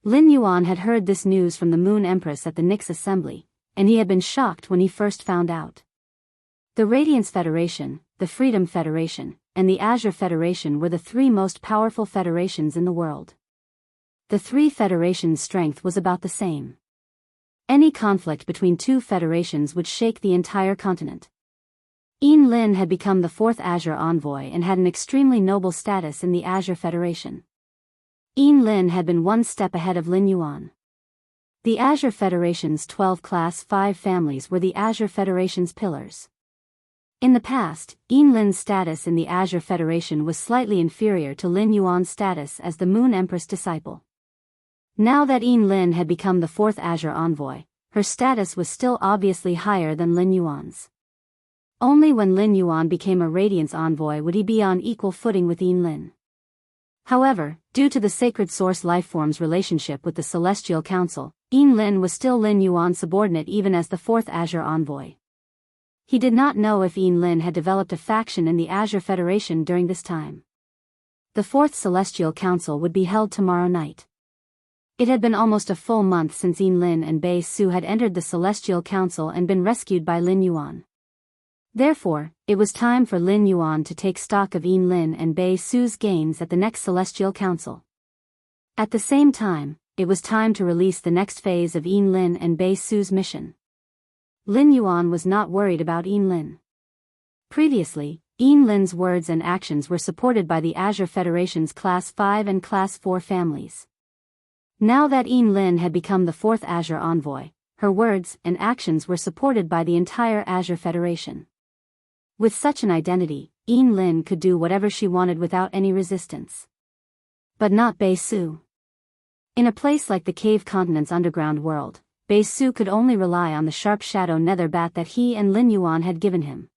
Lin Yuan had heard this news from the Moon Empress at the Nyx Assembly, and he had been shocked when he first found out. The Radiance Federation, the Freedom Federation, and the Azure Federation were the 3 most powerful federations in the world. The 3 federations' strength was about the same. Any conflict between 2 federations would shake the entire continent. Yin Lin had become the 4th Azure Envoy and had an extremely noble status in the Azure Federation. Yin Lin had been 1 step ahead of Lin Yuan. The Azure Federation's 12 Class 5 families were the Azure Federation's pillars. In the past, Yin Lin's status in the Azure Federation was slightly inferior to Lin Yuan's status as the Moon Empress disciple. Now that Yin Lin had become the 4th Azure Envoy, her status was still obviously higher than Lin Yuan's. Only when Lin Yuan became a Radiance Envoy would he be on equal footing with Yin Lin. However, due to the Sacred Source Lifeform's relationship with the Celestial Council, Yin Lin was still Lin Yuan's subordinate even as the 4th Azure Envoy. He did not know if Lin had developed a faction in the Azure Federation during this time. The Fourth Celestial Council would be held tomorrow night. It had been almost a full month since Lin and Bei Su had entered the Celestial Council and been rescued by Lin Yuan. Therefore, it was time for Lin Yuan to take stock of Lin and Bei Su's gains at the next Celestial Council. At the same time, it was time to release the next phase of Lin and Bei Su's mission. Lin Yuan was not worried about Lin. Previously, Lin's words and actions were supported by the Azure Federation's Class 5 and Class 4 families. Now that Lin had become the fourth Azure Envoy, her words and actions were supported by the entire Azure Federation. With such an identity, Lin could do whatever she wanted without any resistance. But not Bei Su. In a place like the Cave Continent's underground world, Bei Su could only rely on the sharp shadow nether bat that he and Lin Yuan had given him.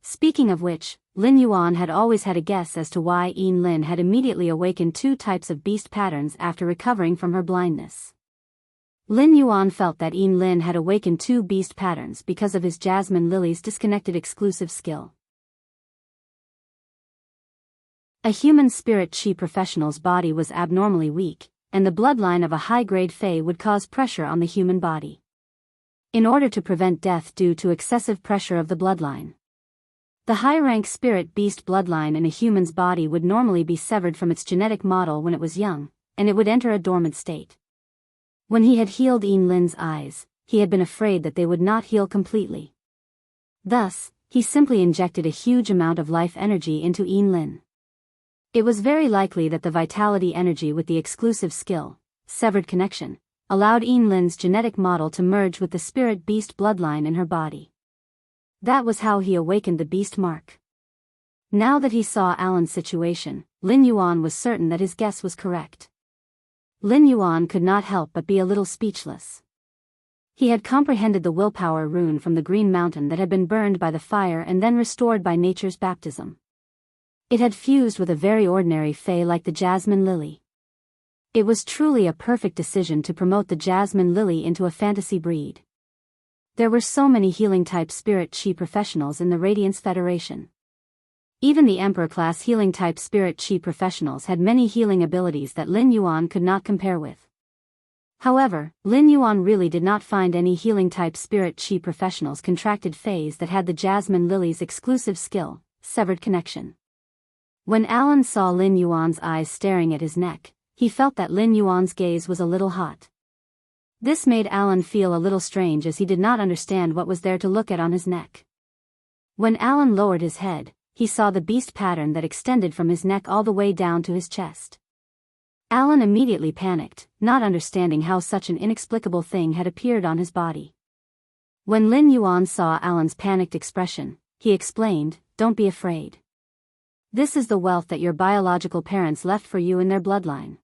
Speaking of which, Lin Yuan had always had a guess as to why Lin had immediately awakened two types of beast patterns after recovering from her blindness. Lin Yuan felt that Lin had awakened two beast patterns because of his Jasmine Lily's disconnected exclusive skill. A human spirit chi professional's body was abnormally weak, and the bloodline of a high-grade Fae would cause pressure on the human body. In order to prevent death due to excessive pressure of the bloodline, the high-rank spirit beast bloodline in a human's body would normally be severed from its genetic model when it was young, and it would enter a dormant state. When he had healed Lin's eyes, he had been afraid that they would not heal completely. Thus, he simply injected a huge amount of life energy into Lin. It was very likely that the vitality energy with the exclusive skill, severed connection, allowed Lin's genetic model to merge with the spirit beast bloodline in her body. That was how he awakened the beast mark. Now that he saw Alan's situation, Lin Yuan was certain that his guess was correct. Lin Yuan could not help but be a little speechless. He had comprehended the willpower rune from the Green Mountain that had been burned by the fire and then restored by nature's baptism. It had fused with a very ordinary Fae like the Jasmine Lily. It was truly a perfect decision to promote the Jasmine Lily into a fantasy breed. There were so many healing-type spirit chi professionals in the Radiance Federation. Even the Emperor-class healing-type spirit chi professionals had many healing abilities that Lin Yuan could not compare with. However, Lin Yuan really did not find any healing-type spirit chi professionals contracted phase that had the Jasmine Lily's exclusive skill, severed connection. When Alan saw Lin Yuan's eyes staring at his neck, he felt that Lin Yuan's gaze was a little hot. This made Alan feel a little strange as he did not understand what was there to look at on his neck. When Alan lowered his head, he saw the beast pattern that extended from his neck all the way down to his chest. Alan immediately panicked, not understanding how such an inexplicable thing had appeared on his body. When Lin Yuan saw Alan's panicked expression, he explained, "Don't be afraid. This is the wealth that your biological parents left for you in their bloodline.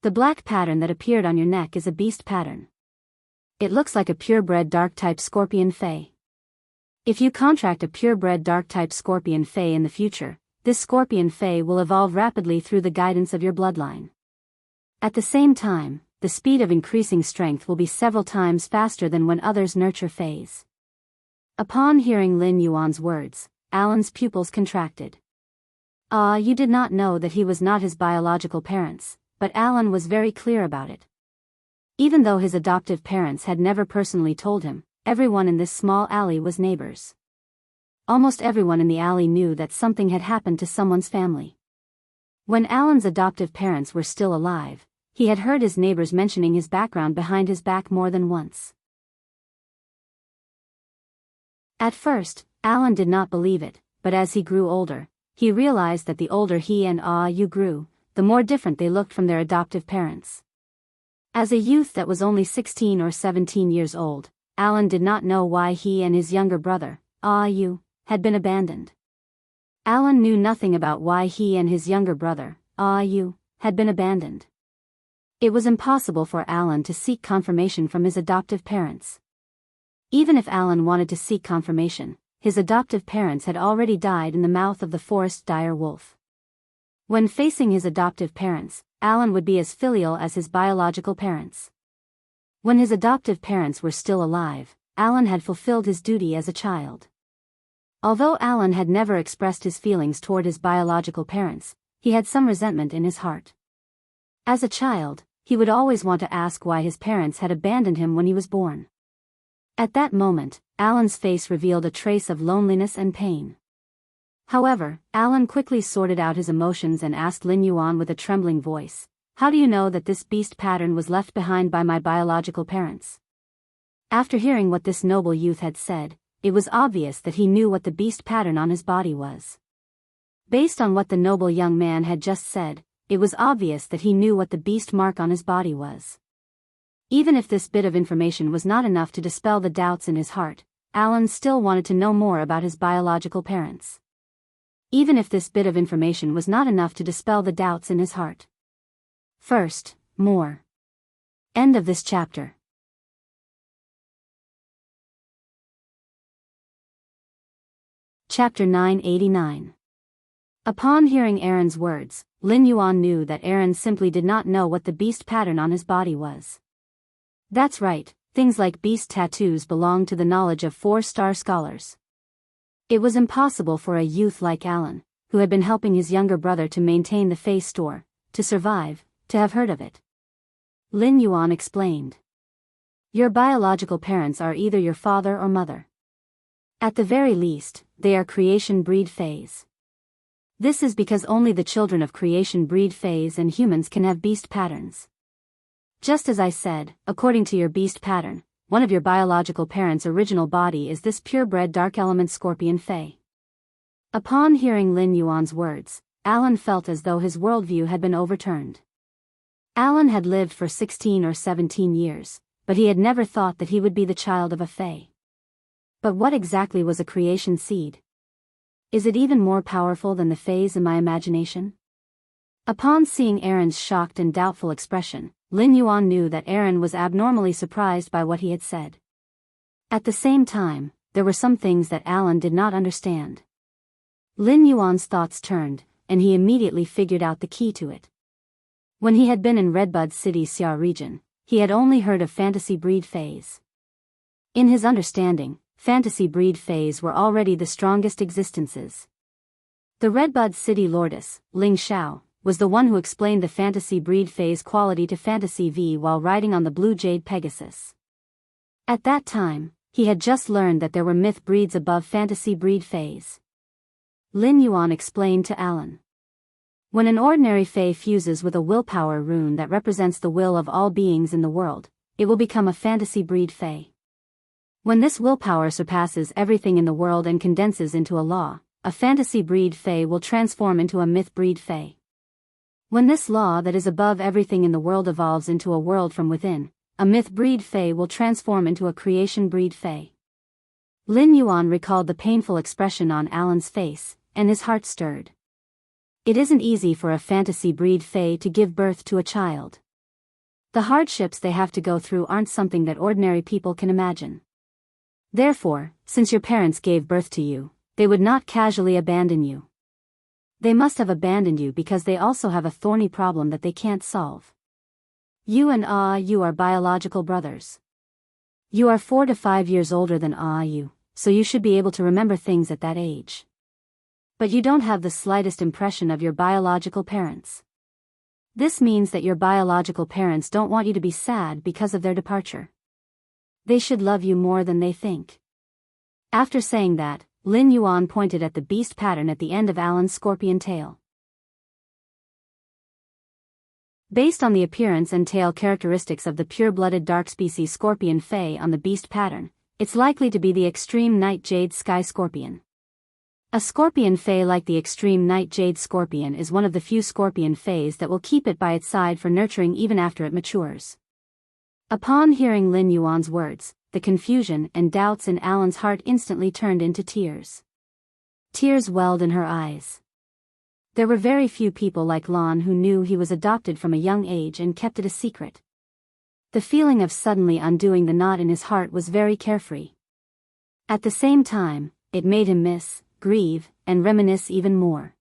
The black pattern that appeared on your neck is a beast pattern. It looks like a purebred dark-type scorpion Fae. If you contract a purebred dark-type scorpion Fae in the future, this scorpion Fae will evolve rapidly through the guidance of your bloodline. At the same time, the speed of increasing strength will be several times faster than when others nurture Faes." Upon hearing Lin Yuan's words, Alan's pupils contracted. You did not know that he was not his biological parents, but Alan was very clear about it. Even though his adoptive parents had never personally told him, everyone in this small alley was neighbors. Almost everyone in the alley knew that something had happened to someone's family. When Alan's adoptive parents were still alive, he had heard his neighbors mentioning his background behind his back more than once. At first, Alan did not believe it, but as he grew older, he realized that the older he and Yu grew, the more different they looked from their adoptive parents. As a youth that was only 16 or 17 years old, Alan did not know why he and his younger brother, Yu, had been abandoned. Alan knew nothing about why he and his younger brother, Yu, had been abandoned. It was impossible for Alan to seek confirmation from his adoptive parents. Even if Alan wanted to seek confirmation, his adoptive parents had already died in the mouth of the forest dire wolf. When facing his adoptive parents, Alan would be as filial as his biological parents. When his adoptive parents were still alive, Alan had fulfilled his duty as a child. Although Alan had never expressed his feelings toward his biological parents, he had some resentment in his heart. As a child, he would always want to ask why his parents had abandoned him when he was born. At that moment, Alan's face revealed a trace of loneliness and pain. However, Alan quickly sorted out his emotions and asked Lin Yuan with a trembling voice, "How do you know that this beast pattern was left behind by my biological parents?" After hearing what this noble youth had said, it was obvious that he knew what the beast pattern on his body was. Based on what the noble young man had just said, it was obvious that he knew what the beast mark on his body was. Even if this bit of information was not enough to dispel the doubts in his heart, Alan still wanted to know more about his biological parents. Even if this bit of information was not enough to dispel the doubts in his heart. First, more. End of this chapter. Chapter 989. Upon hearing Aaron's words, Lin Yuan knew that Aaron simply did not know what the beast pattern on his body was. That's right, things like beast tattoos belong to the knowledge of 4-star scholars. It was impossible for a youth like Alan, who had been helping his younger brother to maintain the Fey store, to survive, to have heard of it. Lin Yuan explained. Your biological parents are either your father or mother. At the very least, they are creation breed Feys. This is because only the children of creation breed Feys and humans can have beast patterns. Just as I said, according to your beast pattern, one of your biological parents' original body is this purebred dark element scorpion Fey. Upon hearing Lin Yuan's words, Alan felt as though his worldview had been overturned. Alan had lived for 16 or 17 years, but he had never thought that he would be the child of a Fey. But what exactly was a creation seed? Is it even more powerful than the Feys in my imagination? Upon seeing Aaron's shocked and doubtful expression, Lin Yuan knew that Aaron was abnormally surprised by what he had said. At the same time, there were some things that Alan did not understand. Lin Yuan's thoughts turned, and he immediately figured out the key to it. When he had been in Redbud City's Xia region, he had only heard of fantasy breed Feys. In his understanding, fantasy breed Feys were already the strongest existences. The Redbud City Lordess, Ling Xiao, was the one who explained the fantasy breed Fey's quality to Fantasy V while riding on the Blue Jade Pegasus. At that time, he had just learned that there were myth breeds above fantasy breed Feys. Lin Yuan explained to Alan. When an ordinary Fey fuses with a willpower rune that represents the will of all beings in the world, it will become a fantasy breed Fey. When this willpower surpasses everything in the world and condenses into a law, a fantasy breed Fey will transform into a myth breed Fey. When this law that is above everything in the world evolves into a world from within, a myth breed Fey will transform into a creation breed Fey. Lin Yuan recalled the painful expression on Alan's face, and his heart stirred. It isn't easy for a fantasy breed Fey to give birth to a child. The hardships they have to go through aren't something that ordinary people can imagine. Therefore, since your parents gave birth to you, they would not casually abandon you. They must have abandoned you because they also have a thorny problem that they can't solve. You and you are biological brothers. You are 4 to 5 years older than you, so you should be able to remember things at that age. But you don't have the slightest impression of your biological parents. This means that your biological parents don't want you to be sad because of their departure. They should love you more than they think. After saying that, Lin Yuan pointed at the beast pattern at the end of Alan's scorpion tail. Based on the appearance and tail characteristics of the pure-blooded dark species scorpion Fey on the beast pattern, it's likely to be the extreme night jade sky scorpion. A scorpion Fey like the extreme night jade scorpion is one of the few scorpion Feys that will keep it by its side for nurturing even after it matures. Upon hearing Lin Yuan's words, the confusion and doubts in Alan's heart instantly turned into tears. Tears welled in her eyes. There were very few people like Lan who knew he was adopted from a young age and kept it a secret. The feeling of suddenly undoing the knot in his heart was very carefree. At the same time, it made him miss, grieve, and reminisce even more.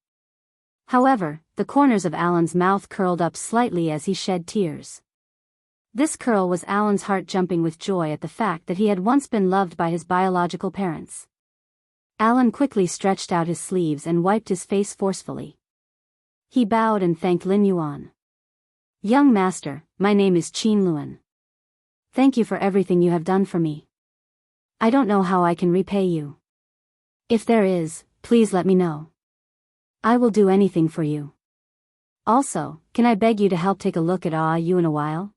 However, the corners of Alan's mouth curled up slightly as he shed tears. This curl was Alan's heart jumping with joy at the fact that he had once been loved by his biological parents. Alan quickly stretched out his sleeves and wiped his face forcefully. He bowed and thanked Lin Yuan. Young master, my name is Qin Luan. Thank you for everything you have done for me. I don't know how I can repay you. If there is, please let me know. I will do anything for you. Also, can I beg you to help take a look at Yu in a while?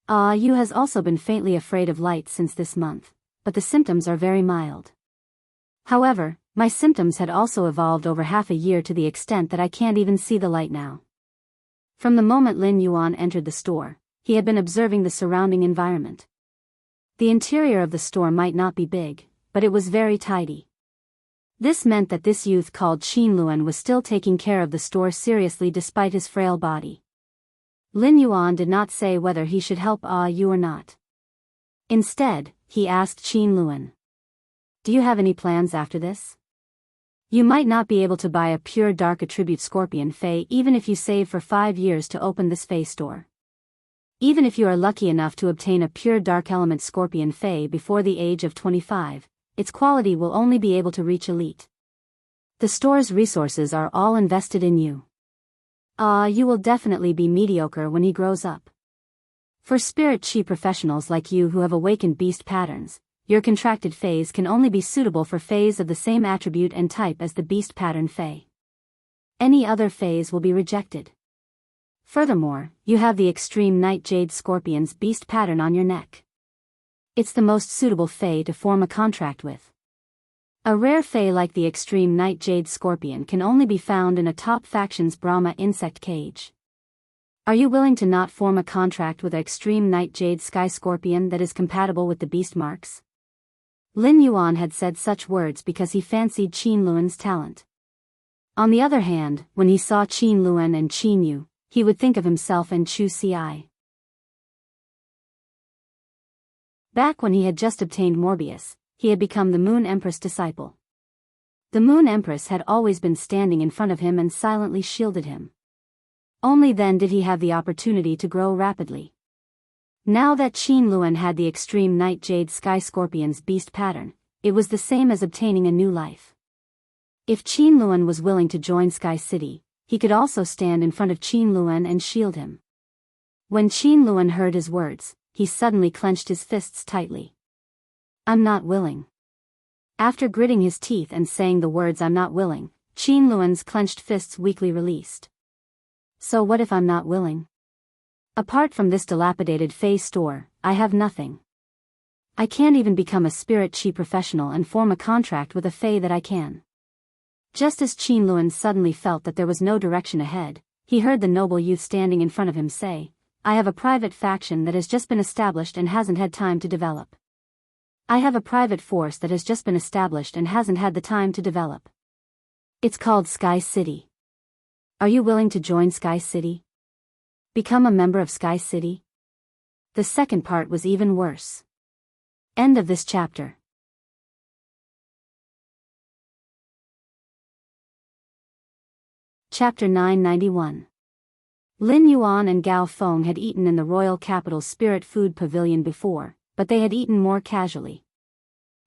Yu has also been faintly afraid of light since this month, but the symptoms are very mild. However, my symptoms had also evolved over half a year to the extent that I can't even see the light now. From the moment Lin Yuan entered the store, he had been observing the surrounding environment. The interior of the store might not be big, but it was very tidy. This meant that this youth called Qin Luan was still taking care of the store seriously despite his frail body. Lin Yuan did not say whether he should help Yu or not. Instead, he asked Qin Luan. Do you have any plans after this? You might not be able to buy a pure dark attribute scorpion Fey even if you save for 5 years to open this Fey store. Even if you are lucky enough to obtain a pure dark element scorpion Fey before the age of 25, its quality will only be able to reach elite. The store's resources are all invested in you. You will definitely be mediocre when he grows up. For spirit chi professionals like you who have awakened beast patterns, your contracted phase can only be suitable for phase of the same attribute and type as the beast pattern Fey. Any other phase will be rejected. Furthermore, you have the extreme night jade scorpion's beast pattern on your neck. It's the most suitable Fey to form a contract with. A rare Fey like the extreme night jade scorpion can only be found in a top faction's Brahma insect cage. Are you willing to not form a contract with an extreme night jade sky scorpion that is compatible with the beast marks? Lin Yuan had said such words because he fancied Qin Luan's talent. On the other hand, when he saw Qin Luan and Qin Yu, he would think of himself and Chu Ci. Back when he had just obtained Morbius, he had become the Moon Empress disciple. The Moon Empress had always been standing in front of him and silently shielded him. Only then did he have the opportunity to grow rapidly. Now that Qin Luan had the extreme night jade sky scorpion's beast pattern, it was the same as obtaining a new life. If Qin Luan was willing to join Sky City, he could also stand in front of Qin Luan and shield him. When Qin Luan heard his words, he suddenly clenched his fists tightly. I'm not willing. After gritting his teeth and saying the words I'm not willing, Qin Luan's clenched fists weakly released. So what if I'm not willing? Apart from this dilapidated Fey store, I have nothing. I can't even become a spirit chi professional and form a contract with a Fey that I can. Just as Qin Luan suddenly felt that there was no direction ahead, he heard the noble youth standing in front of him say, I have a private faction that has just been established and hasn't had time to develop. I have a private force that has just been established and hasn't had the time to develop. It's called Sky City. Are you willing to join Sky City? Become a member of Sky City? The second part was even worse. End of this chapter. Chapter 991. Lin Yuan and Gao Feng had eaten in the royal capital's spirit food pavilion before, but they had eaten more casually.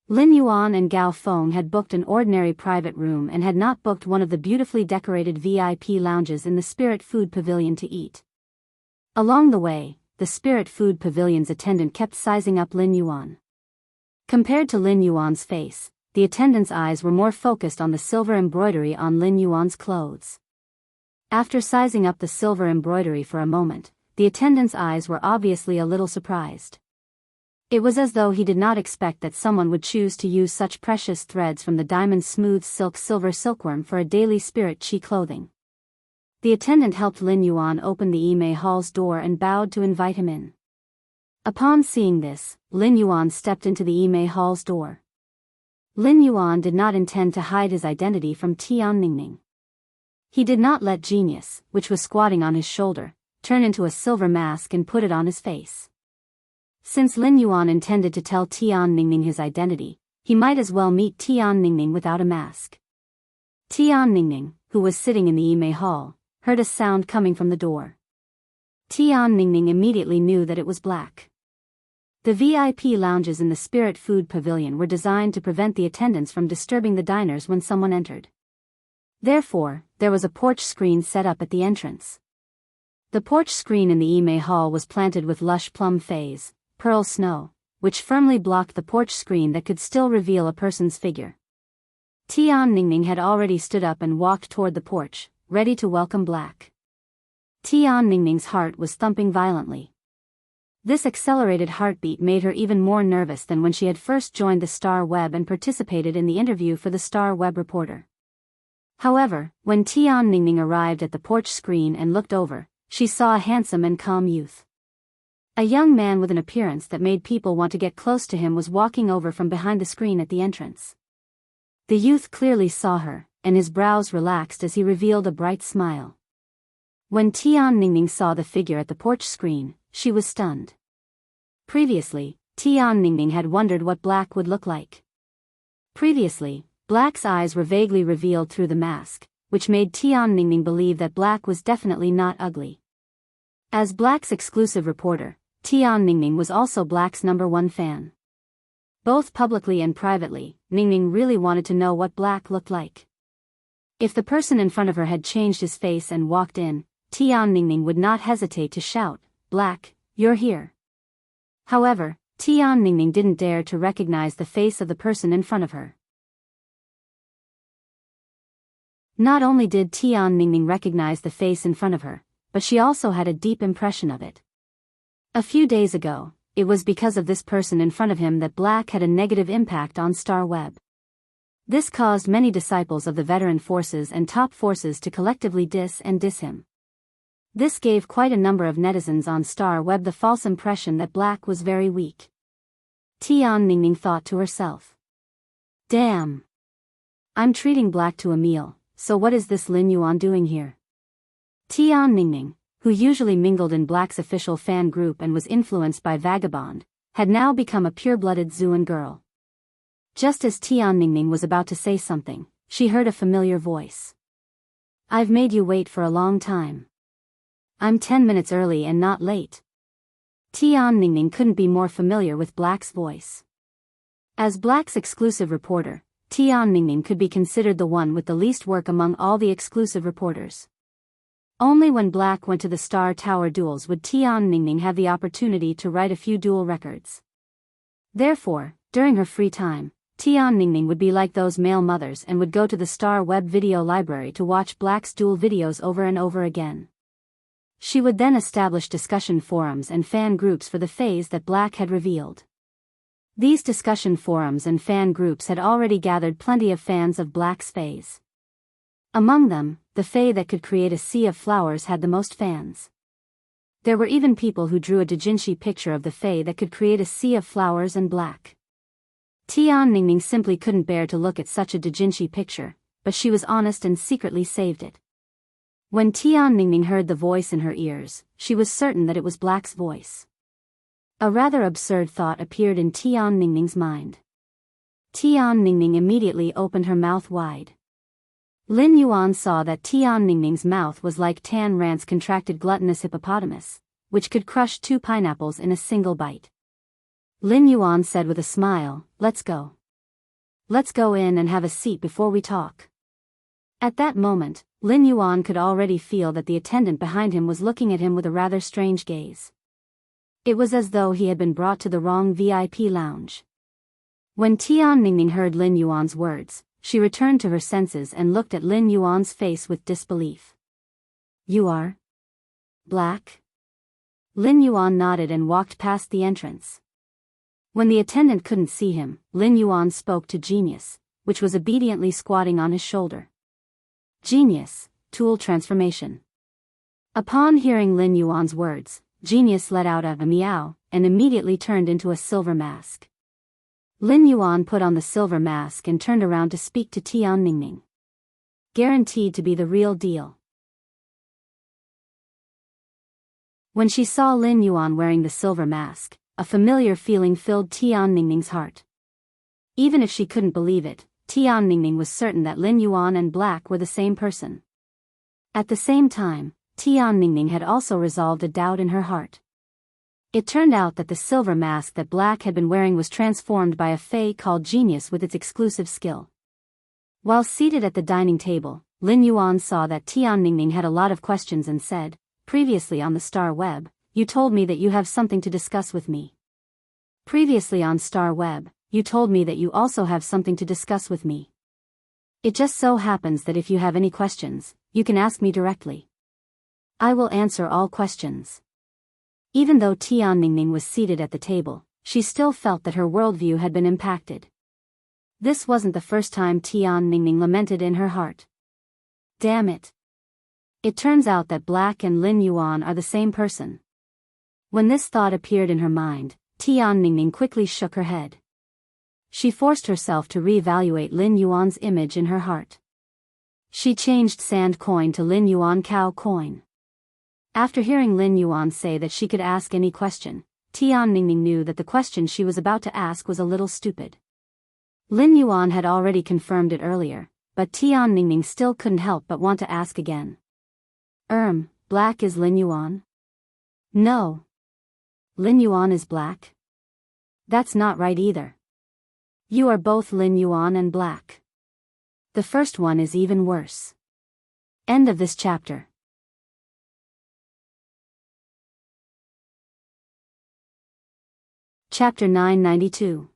Lin Yuan and Gao Feng had booked an ordinary private room and had not booked one of the beautifully decorated VIP lounges in the spirit food pavilion to eat. Along the way, the spirit food pavilion's attendant kept sizing up Lin Yuan. Compared to Lin Yuan's face, the attendant's eyes were more focused on the silver embroidery on Lin Yuan's clothes. After sizing up the silver embroidery for a moment, the attendant's eyes were obviously a little surprised. It was as though he did not expect that someone would choose to use such precious threads from the diamond smooth silk silver silkworm for a daily spirit chi clothing. The attendant helped Lin Yuan open the Yimei Hall's door and bowed to invite him in. Upon seeing this, Lin Yuan stepped into the Yimei Hall's door. Lin Yuan did not intend to hide his identity from Tian Ningning. He did not let Genius, which was squatting on his shoulder, turn into a silver mask and put it on his face. Since Lin Yuan intended to tell Tian Ningning his identity, he might as well meet Tian Ningning without a mask. Tian Ningning, who was sitting in the Yimei Hall, heard a sound coming from the door. Tian Ningning immediately knew that it was Black. The VIP lounges in the Spirit Food Pavilion were designed to prevent the attendants from disturbing the diners when someone entered. Therefore, there was a porch screen set up at the entrance. The porch screen in the Ime Hall was planted with lush plum phase, pearl snow, which firmly blocked the porch screen that could still reveal a person's figure. Tian Ningning had already stood up and walked toward the porch, ready to welcome Black. Tian Ningning's heart was thumping violently. This accelerated heartbeat made her even more nervous than when she had first joined the Star Web and participated in the interview for the Star Web reporter. However, when Tian Ningning arrived at the porch screen and looked over, she saw a handsome and calm youth. A young man with an appearance that made people want to get close to him was walking over from behind the screen at the entrance. The youth clearly saw her, and his brows relaxed as he revealed a bright smile. When Tian Ningning saw the figure at the porch screen, she was stunned. Previously, Tian Ningning had wondered what Black would look like. Previously, Black's eyes were vaguely revealed through the mask, which made Tian Ningning believe that Black was definitely not ugly. As Black's exclusive reporter, Tian Ningning was also Black's #1 fan. Both publicly and privately, Ningning really wanted to know what Black looked like. If the person in front of her had changed his face and walked in, Tian Ningning would not hesitate to shout, "Black, you're here." However, Tian Ningning didn't dare to recognize the face of the person in front of her. Not only did Tian Ningning recognize the face in front of her, but she also had a deep impression of it. A few days ago, it was because of this person in front of him that Black had a negative impact on Star Web. This caused many disciples of the veteran forces and top forces to collectively diss him. This gave quite a number of netizens on Star Web the false impression that Black was very weak. Tian Ningning thought to herself. Damn! I'm treating Black to a meal, so what is this Lin Yuan doing here? Tian Ningning, who usually mingled in Black's official fan group and was influenced by Vagabond, had now become a pure-blooded Zuan girl. Just as Tian Ningning was about to say something, she heard a familiar voice. I've made you wait for a long time. I'm 10 minutes early and not late. Tian Ningning couldn't be more familiar with Black's voice. As Black's exclusive reporter, Tian Ningning could be considered the one with the least work among all the exclusive reporters. Only when Black went to the Star Tower duels would Tian Ningning have the opportunity to write a few duel records. Therefore, during her free time, Tian Ningning would be like those male mothers and would go to the Star Web video library to watch Black's duel videos over and over again. She would then establish discussion forums and fan groups for the phase that Black had revealed. These discussion forums and fan groups had already gathered plenty of fans of Black's phase. Among them, the fae that could create a sea of flowers had the most fans. There were even people who drew a doujinshi picture of the fae that could create a sea of flowers and Black. Tian Ningning simply couldn't bear to look at such a doujinshi picture, but she was honest and secretly saved it. When Tian Ningning heard the voice in her ears, she was certain that it was Black's voice. A rather absurd thought appeared in Tian Ningning's mind. Tian Ningning immediately opened her mouth wide. Lin Yuan saw that Tian Ningning's mouth was like Tan Rant's contracted gluttonous hippopotamus, which could crush 2 pineapples in a single bite. Lin Yuan said with a smile, "Let's go. Let's go in and have a seat before we talk." At that moment, Lin Yuan could already feel that the attendant behind him was looking at him with a rather strange gaze. It was as though he had been brought to the wrong VIP lounge. When Tian Ningning heard Lin Yuan's words, she returned to her senses and looked at Lin Yuan's face with disbelief. "You are Black?" Lin Yuan nodded and walked past the entrance. When the attendant couldn't see him, Lin Yuan spoke to Genius, which was obediently squatting on his shoulder. Genius, tool transformation. Upon hearing Lin Yuan's words, Genius let out a meow, and immediately turned into a silver mask. Lin Yuan put on the silver mask and turned around to speak to Tian Ningning. Guaranteed to be the real deal. When she saw Lin Yuan wearing the silver mask, a familiar feeling filled Tian Ningning's heart. Even if she couldn't believe it, Tian Ningning was certain that Lin Yuan and Black were the same person. At the same time, Tian Ningning had also resolved a doubt in her heart. It turned out that the silver mask that Black had been wearing was transformed by a fae called Genius with its exclusive skill. While seated at the dining table, Lin Yuan saw that Tian Ningning had a lot of questions and said, "Previously on the Star Web, you told me that you have something to discuss with me. Previously on Star Web, you told me that you also have something to discuss with me. It just so happens that if you have any questions, you can ask me directly. I will answer all questions." Even though Tian Ningning was seated at the table, she still felt that her worldview had been impacted. This wasn't the first time Tian Ningning lamented in her heart. Damn it. It turns out that Black and Lin Yuan are the same person. When this thought appeared in her mind, Tian Ningning quickly shook her head. She forced herself to re-evaluate Lin Yuan's image in her heart. She changed sand coin to Lin Yuan cow coin. After hearing Lin Yuan say that she could ask any question, Tian Ningning knew that the question she was about to ask was a little stupid. Lin Yuan had already confirmed it earlier, but Tian Ningning still couldn't help but want to ask again. Black is Lin Yuan? No. Lin Yuan is Black? That's not right either. You are both Lin Yuan and Black. The first one is even worse. End of this chapter. Chapter 992.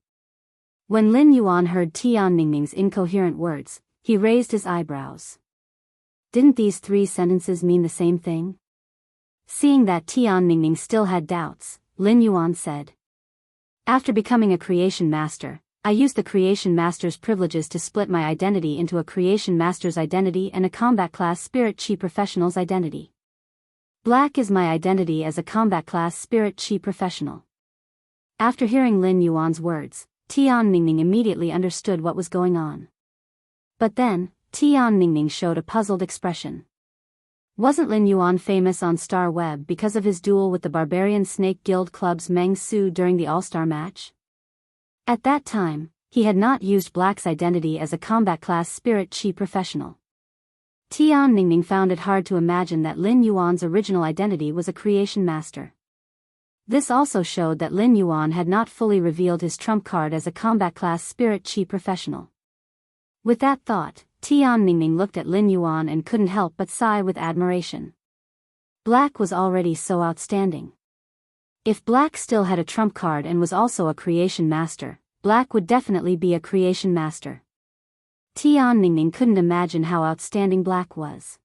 When Lin Yuan heard Tian Ningning's incoherent words, he raised his eyebrows. Didn't these 3 sentences mean the same thing? Seeing that Tian Ningning still had doubts, Lin Yuan said, "After becoming a creation master, I used the creation master's privileges to split my identity into a creation master's identity and a combat class spirit chi professional's identity. Black is my identity as a combat class spirit chi professional." After hearing Lin Yuan's words, Tian Ningning immediately understood what was going on. But then, Tian Ningning showed a puzzled expression. Wasn't Lin Yuan famous on Star Web because of his duel with the Barbarian Snake Guild Club's Meng Su during the All-Star match? At that time, he had not used Black's identity as a combat class spirit chi professional. Tian Ningning found it hard to imagine that Lin Yuan's original identity was a creation master. This also showed that Lin Yuan had not fully revealed his trump card as a combat class spirit chi professional. With that thought, Tian Ningning looked at Lin Yuan and couldn't help but sigh with admiration. Black was already so outstanding. If Black still had a trump card and was also a creation master, Black would definitely be a creation master. Tian Ningning couldn't imagine how outstanding Black was.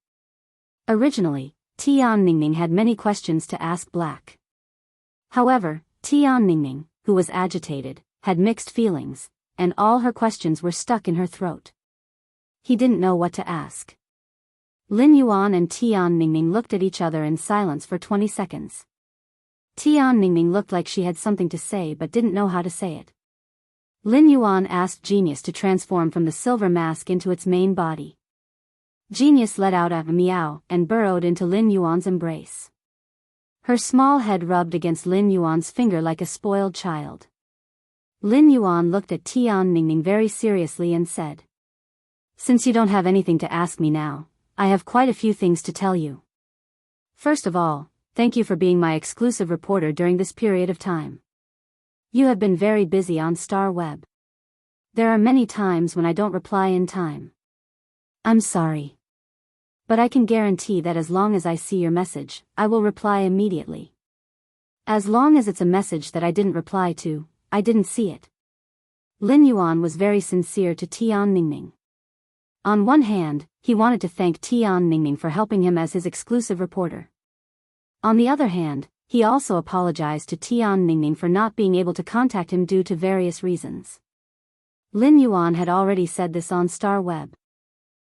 Originally, Tian Ningning had many questions to ask Black. However, Tian Ningning, who was agitated, had mixed feelings, and all her questions were stuck in her throat. He didn't know what to ask. Lin Yuan and Tian Ningning looked at each other in silence for 20 seconds. Tian Ningning looked like she had something to say but didn't know how to say it. Lin Yuan asked Genius to transform from the silver mask into its main body. Genius let out a meow and burrowed into Lin Yuan's embrace. Her small head rubbed against Lin Yuan's finger like a spoiled child. Lin Yuan looked at Tian Ningning very seriously and said, "Since you don't have anything to ask me now, I have quite a few things to tell you. First of all, thank you for being my exclusive reporter during this period of time. You have been very busy on Star Web. There are many times when I don't reply in time. I'm sorry. But I can guarantee that as long as I see your message, I will reply immediately. As long as it's a message that I didn't reply to, I didn't see it." Lin Yuan was very sincere to Tian Ningning. On one hand, he wanted to thank Tian Ningning for helping him as his exclusive reporter. On the other hand, he also apologized to Tian Ningning for not being able to contact him due to various reasons. Lin Yuan had already said this on Star Web.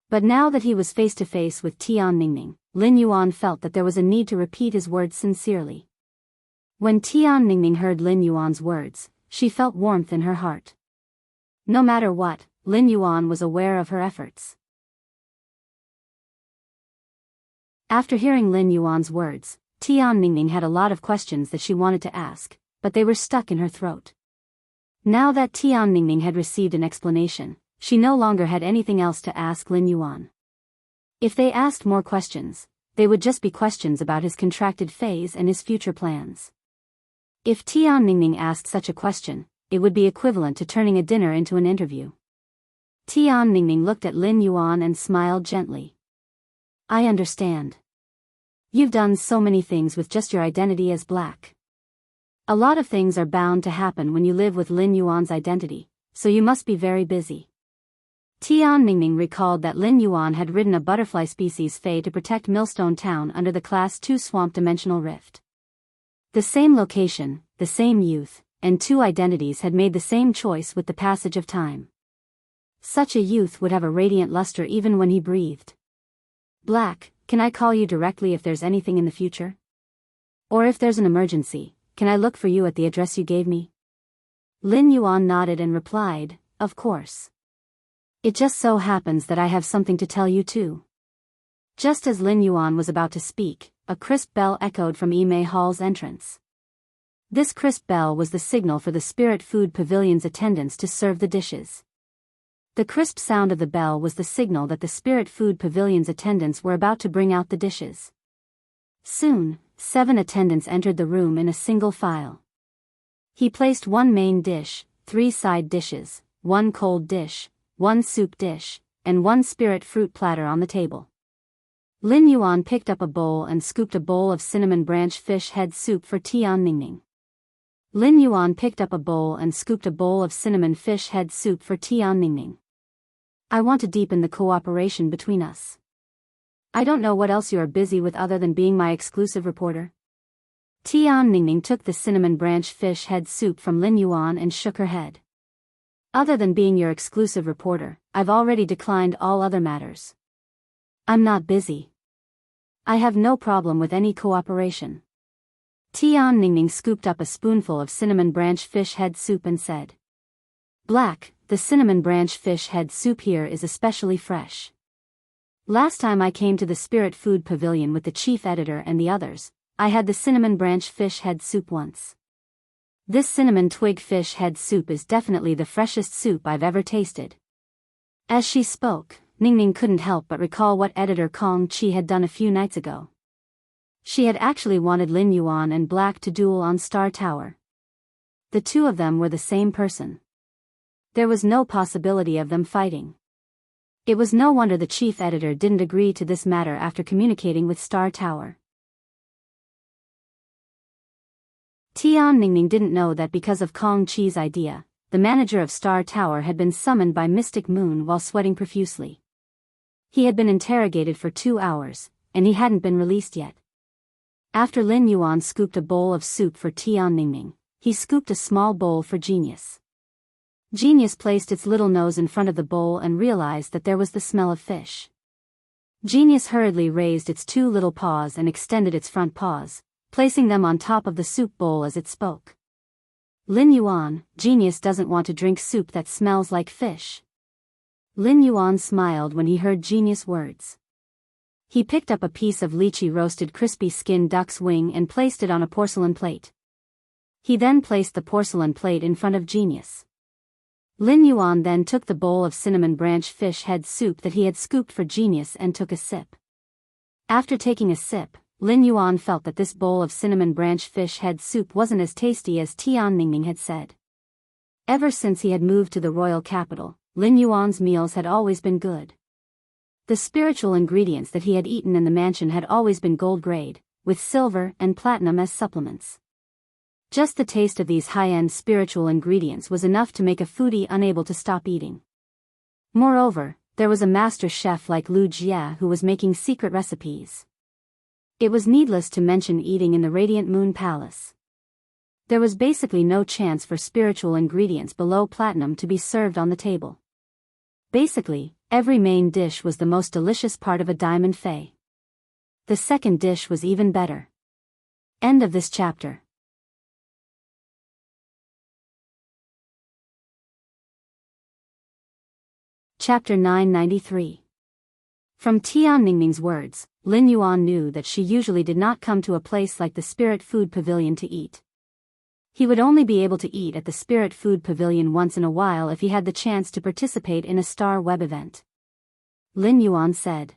But now that he was face to face with Tian Ningning, Lin Yuan felt that there was a need to repeat his words sincerely. When Tian Ningning heard Lin Yuan's words, she felt warmth in her heart. No matter what, Lin Yuan was aware of her efforts. After hearing Lin Yuan's words, Tian Ningning had a lot of questions that she wanted to ask, but they were stuck in her throat. Now that Tian Ningning had received an explanation, she no longer had anything else to ask Lin Yuan. If they asked more questions, they would just be questions about his contracted phase and his future plans. If Tian Ningning asked such a question, it would be equivalent to turning a dinner into an interview. Tian Ningning looked at Lin Yuan and smiled gently. I understand. You've done so many things with just your identity as black. A lot of things are bound to happen when you live with Lin Yuan's identity, so you must be very busy. Tian Ningning recalled that Lin Yuan had ridden a butterfly species Fei to protect Millstone Town under the Class 2 Swamp Dimensional Rift. The same location, the same youth, and two identities had made the same choice with the passage of time. Such a youth would have a radiant luster even when he breathed. Black, can I call you directly if there's anything in the future? Or if there's an emergency, can I look for you at the address you gave me? Lin Yuan nodded and replied, of course. It just so happens that I have something to tell you too. Just as Lin Yuan was about to speak, a crisp bell echoed from Yimei Hall's entrance. This crisp bell was the signal for the Spirit Food Pavilion's attendants to serve the dishes. The crisp sound of the bell was the signal that the Spirit Food Pavilion's attendants were about to bring out the dishes. Soon, 7 attendants entered the room in a single file. He placed 1 main dish, 3 side dishes, 1 cold dish, 1 soup dish, and 1 spirit fruit platter on the table. Lin Yuan picked up a bowl and scooped a bowl of cinnamon branch fish head soup for Tian Ningning. Lin Yuan picked up a bowl and scooped a bowl of cinnamon fish head soup for Tian Ningning. I want to deepen the cooperation between us. I don't know what else you are busy with other than being my exclusive reporter. Tian Ningning took the cinnamon branch fish head soup from Lin Yuan and shook her head. Other than being your exclusive reporter, I've already declined all other matters. I'm not busy. I have no problem with any cooperation. Tian Ningning scooped up a spoonful of cinnamon branch fish head soup and said, Black, the cinnamon branch fish head soup here is especially fresh. Last time I came to the Spirit Food Pavilion with the chief editor and the others, I had the cinnamon branch fish head soup once. This cinnamon twig fish head soup is definitely the freshest soup I've ever tasted. As she spoke, Ningning couldn't help but recall what editor Kong Chi had done a few nights ago. She had actually wanted Lin Yuan and Black to duel on Star Tower. The two of them were the same person. There was no possibility of them fighting. It was no wonder the chief editor didn't agree to this matter after communicating with Star Tower. Tian Ningning didn't know that because of Kong Chi's idea, the manager of Star Tower had been summoned by Mystic Moon while sweating profusely. He had been interrogated for 2 hours, and he hadn't been released yet. After Lin Yuan scooped a bowl of soup for Tian Ningning, he scooped a small bowl for Genius. Genius placed its little nose in front of the bowl and realized that there was the smell of fish. Genius hurriedly raised its 2 little paws and extended its front paws, placing them on top of the soup bowl as it spoke. Lin Yuan, Genius doesn't want to drink soup that smells like fish. Lin Yuan smiled when he heard Genius' words. He picked up a piece of lychee roasted crispy skinned duck's wing and placed it on a porcelain plate. He then placed the porcelain plate in front of Genius. Lin Yuan then took the bowl of cinnamon branch fish head soup that he had scooped for Genius and took a sip. After taking a sip, Lin Yuan felt that this bowl of cinnamon branch fish head soup wasn't as tasty as Tian Ningning had said. Ever since he had moved to the royal capital, Lin Yuan's meals had always been good. The spiritual ingredients that he had eaten in the mansion had always been gold grade, with silver and platinum as supplements. Just the taste of these high-end spiritual ingredients was enough to make a foodie unable to stop eating. Moreover, there was a master chef like Lu Jia who was making secret recipes. It was needless to mention eating in the Radiant Moon Palace. There was basically no chance for spiritual ingredients below platinum to be served on the table. Basically, every main dish was the most delicious part of a diamond fay. The second dish was even better. End of this chapter. Chapter 993. From Tian Ningning's words, Lin Yuan knew that she usually did not come to a place like the Spirit Food Pavilion to eat. He would only be able to eat at the Spirit Food Pavilion once in a while if he had the chance to participate in a Star Web event. Lin Yuan said.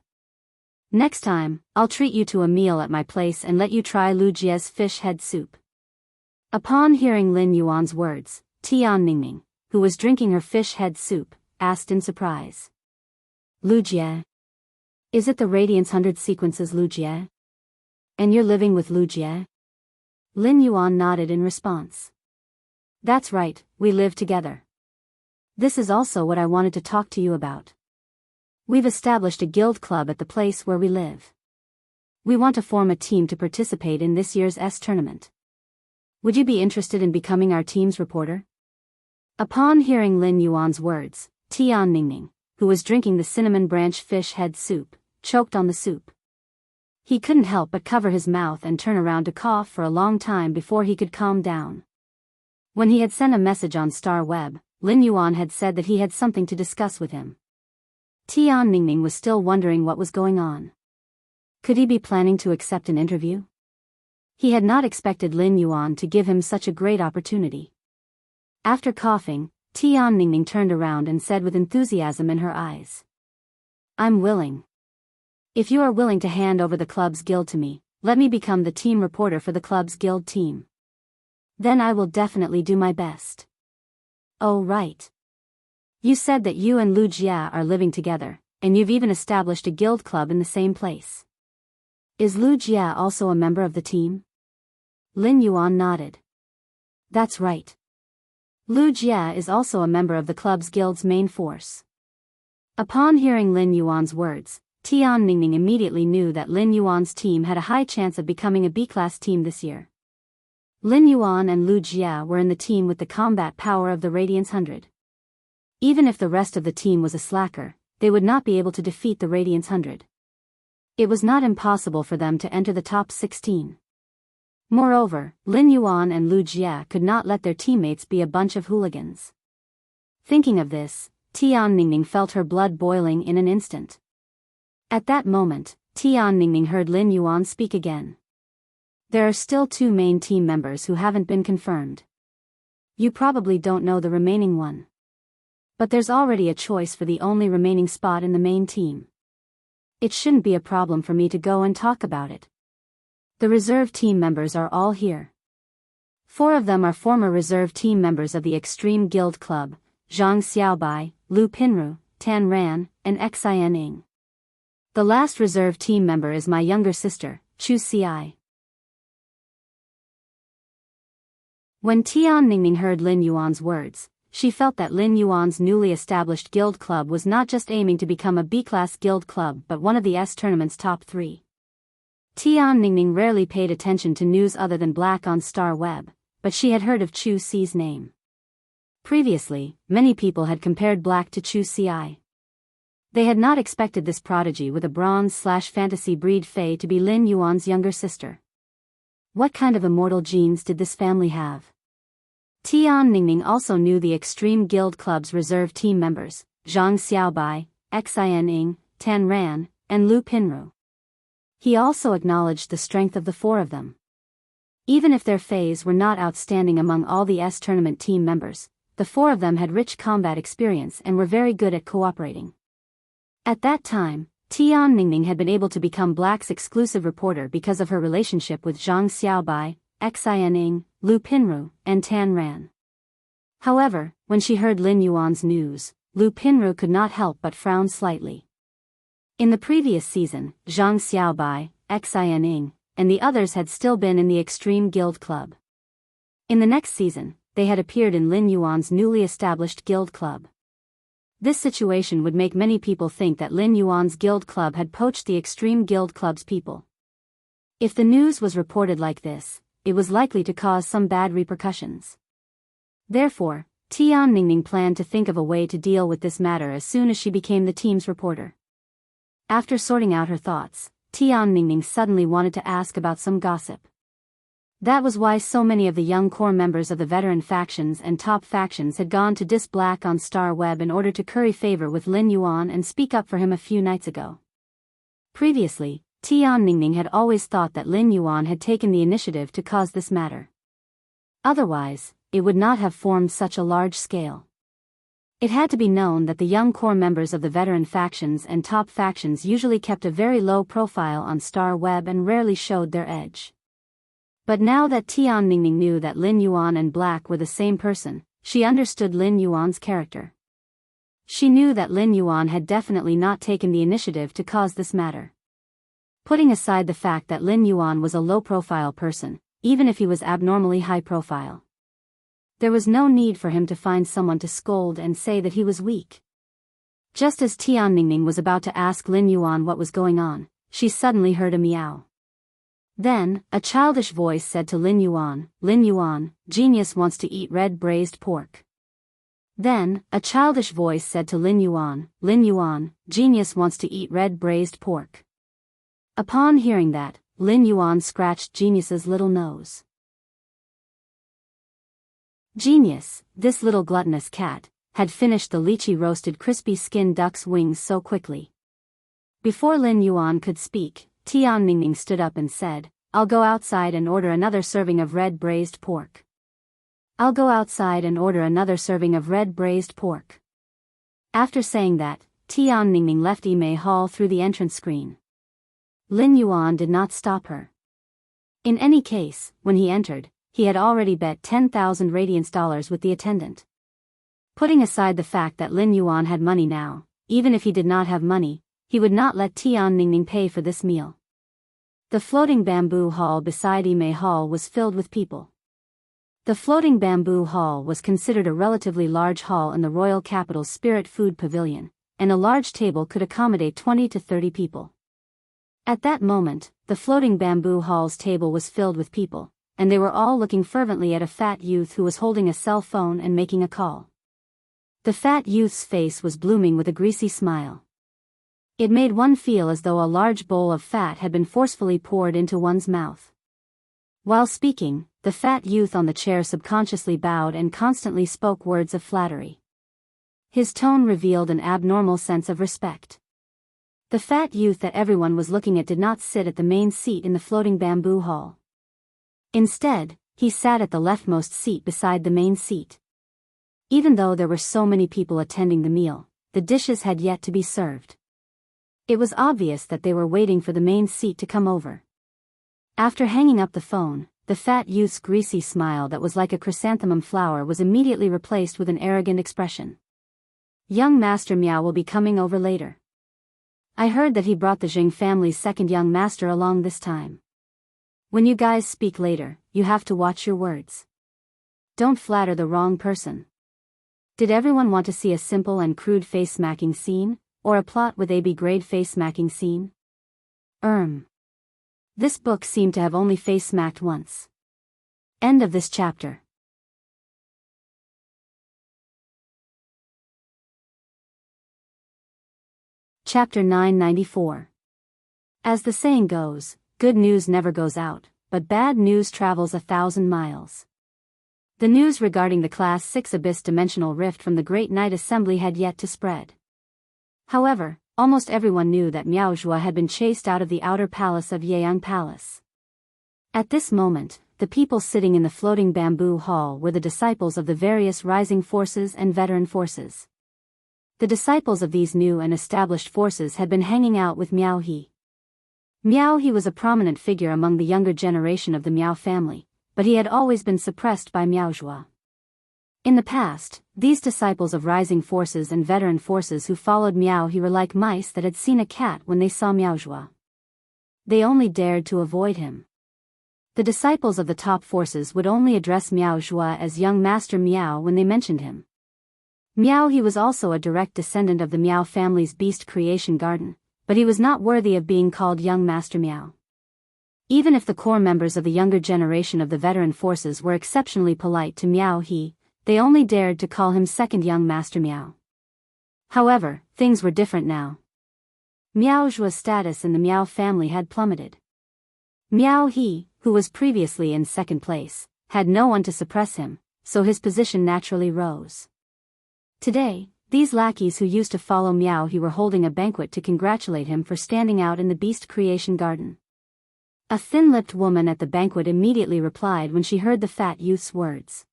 Next time, I'll treat you to a meal at my place and let you try Lu Jie's fish head soup. Upon hearing Lin Yuan's words, Tian Ningning, who was drinking her fish head soup, asked in surprise. Lu Jie? Is it the Radiance 100 sequences Lu Jie? And you're living with Lu Jie? Lin Yuan nodded in response. That's right, we live together. This is also what I wanted to talk to you about. We've established a guild club at the place where we live. We want to form a team to participate in this year's tournament. Would you be interested in becoming our team's reporter? Upon hearing Lin Yuan's words, Tian Ningning, who was drinking the cinnamon branch fish head soup, choked on the soup. He couldn't help but cover his mouth and turn around to cough for a long time before he could calm down. When he had sent a message on Star Web, Lin Yuan had said that he had something to discuss with him. Tian Ningning was still wondering what was going on. Could he be planning to accept an interview? He had not expected Lin Yuan to give him such a great opportunity. After coughing, Tian Ningning turned around and said with enthusiasm in her eyes. I'm willing. If you are willing to hand over the club's guild to me, let me become the team reporter for the club's guild team. Then I will definitely do my best. Oh right. You said that you and Lu Jia are living together, and you've even established a guild club in the same place. Is Lu Jia also a member of the team? Lin Yuan nodded. That's right. Lu Jia is also a member of the club's guild's main force. Upon hearing Lin Yuan's words, Tian Ningning immediately knew that Lin Yuan's team had a high chance of becoming a B-class team this year. Lin Yuan and Lu Jia were in the team with the combat power of the Radiance 100. Even if the rest of the team was a slacker, they would not be able to defeat the Radiance 100. It was not impossible for them to enter the top 16. Moreover, Lin Yuan and Lu Jia could not let their teammates be a bunch of hooligans. Thinking of this, Tian Ningning felt her blood boiling in an instant. At that moment, Tian Ningning heard Lin Yuan speak again. There are still 2 main team members who haven't been confirmed. You probably don't know the remaining one. But there's already a choice for the only remaining spot in the main team. It shouldn't be a problem for me to go and talk about it. The reserve team members are all here. 4 of them are former reserve team members of the Extreme Guild Club, Zhang Xiaobai, Lu Pinru, Tan Ran, and Xin Ing. The last reserve team member is my younger sister, Chu Ci. When Tian Ningning heard Lin Yuan's words, she felt that Lin Yuan's newly established guild club was not just aiming to become a B-class guild club but one of the tournament's top 3. Tian Ningning rarely paid attention to news other than Black on Star Web, but she had heard of Chu Ci's name. Previously, many people had compared Black to Chu Ci. They had not expected this prodigy with a bronze/fantasy breed Fae to be Lin Yuan's younger sister. What kind of immortal genes did this family have? Tian Ningning also knew the Extreme Guild Club's reserve team members, Zhang Xiaobai, Xin Ing, Tan Ran, and Lu Pinru. He also acknowledged the strength of the 4 of them. Even if their Faes were not outstanding among all the tournament team members, the 4 of them had rich combat experience and were very good at cooperating. At that time, Tian Ningning had been able to become Black's exclusive reporter because of her relationship with Zhang Xiaobai, Xin Ing, Lu Pinru, and Tan Ran. However, when she heard Lin Yuan's news, Lu Pinru could not help but frown slightly. In the previous season, Zhang Xiaobai, Xin Ing, and the others had still been in the Extreme Guild Club. In the next season, they had appeared in Lin Yuan's newly established guild club. This situation would make many people think that Lin Yuan's guild club had poached the Extreme Guild Club's people. If the news was reported like this, it was likely to cause some bad repercussions. Therefore, Tian Ningning planned to think of a way to deal with this matter as soon as she became the team's reporter. After sorting out her thoughts, Tian Ningning suddenly wanted to ask about some gossip. That was why so many of the young core members of the veteran factions and top factions had gone to dis Black on Star Web in order to curry favor with Lin Yuan and speak up for him a few nights ago. Previously, Tian Ningning had always thought that Lin Yuan had taken the initiative to cause this matter. Otherwise, it would not have formed such a large scale. It had to be known that the young core members of the veteran factions and top factions usually kept a very low profile on Star Web and rarely showed their edge. But now that Tian Ningning knew that Lin Yuan and Black were the same person, she understood Lin Yuan's character. She knew that Lin Yuan had definitely not taken the initiative to cause this matter. Putting aside the fact that Lin Yuan was a low-profile person, even if he was abnormally high-profile, there was no need for him to find someone to scold and say that he was weak. Just as Tian Ningning was about to ask Lin Yuan what was going on, she suddenly heard a meow. Then, a childish voice said to Lin Yuan, genius wants to eat red braised pork. Then, a childish voice said to Lin Yuan, genius wants to eat red braised pork. Upon hearing that, Lin Yuan scratched Genius's little nose. Genius, this little gluttonous cat, had finished the lychee roasted crispy skinned duck's wings so quickly. Before Lin Yuan could speak, Tian Ningning stood up and said, I'll go outside and order another serving of red braised pork. I'll go outside and order another serving of red braised pork. After saying that, Tian Ningning left Yimei Hall through the entrance screen. Lin Yuan did not stop her. In any case, when he entered, he had already bet 10,000 radiance dollars with the attendant. Putting aside the fact that Lin Yuan had money now, even if he did not have money, he would not let Tian Ningning pay for this meal. The floating bamboo hall beside Yimei Hall was filled with people. The floating bamboo hall was considered a relatively large hall in the royal capital's Spirit Food Pavilion, and a large table could accommodate 20 to 30 people. At that moment, the floating bamboo hall's table was filled with people, and they were all looking fervently at a fat youth who was holding a cell phone and making a call. The fat youth's face was blooming with a greasy smile. It made one feel as though a large bowl of fat had been forcefully poured into one's mouth. While speaking, the fat youth on the chair subconsciously bowed and constantly spoke words of flattery. His tone revealed an abnormal sense of respect. The fat youth that everyone was looking at did not sit at the main seat in the floating bamboo hall. Instead, he sat at the leftmost seat beside the main seat. Even though there were so many people attending the meal, the dishes had yet to be served. It was obvious that they were waiting for the main seat to come over. After hanging up the phone, the fat youth's greasy smile that was like a chrysanthemum flower was immediately replaced with an arrogant expression. Young Master Miao will be coming over later. I heard that he brought the Jing family's second young master along this time. When you guys speak later, you have to watch your words. Don't flatter the wrong person. Did everyone want to see a simple and crude face-smacking scene, or a plot with AB-grade face-smacking scene? This book seemed to have only face-smacked once. End of this chapter. Chapter 994. As the saying goes, good news never goes out, but bad news travels 1,000 miles. The news regarding the Class 6 Abyss Dimensional Rift from the Great Night Assembly had yet to spread. However, almost everyone knew that Miao Zhua had been chased out of the outer palace of Yeyang Palace. At this moment, the people sitting in the floating bamboo hall were the disciples of the various rising forces and veteran forces. The disciples of these new and established forces had been hanging out with Miao He. Miao He was a prominent figure among the younger generation of the Miao family, but he had always been suppressed by Miao Zhua. In the past, these disciples of rising forces and veteran forces who followed Miao He were like mice that had seen a cat when they saw Miao Zhua. They only dared to avoid him. The disciples of the top forces would only address Miao Zhua as young Master Miao when they mentioned him. Miao He was also a direct descendant of the Miao family's beast creation garden, but he was not worthy of being called young Master Miao. Even if the core members of the younger generation of the veteran forces were exceptionally polite to Miao He, they only dared to call him second young Master Miao. However, things were different now. Miao Zhua's status in the Miao family had plummeted. Miao He, who was previously in second place, had no one to suppress him, so his position naturally rose. Today, these lackeys who used to follow Miao He were holding a banquet to congratulate him for standing out in the beast creation garden. A thin-lipped woman at the banquet immediately replied when she heard the fat youth's words.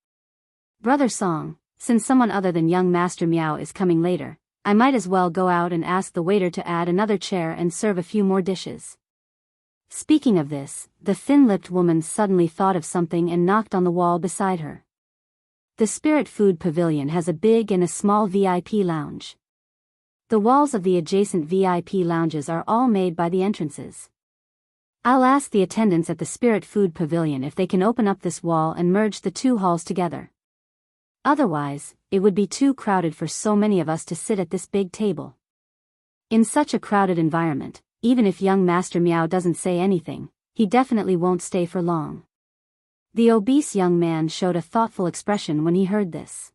Brother Song, since someone other than young Master Meow is coming later, I might as well go out and ask the waiter to add another chair and serve a few more dishes. Speaking of this, the thin-lipped woman suddenly thought of something and knocked on the wall beside her. The Spirit Food Pavilion has a big and a small VIP lounge. The walls of the adjacent VIP lounges are all made by the entrances. I'll ask the attendants at the Spirit Food Pavilion if they can open up this wall and merge the two halls together. Otherwise, it would be too crowded for so many of us to sit at this big table. In such a crowded environment, even if young Master Meow doesn't say anything, he definitely won't stay for long. The obese young man showed a thoughtful expression when he heard this.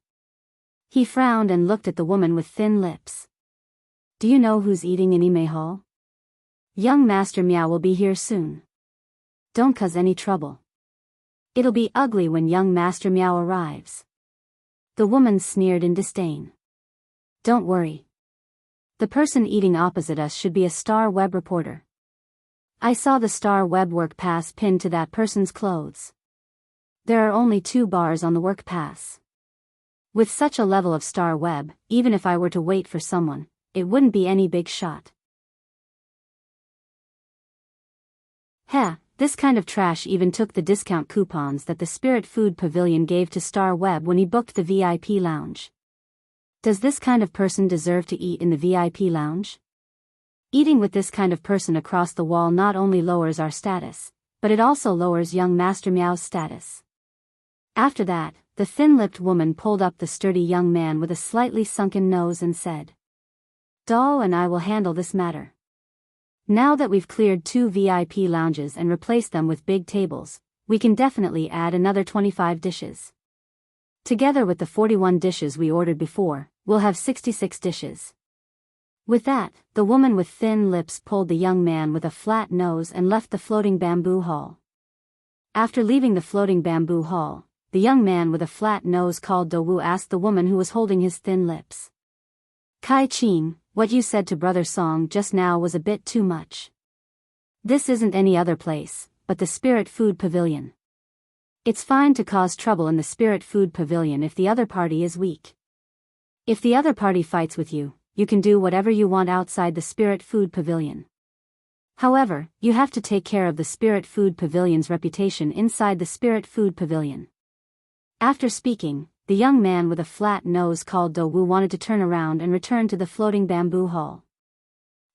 He frowned and looked at the woman with thin lips. Do you know who's eating in Ime Hall? Young Master Meow will be here soon. Don't cause any trouble. It'll be ugly when young Master Meow arrives. The woman sneered in disdain. Don't worry. The person eating opposite us should be a Star Web reporter. I saw the Star Web work pass pinned to that person's clothes. There are only 2 bars on the work pass. With such a level of Star Web, even if I were to wait for someone, it wouldn't be any big shot. Heh, this kind of trash even took the discount coupons that the Spirit Food Pavilion gave to Star Web when he booked the VIP lounge. Does this kind of person deserve to eat in the VIP lounge? Eating with this kind of person across the wall not only lowers our status, but it also lowers young Master Meow's status. After that, the thin-lipped woman pulled up the sturdy young man with a slightly sunken nose and said, Dao and I will handle this matter. Now that we've cleared 2 VIP lounges and replaced them with big tables, we can definitely add another 25 dishes. Together with the 41 dishes we ordered before, we'll have 66 dishes. With that, the woman with thin lips pulled the young man with a flat nose and left the floating bamboo hall. After leaving the floating bamboo hall, the young man with a flat nose called Dowu asked the woman who was holding his thin lips. Kai Qin, what you said to Brother Song just now was a bit too much. This isn't any other place, but the Spirit Food Pavilion. It's fine to cause trouble in the Spirit Food Pavilion if the other party is weak. If the other party fights with you, you can do whatever you want outside the Spirit Food Pavilion. However, you have to take care of the Spirit Food Pavilion's reputation inside the Spirit Food Pavilion. After speaking, the young man with a flat nose called Dowu wanted to turn around and return to the floating bamboo hall.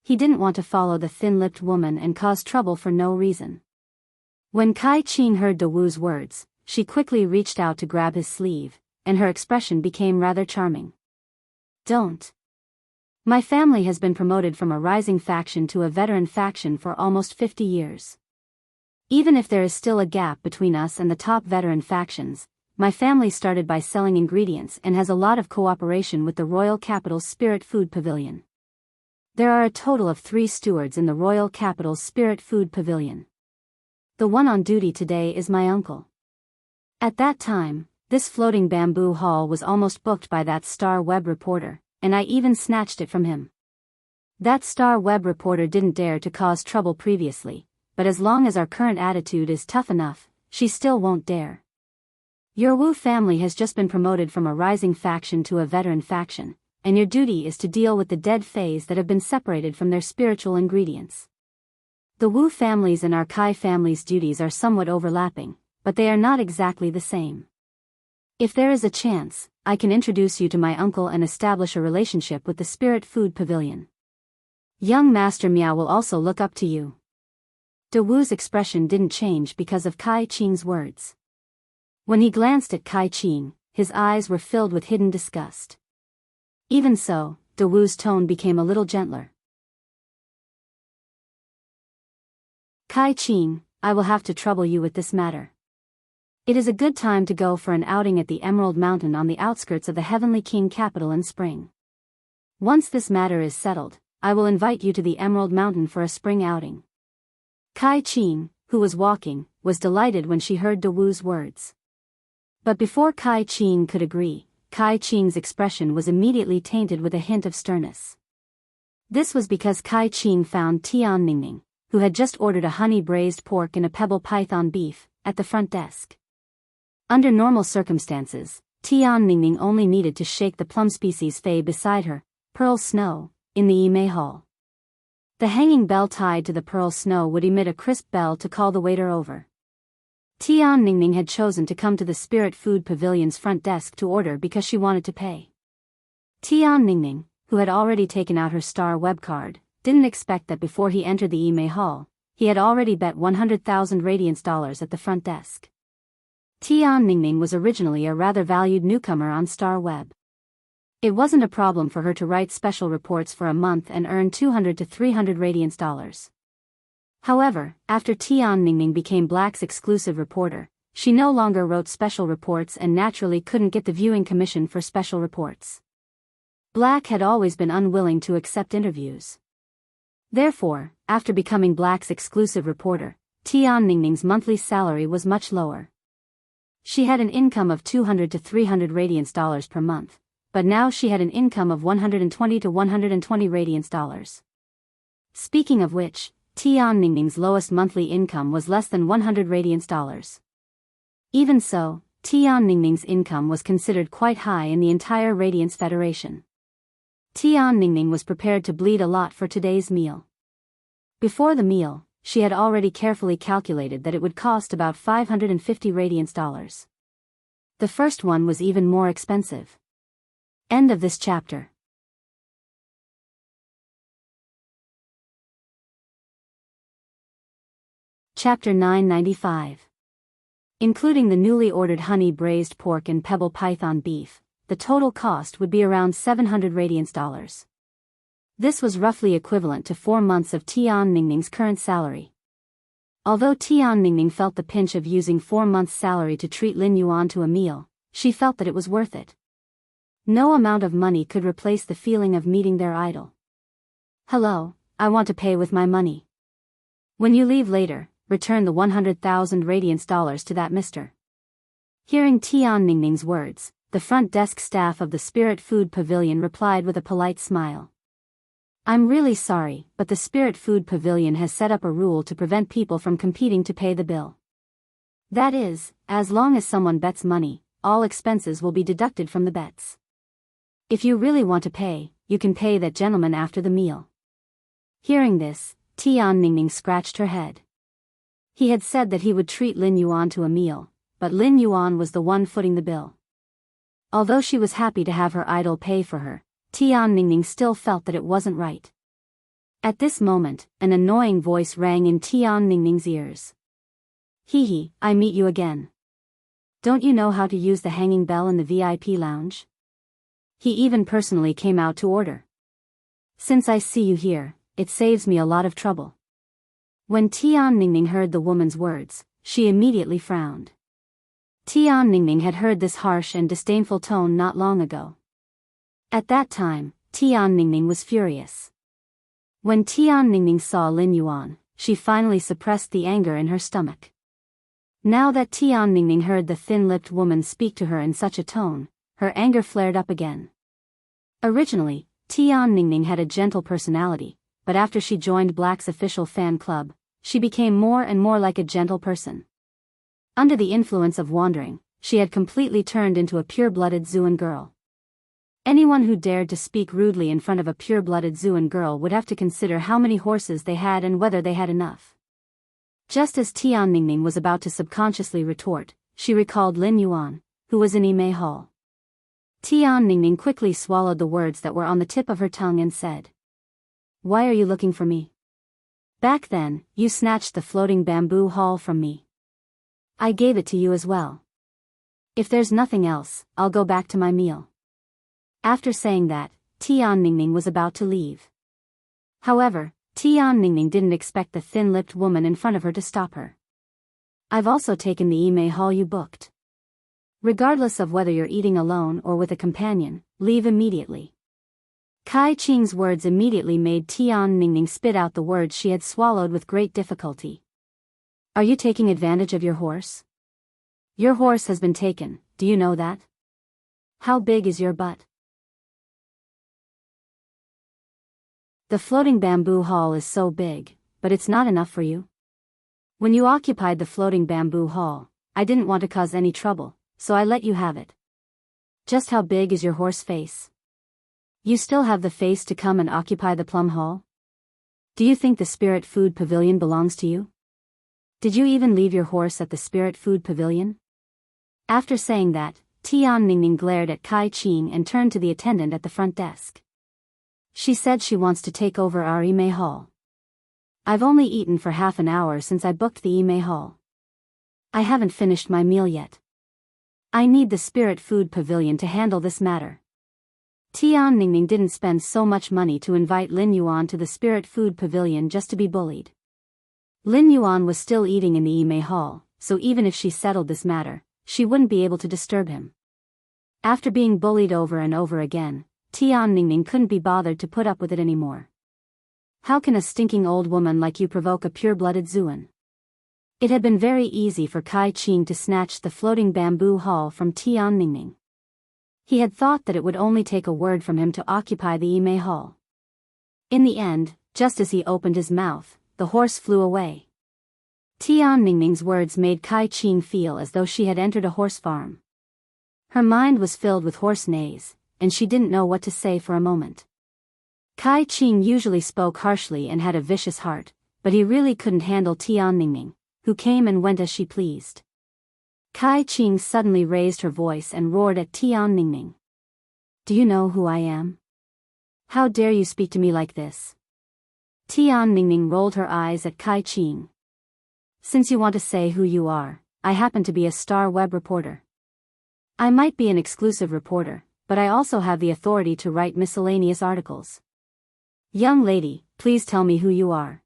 He didn't want to follow the thin-lipped woman and cause trouble for no reason. When Kai Qin heard Dowu's words, she quickly reached out to grab his sleeve, and her expression became rather charming. Don't. My family has been promoted from a rising faction to a veteran faction for almost 50 years. Even if there is still a gap between us and the top veteran factions, my family started by selling ingredients and has a lot of cooperation with the Royal Capital's Spirit Food Pavilion. There are a total of 3 stewards in the Royal Capital's Spirit Food Pavilion. The one on duty today is my uncle. At that time, this floating bamboo hall was almost booked by that Star Web reporter, and I even snatched it from him. That Star Web reporter didn't dare to cause trouble previously, but as long as our current attitude is tough enough, she still won't dare. Your Wu family has just been promoted from a rising faction to a veteran faction, and your duty is to deal with the dead fays that have been separated from their spiritual ingredients. The Wu family's and our Kai family's duties are somewhat overlapping, but they are not exactly the same. If there is a chance, I can introduce you to my uncle and establish a relationship with the Spirit Food Pavilion. Young Master Meow will also look up to you. Dowu's expression didn't change because of Kai Qin's words. When he glanced at Kai Qin, his eyes were filled with hidden disgust. Even so, Dowu's tone became a little gentler. Kai Qin, I will have to trouble you with this matter. It is a good time to go for an outing at the Emerald Mountain on the outskirts of the Heavenly King capital in spring. Once this matter is settled, I will invite you to the Emerald Mountain for a spring outing. Kai Qin, who was walking, was delighted when she heard Dowu's words. But before Kai Qin could agree, Kai Qin's expression was immediately tainted with a hint of sternness. This was because Kai Qin found Tian Ningning, who had just ordered a honey-braised pork and a pebble python beef, at the front desk. Under normal circumstances, Tian Ningning only needed to shake the plum species Fei beside her, pearl snow, in the Yimei Hall. The hanging bell tied to the pearl snow would emit a crisp bell to call the waiter over. Tian Ningning had chosen to come to the Spirit Food Pavilion's front desk to order because she wanted to pay. Tian Ningning, who had already taken out her star web card, didn't expect that before he entered the Yimei Hall, he had already bet 100,000 radiance dollars at the front desk. Tian Ningning was originally a rather valued newcomer on Star Web. It wasn't a problem for her to write special reports for a month and earn 200 to 300 radiance dollars. However, after Tian Ningning became Black's exclusive reporter, she no longer wrote special reports and naturally couldn't get the viewing commission for special reports. Black had always been unwilling to accept interviews. Therefore, after becoming Black's exclusive reporter, Tian Ningning's monthly salary was much lower. She had an income of 200 to 300 radiance dollars per month, but now she had an income of 120 to 120 radiance dollars. Speaking of which, Tian Ningning's lowest monthly income was less than 100 radiance dollars. Even so, Tian Ningning's income was considered quite high in the entire Radiance Federation. Tian Ningning was prepared to bleed a lot for today's meal. Before the meal, she had already carefully calculated that it would cost about 550 radiance dollars. The first one was even more expensive. End of this chapter. Chapter 995. Including the newly ordered honey braised pork and pebble python beef, the total cost would be around 700 radiance dollars. This was roughly equivalent to 4 months of Tian Ningning's current salary. Although Tian Ningning felt the pinch of using 4 months' salary to treat Lin Yuan to a meal, she felt that it was worth it. No amount of money could replace the feeling of meeting their idol. Hello, I want to pay with my money. When you leave later, return the 100,000 radiance dollars to that mister. Hearing Tian Ningning's words, the front desk staff of the Spirit Food Pavilion replied with a polite smile. I'm really sorry, but the Spirit Food Pavilion has set up a rule to prevent people from competing to pay the bill. That is, as long as someone bets money, all expenses will be deducted from the bets. If you really want to pay, you can pay that gentleman after the meal. Hearing this, Tian Ningning scratched her head. He had said that he would treat Lin Yuan to a meal, but Lin Yuan was the one footing the bill. Although she was happy to have her idol pay for her, Tian Ningning still felt that it wasn't right. At this moment, an annoying voice rang in Tian Ningning's ears. Hee, I meet you again. Don't you know how to use the hanging bell in the VIP lounge? He even personally came out to order. Since I see you here, it saves me a lot of trouble. When Tian Ningning heard the woman's words, she immediately frowned. Tian Ningning had heard this harsh and disdainful tone not long ago. At that time, Tian Ningning was furious. When Tian Ningning saw Lin Yuan, she finally suppressed the anger in her stomach. Now that Tian Ningning heard the thin-lipped woman speak to her in such a tone, her anger flared up again. Originally, Tian Ningning had a gentle personality, but after she joined Black's official fan club, she became more and more like a gentle person. Under the influence of wandering, she had completely turned into a pure-blooded Zuan girl. Anyone who dared to speak rudely in front of a pure-blooded Zuan girl would have to consider how many horses they had and whether they had enough. Just as Tian Ningning was about to subconsciously retort, she recalled Lin Yuan, who was in Yimei Hall. Tian Ningning quickly swallowed the words that were on the tip of her tongue and said, Why are you looking for me? Back then, you snatched the floating bamboo hall from me. I gave it to you as well. If there's nothing else, I'll go back to my meal. After saying that, Tian Ningning was about to leave. However, Tian Ningning didn't expect the thin-lipped woman in front of her to stop her. I've also taken the Yimei Hall you booked. Regardless of whether you're eating alone or with a companion, leave immediately. Kai Qing's words immediately made Tian Ningning spit out the words she had swallowed with great difficulty. Are you taking advantage of your horse? Your horse has been taken, do you know that? How big is your butt? The floating bamboo hall is so big, but it's not enough for you. When you occupied the floating bamboo hall, I didn't want to cause any trouble, so I let you have it. Just how big is your horse face? You still have the face to come and occupy the plum hall? Do you think the spirit food pavilion belongs to you? Did you even leave your horse at the spirit food pavilion? After saying that, Tian Ningning glared at Kai Qing and turned to the attendant at the front desk. She said she wants to take over our Ime Hall. I've only eaten for half an hour since I booked the Ime Hall. I haven't finished my meal yet. I need the spirit food pavilion to handle this matter. Tian Ningning didn't spend so much money to invite Lin Yuan to the spirit food pavilion just to be bullied. Lin Yuan was still eating in the Ime Hall, so even if she settled this matter, she wouldn't be able to disturb him. After being bullied over and over again, Tian Ningning couldn't be bothered to put up with it anymore. How can a stinking old woman like you provoke a pure-blooded Zuan? It had been very easy for Kai Qing to snatch the floating bamboo hall from Tian Ningning. He had thought that it would only take a word from him to occupy the Ime Hall. In the end, just as he opened his mouth, the horse flew away. Tian Ningning's words made Kai Qing feel as though she had entered a horse farm. Her mind was filled with horse neighs, and she didn't know what to say for a moment. Kai Qing usually spoke harshly and had a vicious heart, but he really couldn't handle Tian Ningning, who came and went as she pleased. Kai Qing suddenly raised her voice and roared at Tian Ningning. Do you know who I am? How dare you speak to me like this? Tian Ningning rolled her eyes at Kai Qing. Since you want to say who you are, I happen to be a star web reporter. I might be an exclusive reporter, but I also have the authority to write miscellaneous articles. Young lady, please tell me who you are.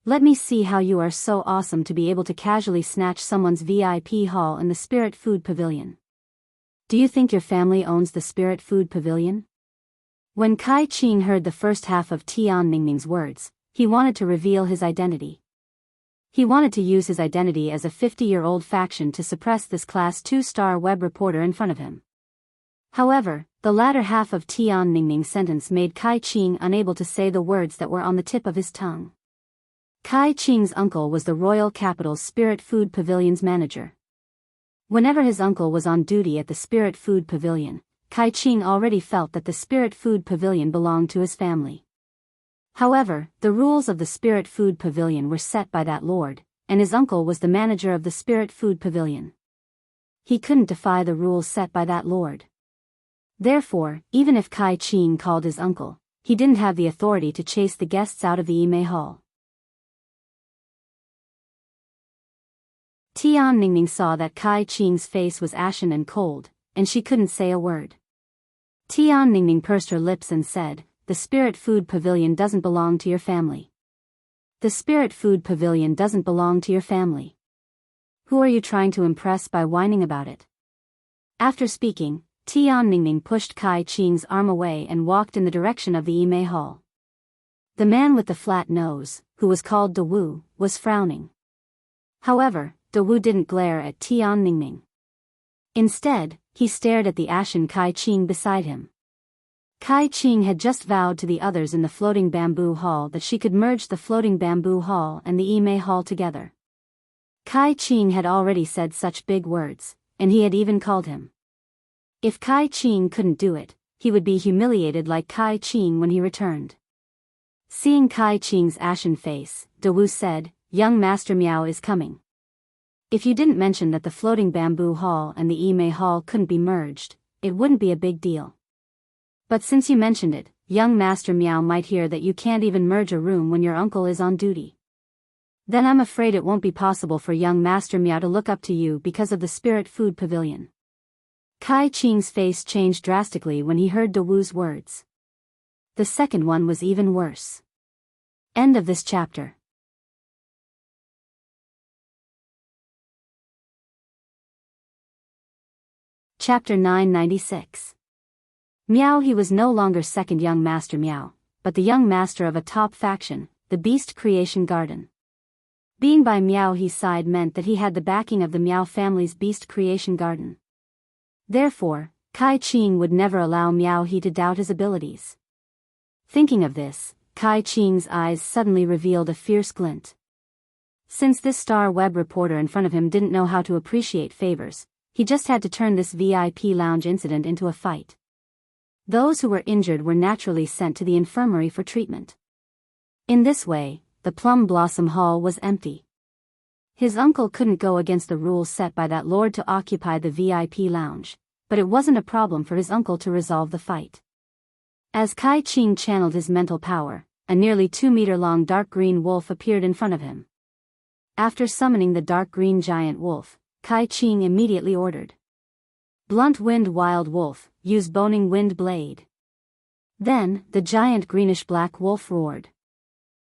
Let me see how you are so awesome to be able to casually snatch someone's VIP hall in the Spirit Food Pavilion. Do you think your family owns the Spirit Food Pavilion? When Kai Qing heard the first half of Tian Ningning's words, he wanted to reveal his identity. He wanted to use his identity as a 50-year-old faction to suppress this Class 2-star web reporter in front of him. However, the latter half of Tian Ningning's sentence made Kai Qing unable to say the words that were on the tip of his tongue. Kai Qing's uncle was the Royal Capital's Spirit Food Pavilion's manager. Whenever his uncle was on duty at the Spirit Food Pavilion, Kai Qing already felt that the Spirit Food Pavilion belonged to his family. However, the rules of the Spirit Food Pavilion were set by that lord, and his uncle was the manager of the Spirit Food Pavilion. He couldn't defy the rules set by that lord. Therefore, even if Kai Qing called his uncle, he didn't have the authority to chase the guests out of the Ime Hall. Tian Ningning saw that Kai Qing's face was ashen and cold, and she couldn't say a word. Tian Ningning pursed her lips and said, "The Spirit Food Pavilion doesn't belong to your family. The Spirit Food Pavilion doesn't belong to your family. Who are you trying to impress by whining about it?" After speaking, Tian Ningning pushed Kai Qing's arm away and walked in the direction of the Ime Hall. The man with the flat nose, who was called De Wu, was frowning. However, De Wu didn't glare at Tian Ningning. Instead, he stared at the ashen Kai Qing beside him. Kai Qing had just vowed to the others in the floating bamboo hall that she could merge the floating bamboo hall and the Ime Hall together. Kai Qing had already said such big words, and he had even called him. If Kai Qing couldn't do it, he would be humiliated like Kai Qing when he returned. Seeing Kai Qing's ashen face, De Wu said, "Young Master Miao is coming. If you didn't mention that the floating bamboo hall and the Ime Hall couldn't be merged, it wouldn't be a big deal. But since you mentioned it, young Master Miao might hear that you can't even merge a room when your uncle is on duty. Then I'm afraid it won't be possible for young Master Miao to look up to you because of the Spirit Food Pavilion." Kai Qing's face changed drastically when he heard De Wu's words. The second one was even worse. End of this chapter. Chapter 996. Miao. He was no longer second young Master Miao, but the young master of a top faction, the Beast Creation Garden. Being by Miao He's side meant that he had the backing of the Miao family's Beast Creation Garden. Therefore, Kai Qing would never allow Miao He to doubt his abilities. Thinking of this, Kai Qing's eyes suddenly revealed a fierce glint. Since this star web reporter in front of him didn't know how to appreciate favors, he just had to turn this VIP lounge incident into a fight. Those who were injured were naturally sent to the infirmary for treatment. In this way, the Plum Blossom Hall was empty. His uncle couldn't go against the rules set by that lord to occupy the VIP lounge, but it wasn't a problem for his uncle to resolve the fight. As Kai Qing channeled his mental power, a nearly 2-meter-long dark green wolf appeared in front of him. After summoning the dark green giant wolf, Kai Qing immediately ordered, "Blunt Wind Wild Wolf, use Boning Wind Blade." Then, the giant greenish-black wolf roared.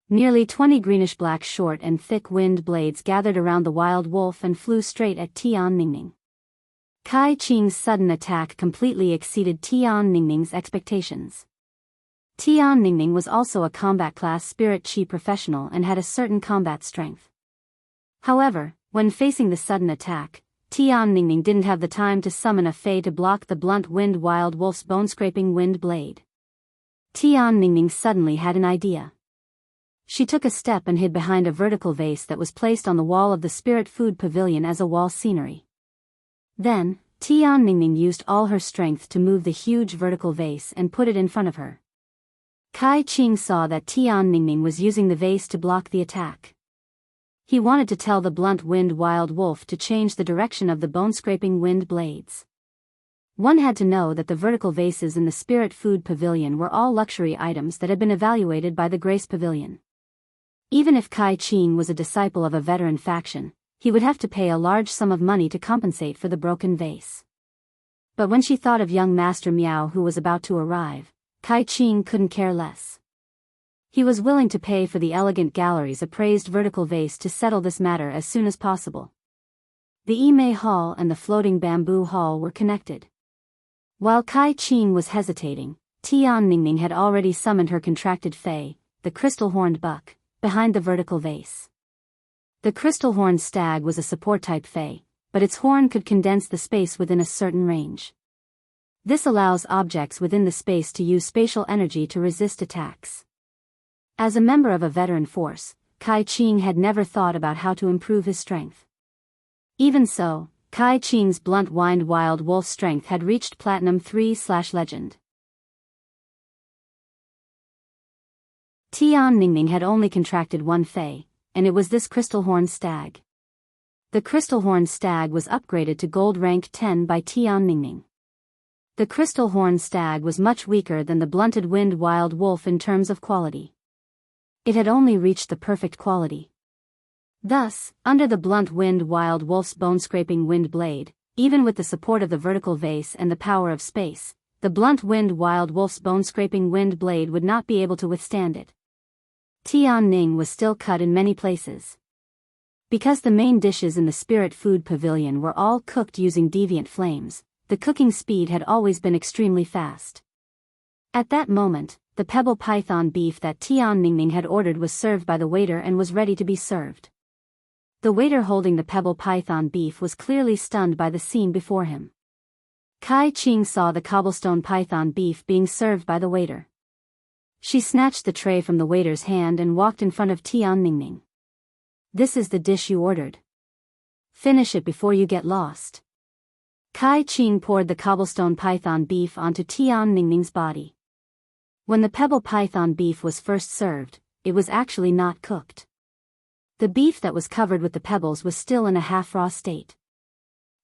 Nearly 20 greenish-black short and thick wind blades gathered around the wild wolf and flew straight at Tian Ningning. Kai Qing's sudden attack completely exceeded Tian Ningning's expectations. Tian Ningning was also a combat-class spirit chi professional and had a certain combat strength. However, when facing the sudden attack, Tian Ningning didn't have the time to summon a fey to block the blunt wind wild wolf's bone-scraping wind blade. Tian Ningning suddenly had an idea. She took a step and hid behind a vertical vase that was placed on the wall of the spirit food pavilion as a wall scenery. Then, Tian Ningning used all her strength to move the huge vertical vase and put it in front of her. Kai Qing saw that Tian Ningning was using the vase to block the attack. He wanted to tell the blunt wind wild wolf to change the direction of the bone-scraping wind blades. One had to know that the vertical vases in the spirit food pavilion were all luxury items that had been evaluated by the Grace Pavilion. Even if Kai Qing was a disciple of a veteran faction, he would have to pay a large sum of money to compensate for the broken vase. But when she thought of young Master Miao who was about to arrive, Kai Qing couldn't care less. He was willing to pay for the elegant gallery's appraised vertical vase to settle this matter as soon as possible. The Yimei Hall and the floating bamboo hall were connected. While Kai Qing was hesitating, Tian Ningning had already summoned her contracted fey, the crystal-horned buck, behind the vertical vase. The crystal-horned stag was a support-type fey, but its horn could condense the space within a certain range. This allows objects within the space to use spatial energy to resist attacks. As a member of a veteran force, Kai Qing had never thought about how to improve his strength. Even so, Kai Qing's blunt wind wild wolf strength had reached Platinum 3/Legend. Tian Ningning had only contracted one fey, and it was this crystal-horned stag. The crystal-horned stag was upgraded to gold rank 10 by Tian Ningning. The crystal-horned stag was much weaker than the blunted wind wild wolf in terms of quality. It had only reached the perfect quality. Thus, under the blunt wind wild wolf's bone-scraping wind blade, even with the support of the vertical vase and the power of space, the blunt wind wild wolf's bone-scraping wind blade would not be able to withstand it. Tian Ning was still cut in many places. Because the main dishes in the spirit food pavilion were all cooked using deviant flames, the cooking speed had always been extremely fast. At that moment, the pebble python beef that Tian Ningning had ordered was served by the waiter and was ready to be served. The waiter holding the pebble python beef was clearly stunned by the scene before him. Kai Qing saw the cobblestone python beef being served by the waiter. She snatched the tray from the waiter's hand and walked in front of Tian Ningning. "This is the dish you ordered. Finish it before you get lost." Kai Qing poured the cobblestone python beef onto Tian Ningning's body. When the pebble python beef was first served, it was actually not cooked. The beef that was covered with the pebbles was still in a half-raw state.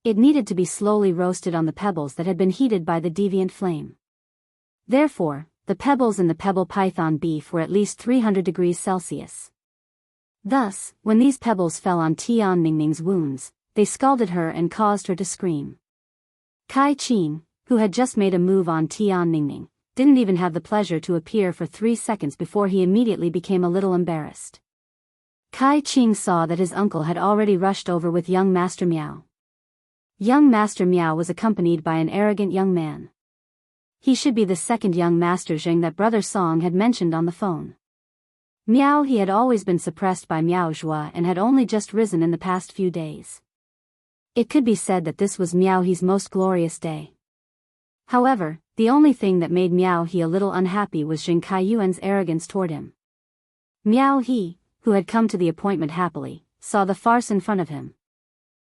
It needed to be slowly roasted on the pebbles that had been heated by the deviant flame. Therefore, the pebbles in the pebble python beef were at least 300 degrees Celsius. Thus, when these pebbles fell on Tian Ningning's wounds, they scalded her and caused her to scream. Kai Qing, who had just made a move on Tian Ningning, didn't even have the pleasure to appear for 3 seconds before he immediately became a little embarrassed. Kai Qing saw that his uncle had already rushed over with young Master Miao. Young Master Miao was accompanied by an arrogant young man. He should be the second young Master Zheng that Brother Song had mentioned on the phone. Miao he had always been suppressed by Miao Zhua and had only just risen in the past few days. It could be said that this was Miao He's most glorious day. However, the only thing that made Miao He a little unhappy was Zheng Kaiyuan's arrogance toward him. Miao He, who had come to the appointment happily, saw the farce in front of him.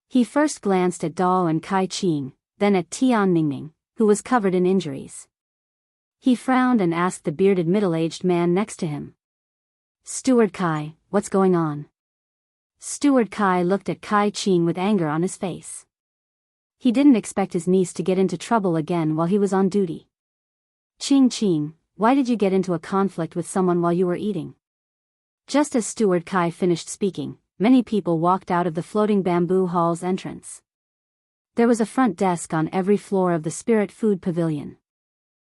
He first glanced at Dao and Kai Qing, then at Tian Ningning, who was covered in injuries. He frowned and asked the bearded middle-aged man next to him. "Steward Kai, what's going on?" Steward Kai looked at Kai Qing with anger on his face. He didn't expect his niece to get into trouble again while he was on duty. Qing, why did you get into a conflict with someone while you were eating?" Just as Steward Kai finished speaking, many people walked out of the floating bamboo hall's entrance. There was a front desk on every floor of the Spirit Food Pavilion.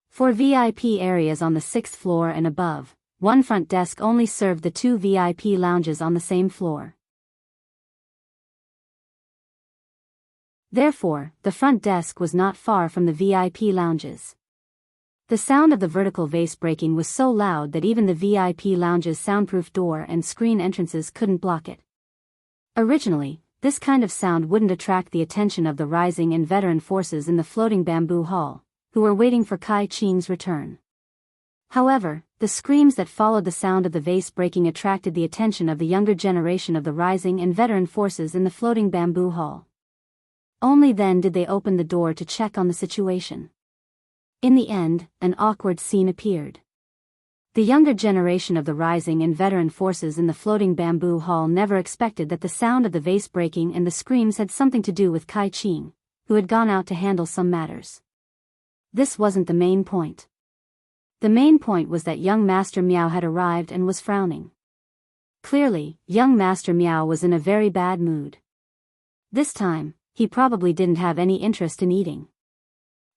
For VIP areas on the 6th floor and above, one front desk only served the 2 VIP lounges on the same floor. Therefore, the front desk was not far from the VIP lounges. The sound of the vertical vase breaking was so loud that even the VIP lounge's soundproof door and screen entrances couldn't block it. Originally, this kind of sound wouldn't attract the attention of the rising and veteran forces in the floating bamboo hall, who were waiting for Kai Qing's return. However, the screams that followed the sound of the vase breaking attracted the attention of the younger generation of the rising and veteran forces in the floating bamboo hall. Only then did they open the door to check on the situation. In the end, an awkward scene appeared. The younger generation of the rising and veteran forces in the floating bamboo hall never expected that the sound of the vase breaking and the screams had something to do with Kai Qing, who had gone out to handle some matters. This wasn't the main point. The main point was that young Master Miao had arrived and was frowning. Clearly, young Master Miao was in a very bad mood. This time, he probably didn't have any interest in eating.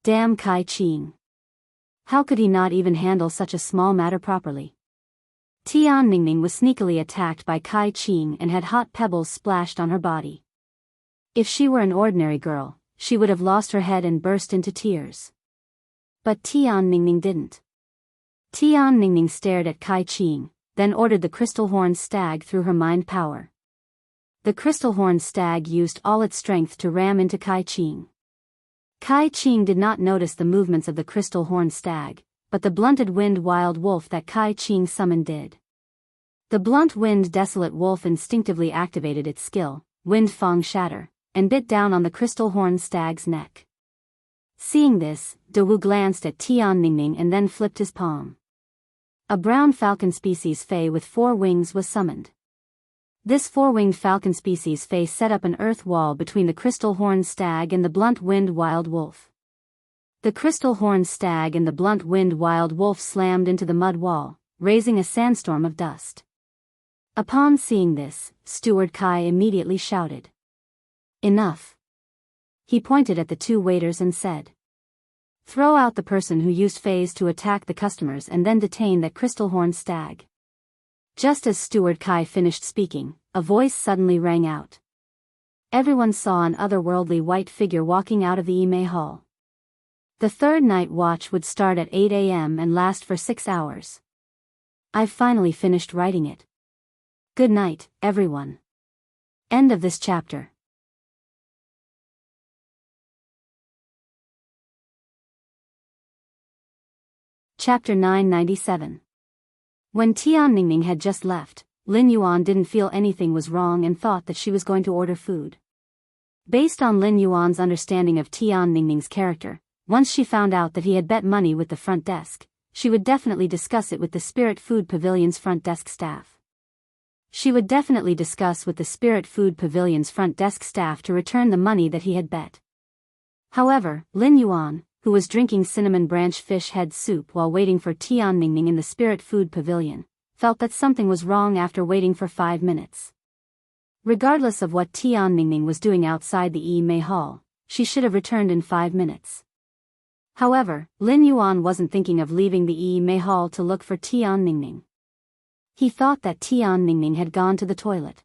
Damn Kai Qing. How could he not even handle such a small matter properly? Tian Ningning was sneakily attacked by Kai Qing and had hot pebbles splashed on her body. If she were an ordinary girl, she would have lost her head and burst into tears. But Tian Ningning didn't. Tian Ningning stared at Kai Qing, then ordered the crystal horn stag through her mind power. The crystal horn stag used all its strength to ram into Kai Qing. Kai Qing did not notice the movements of the crystal horn stag, but the blunted wind wild wolf that Kai Qing summoned did. The blunt wind desolate wolf instinctively activated its skill, Wind Fang Shatter, and bit down on the crystal horn stag's neck. Seeing this, Dawu glanced at Tian Ningning and then flipped his palm. A brown falcon species fey with 4 wings was summoned. This 4-winged falcon species fey set up an earth wall between the crystal horn stag and the blunt wind wild wolf. The crystal horn stag and the blunt wind wild wolf slammed into the mud wall, raising a sandstorm of dust. Upon seeing this, Steward Kai immediately shouted, "Enough!" He pointed at the 2 waiters and said, "Throw out the person who used feys to attack the customers and then detain that crystal horn stag." Just as Steward Kai finished speaking, a voice suddenly rang out. Everyone saw an otherworldly white figure walking out of the Ime Hall. The 3rd night watch would start at 8 a.m. and last for 6 hours. I've finally finished writing it. Good night, everyone. End of this chapter. Chapter 997. When Tian Ningning had just left, Lin Yuan didn't feel anything was wrong and thought that she was going to order food. Based on Lin Yuan's understanding of Tian Ningning's character, once she found out that he had bet money with the front desk, she would definitely discuss it with the Spirit Food Pavilion's front desk staff. She would definitely discuss with the Spirit Food Pavilion's front desk staff to return the money that he had bet. However, Lin Yuan, who was drinking cinnamon branch fish head soup while waiting for Tian Ningning in the Spirit Food Pavilion, felt that something was wrong after waiting for 5 minutes. Regardless of what Tian Ningning was doing outside the Yi Hall, she should have returned in 5 minutes. However, Lin Yuan wasn't thinking of leaving the Yi Hall to look for Tian Ningning. He thought that Tian Ningning had gone to the toilet.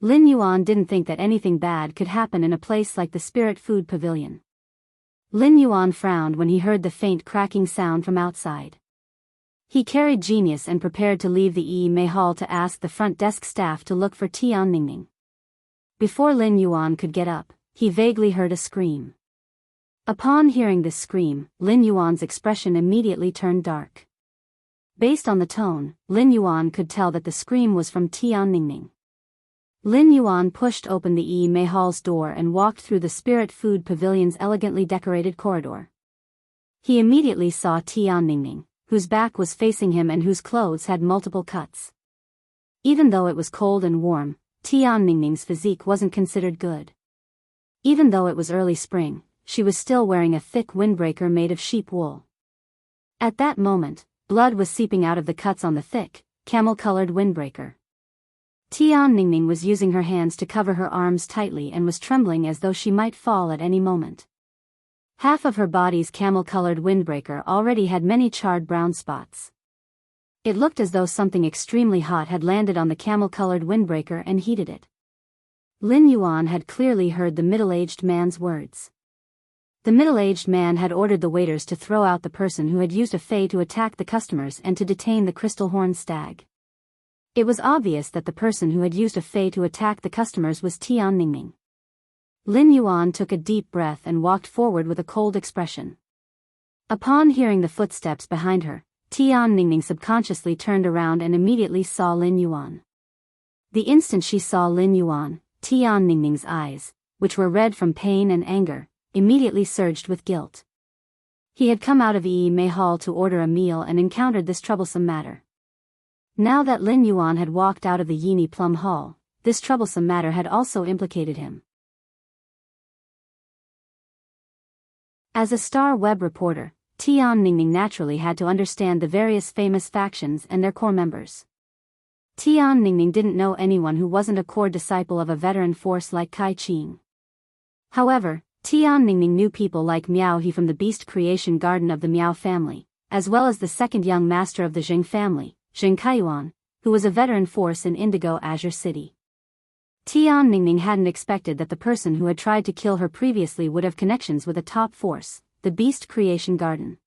Lin Yuan didn't think that anything bad could happen in a place like the Spirit Food Pavilion. Lin Yuan frowned when he heard the faint cracking sound from outside. He carried genius and prepared to leave the Yi Hall to ask the front desk staff to look for Tian Ningning. Before Lin Yuan could get up, he vaguely heard a scream. Upon hearing this scream, Lin Yuan's expression immediately turned dark. Based on the tone, Lin Yuan could tell that the scream was from Tian Ningning. Lin Yuan pushed open the Yi Mei Hall's door and walked through the Spirit Food Pavilion's elegantly decorated corridor. He immediately saw Tian Ningning, whose back was facing him and whose clothes had multiple cuts. Even though it was cold and warm, Tian Ningning's physique wasn't considered good. Even though it was early spring, she was still wearing a thick windbreaker made of sheep wool. At that moment, blood was seeping out of the cuts on the thick, camel-colored windbreaker. Tian Ningning was using her hands to cover her arms tightly and was trembling as though she might fall at any moment. Half of her body's camel-colored windbreaker already had many charred brown spots. It looked as though something extremely hot had landed on the camel-colored windbreaker and heated it. Lin Yuan had clearly heard the middle-aged man's words. The middle-aged man had ordered the waiters to throw out the person who had used a fei to attack the customers and to detain the crystal horn stag. It was obvious that the person who had used a fei to attack the customers was Tian Ningning. Lin Yuan took a deep breath and walked forward with a cold expression. Upon hearing the footsteps behind her, Tian Ningning subconsciously turned around and immediately saw Lin Yuan. The instant she saw Lin Yuan, Tian Ningning's eyes, which were red from pain and anger, immediately surged with guilt. He had come out of Yi Mei Hall to order a meal and encountered this troublesome matter. Now that Lin Yuan had walked out of the Yini Plum Hall, this troublesome matter had also implicated him. As a star web reporter, Tian Ningning naturally had to understand the various famous factions and their core members. Tian Ningning didn't know anyone who wasn't a core disciple of a veteran force like Kai Qing. However, Tian Ningning knew people like Miao He from the Beast Creation Garden of the Miao family, as well as the second young master of the Zheng family, Zheng Kaiyuan, who was a veteran force in Indigo Azure City. Tian Ningning hadn't expected that the person who had tried to kill her previously would have connections with a top force, the Beast Creation Garden.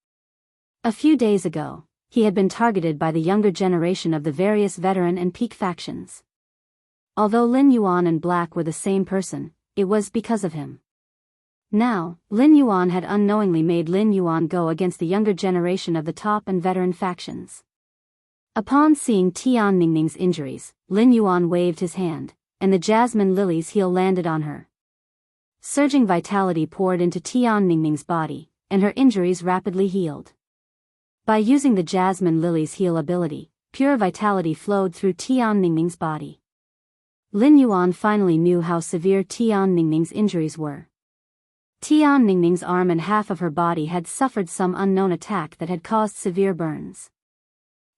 A few days ago, he had been targeted by the younger generation of the various veteran and peak factions. Although Lin Yuan and Black were the same person, it was because of him. Now, Lin Yuan had unknowingly made Lin Yuan go against the younger generation of the top and veteran factions. Upon seeing Tian Ningning's injuries, Lin Yuan waved his hand, and the jasmine lily's heel landed on her. Surging vitality poured into Tian Ningning's body, and her injuries rapidly healed. By using the jasmine lily's heel ability, pure vitality flowed through Tian Ningning's body. Lin Yuan finally knew how severe Tian Ningning's injuries were. Tian Ningning's arm and half of her body had suffered some unknown attack that had caused severe burns.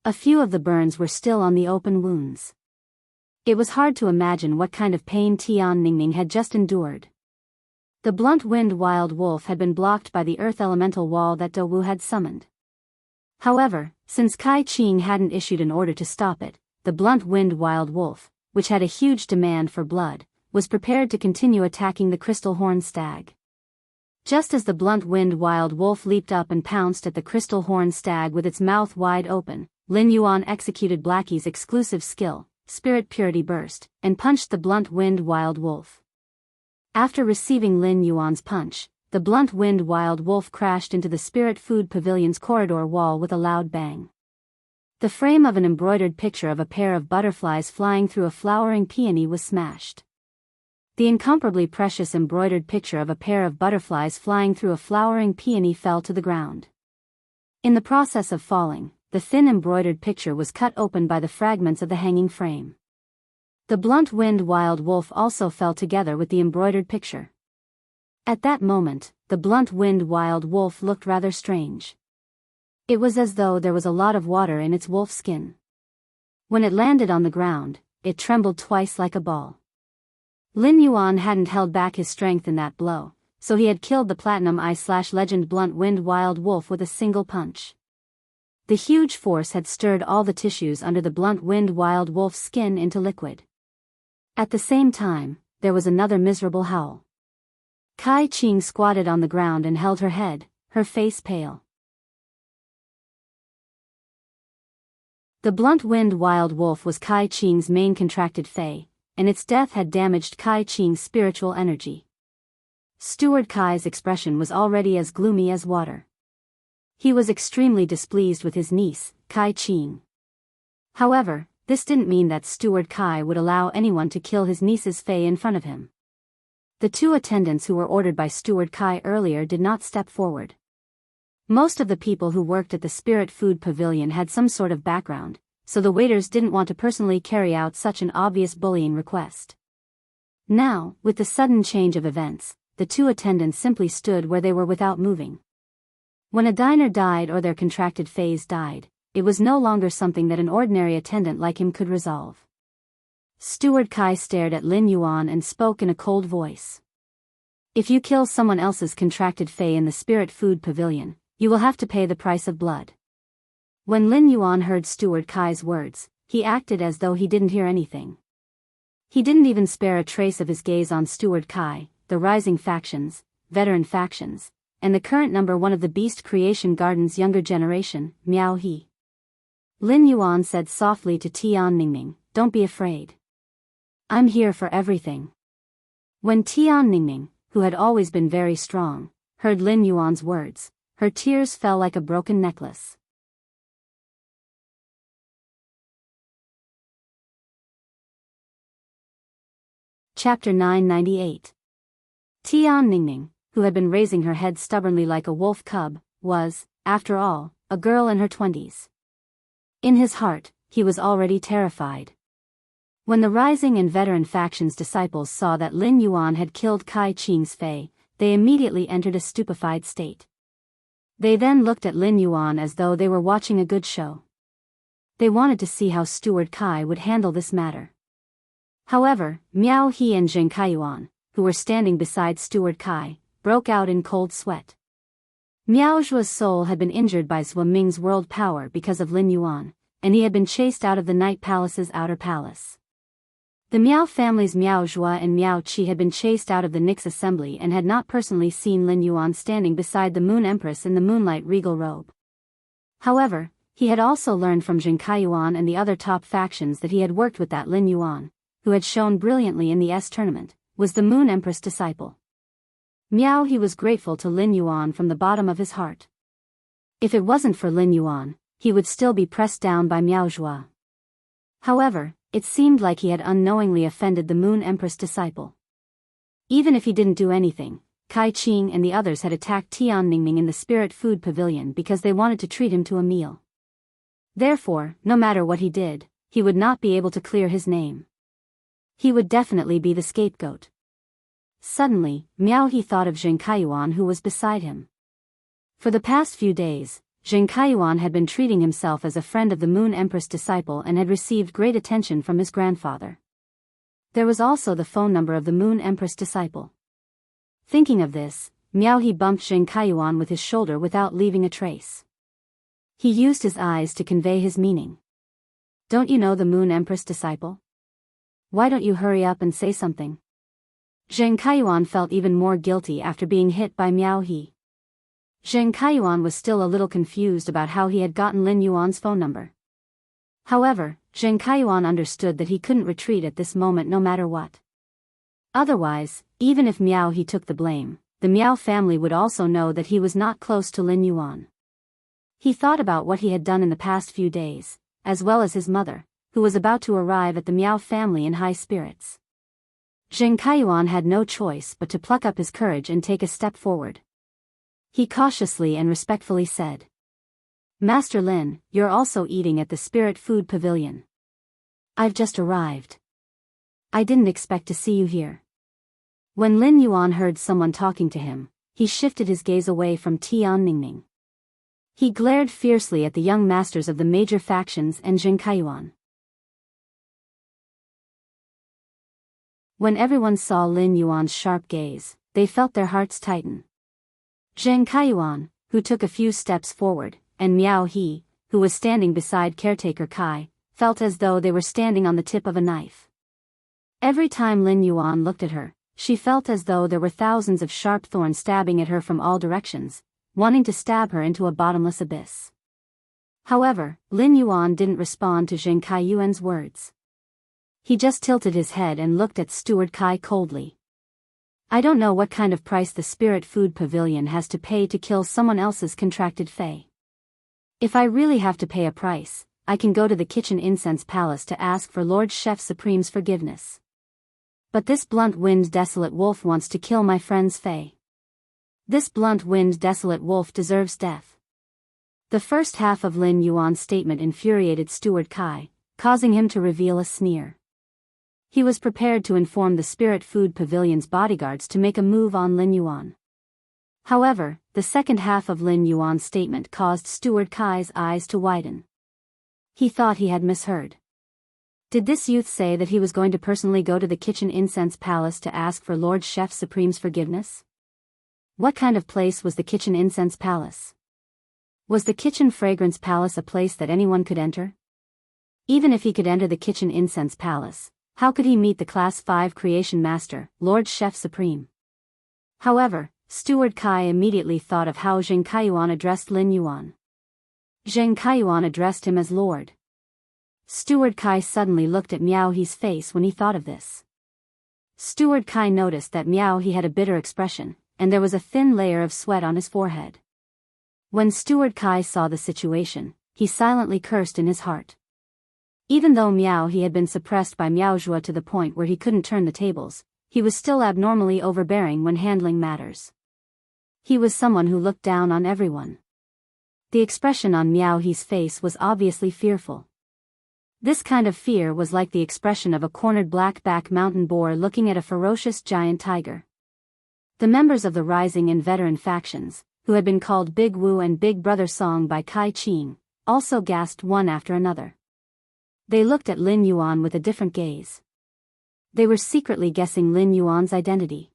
A few of the burns were still on the open wounds. It was hard to imagine what kind of pain Tian Ningning had just endured. The blunt-winged wild wolf had been blocked by the earth elemental wall that Do Wu had summoned. However, since Kai Qing hadn't issued an order to stop it, the blunt-winged wild wolf, which had a huge demand for blood, was prepared to continue attacking the crystal horn stag. Just as the blunt-winged wild wolf leaped up and pounced at the crystal horn stag with its mouth wide open, Lin Yuan executed Blackie's exclusive skill, Spirit Purity Burst, and punched the blunt-winged wild wolf. After receiving Lin Yuan's punch, the blunt-winged wild wolf crashed into the Spirit Food Pavilion's corridor wall with a loud bang. The frame of an embroidered picture of a pair of butterflies flying through a flowering peony was smashed. The incomparably precious embroidered picture of a pair of butterflies flying through a flowering peony fell to the ground. In the process of falling, the thin embroidered picture was cut open by the fragments of the hanging frame. The blunt-winged wild wolf also fell together with the embroidered picture. At that moment, the blunt-winged wild wolf looked rather strange. It was as though there was a lot of water in its wolf skin. When it landed on the ground, it trembled twice like a ball. Lin Yuan hadn't held back his strength in that blow, so he had killed the Platinum Eye/Legend blunt-winged wild wolf with a single punch. The huge force had stirred all the tissues under the blunt-winged wild wolf's skin into liquid. At the same time, there was another miserable howl. Kai Qing squatted on the ground and held her head, her face pale. The blunt-winged wild wolf was Kai Qing's main contracted fei, and its death had damaged Kai Qing's spiritual energy. Steward Kai's expression was already as gloomy as water. He was extremely displeased with his niece, Kai Qing. However, this didn't mean that Steward Kai would allow anyone to kill his niece's fae in front of him. The two attendants who were ordered by Steward Kai earlier did not step forward. Most of the people who worked at the Spirit Food Pavilion had some sort of background, so the waiters didn't want to personally carry out such an obvious bullying request. Now, with the sudden change of events, the two attendants simply stood where they were without moving. When a diner died or their contracted phase died, it was no longer something that an ordinary attendant like him could resolve. Steward Kai stared at Lin Yuan and spoke in a cold voice. If you kill someone else's contracted fae in the Spirit Food Pavilion, you will have to pay the price of blood. When Lin Yuan heard Steward Kai's words, he acted as though he didn't hear anything. He didn't even spare a trace of his gaze on Steward Kai, the rising factions, veteran factions, and the current number one of the Beast Creation Garden's younger generation, Miao He. Lin Yuan said softly to Tian Ningning, "Don't be afraid. I'm here for everything." When Tian Ningning, who had always been very strong, heard Lin Yuan's words, her tears fell like a broken necklace. Chapter 998. Tian Ningning, who had been raising her head stubbornly like a wolf cub, was, after all, a girl in her 20s. In his heart, he was already terrified. When the rising and veteran factions' disciples saw that Lin Yuan had killed Kai Qing's fae, they immediately entered a stupefied state. They then looked at Lin Yuan as though they were watching a good show. They wanted to see how Steward Kai would handle this matter. However, Miao He and Zheng Kaiyuan, who were standing beside Steward Kai, broke out in cold sweat. Miao Zhua's soul had been injured by Zhua Ming's world power because of Lin Yuan, and he had been chased out of the Night Palace's outer palace. The Miao family's Miao Zhua and Miao Qi had been chased out of the Nix assembly and had not personally seen Lin Yuan standing beside the Moon Empress in the moonlight regal robe. However, he had also learned from Zheng Kaiyuan and the other top factions that he had worked with that Lin Yuan, who had shown brilliantly in the S tournament, was the Moon Empress disciple. Miao He was grateful to Lin Yuan from the bottom of his heart. If it wasn't for Lin Yuan, he would still be pressed down by Miao Zhua. However, it seemed like he had unknowingly offended the Moon Empress disciple. Even if he didn't do anything, Kai Qing and the others had attacked Tian Ningning in the Spirit Food Pavilion because they wanted to treat him to a meal. Therefore, no matter what he did, he would not be able to clear his name. He would definitely be the scapegoat. Suddenly, Miao He thought of Zheng Kaiyuan who was beside him. For the past few days, Zheng Kaiyuan had been treating himself as a friend of the Moon Empress disciple and had received great attention from his grandfather. There was also the phone number of the Moon Empress disciple. Thinking of this, Miao He bumped Zheng Kaiyuan with his shoulder without leaving a trace. He used his eyes to convey his meaning. "Don't you know the Moon Empress disciple? Why don't you hurry up and say something?" Zheng Kaiyuan felt even more guilty after being hit by Miao He. Zheng Kaiyuan was still a little confused about how he had gotten Lin Yuan's phone number. However, Zheng Kaiyuan understood that he couldn't retreat at this moment no matter what. Otherwise, even if Miao He took the blame, the Miao family would also know that he was not close to Lin Yuan. He thought about what he had done in the past few days, as well as his mother, who was about to arrive at the Miao family in high spirits. Zheng Kaiyuan had no choice but to pluck up his courage and take a step forward. He cautiously and respectfully said, "Master Lin, you're also eating at the Spirit Food Pavilion. I've just arrived. I didn't expect to see you here." When Lin Yuan heard someone talking to him, he shifted his gaze away from Tian Ningning. He glared fiercely at the young masters of the major factions and Zheng Kaiyuan. When everyone saw Lin Yuan's sharp gaze, they felt their hearts tighten. Zheng Kaiyuan, who took a few steps forward, and Miao He, who was standing beside caretaker Kai, felt as though they were standing on the tip of a knife. Every time Lin Yuan looked at her, she felt as though there were thousands of sharp thorns stabbing at her from all directions, wanting to stab her into a bottomless abyss. However, Lin Yuan didn't respond to Zheng Kaiyuan's words. He just tilted his head and looked at Steward Kai coldly. "I don't know what kind of price the Spirit Food Pavilion has to pay to kill someone else's contracted fae. If I really have to pay a price, I can go to the kitchen incense palace to ask for Lord Chef Supreme's forgiveness. But this blunt-winged desolate wolf wants to kill my friend's Faye. This blunt-winged desolate wolf deserves death. The first half of Lin Yuan's statement infuriated Steward Kai, causing him to reveal a sneer. He was prepared to inform the Spirit Food Pavilion's bodyguards to make a move on Lin Yuan. However, the second half of Lin Yuan's statement caused Steward Kai's eyes to widen. He thought he had misheard. Did this youth say that he was going to personally go to the kitchen incense palace to ask for Lord Chef Supreme's forgiveness? What kind of place was the kitchen incense palace? Was the kitchen fragrance palace a place that anyone could enter? Even if he could enter the kitchen incense palace, how could he meet the Class 5 creation master, Lord Chef Supreme? However, Steward Kai immediately thought of how Zheng Kaiyuan addressed Lin Yuan. Zheng Kaiyuan addressed him as Lord. Steward Kai suddenly looked at Miao He's face when he thought of this. Steward Kai noticed that Miao He had a bitter expression, and there was a thin layer of sweat on his forehead. When Steward Kai saw the situation, he silently cursed in his heart. Even though Miao He had been suppressed by Miao Zhuo to the point where he couldn't turn the tables, he was still abnormally overbearing when handling matters. He was someone who looked down on everyone. The expression on Miao He's face was obviously fearful. This kind of fear was like the expression of a cornered black-back mountain boar looking at a ferocious giant tiger. The members of the Rising and Veteran factions, who had been called Big Wu and Big Brother Song by Kai Qing, also gasped one after another. They looked at Lin Yuan with a different gaze. They were secretly guessing Lin Yuan's identity.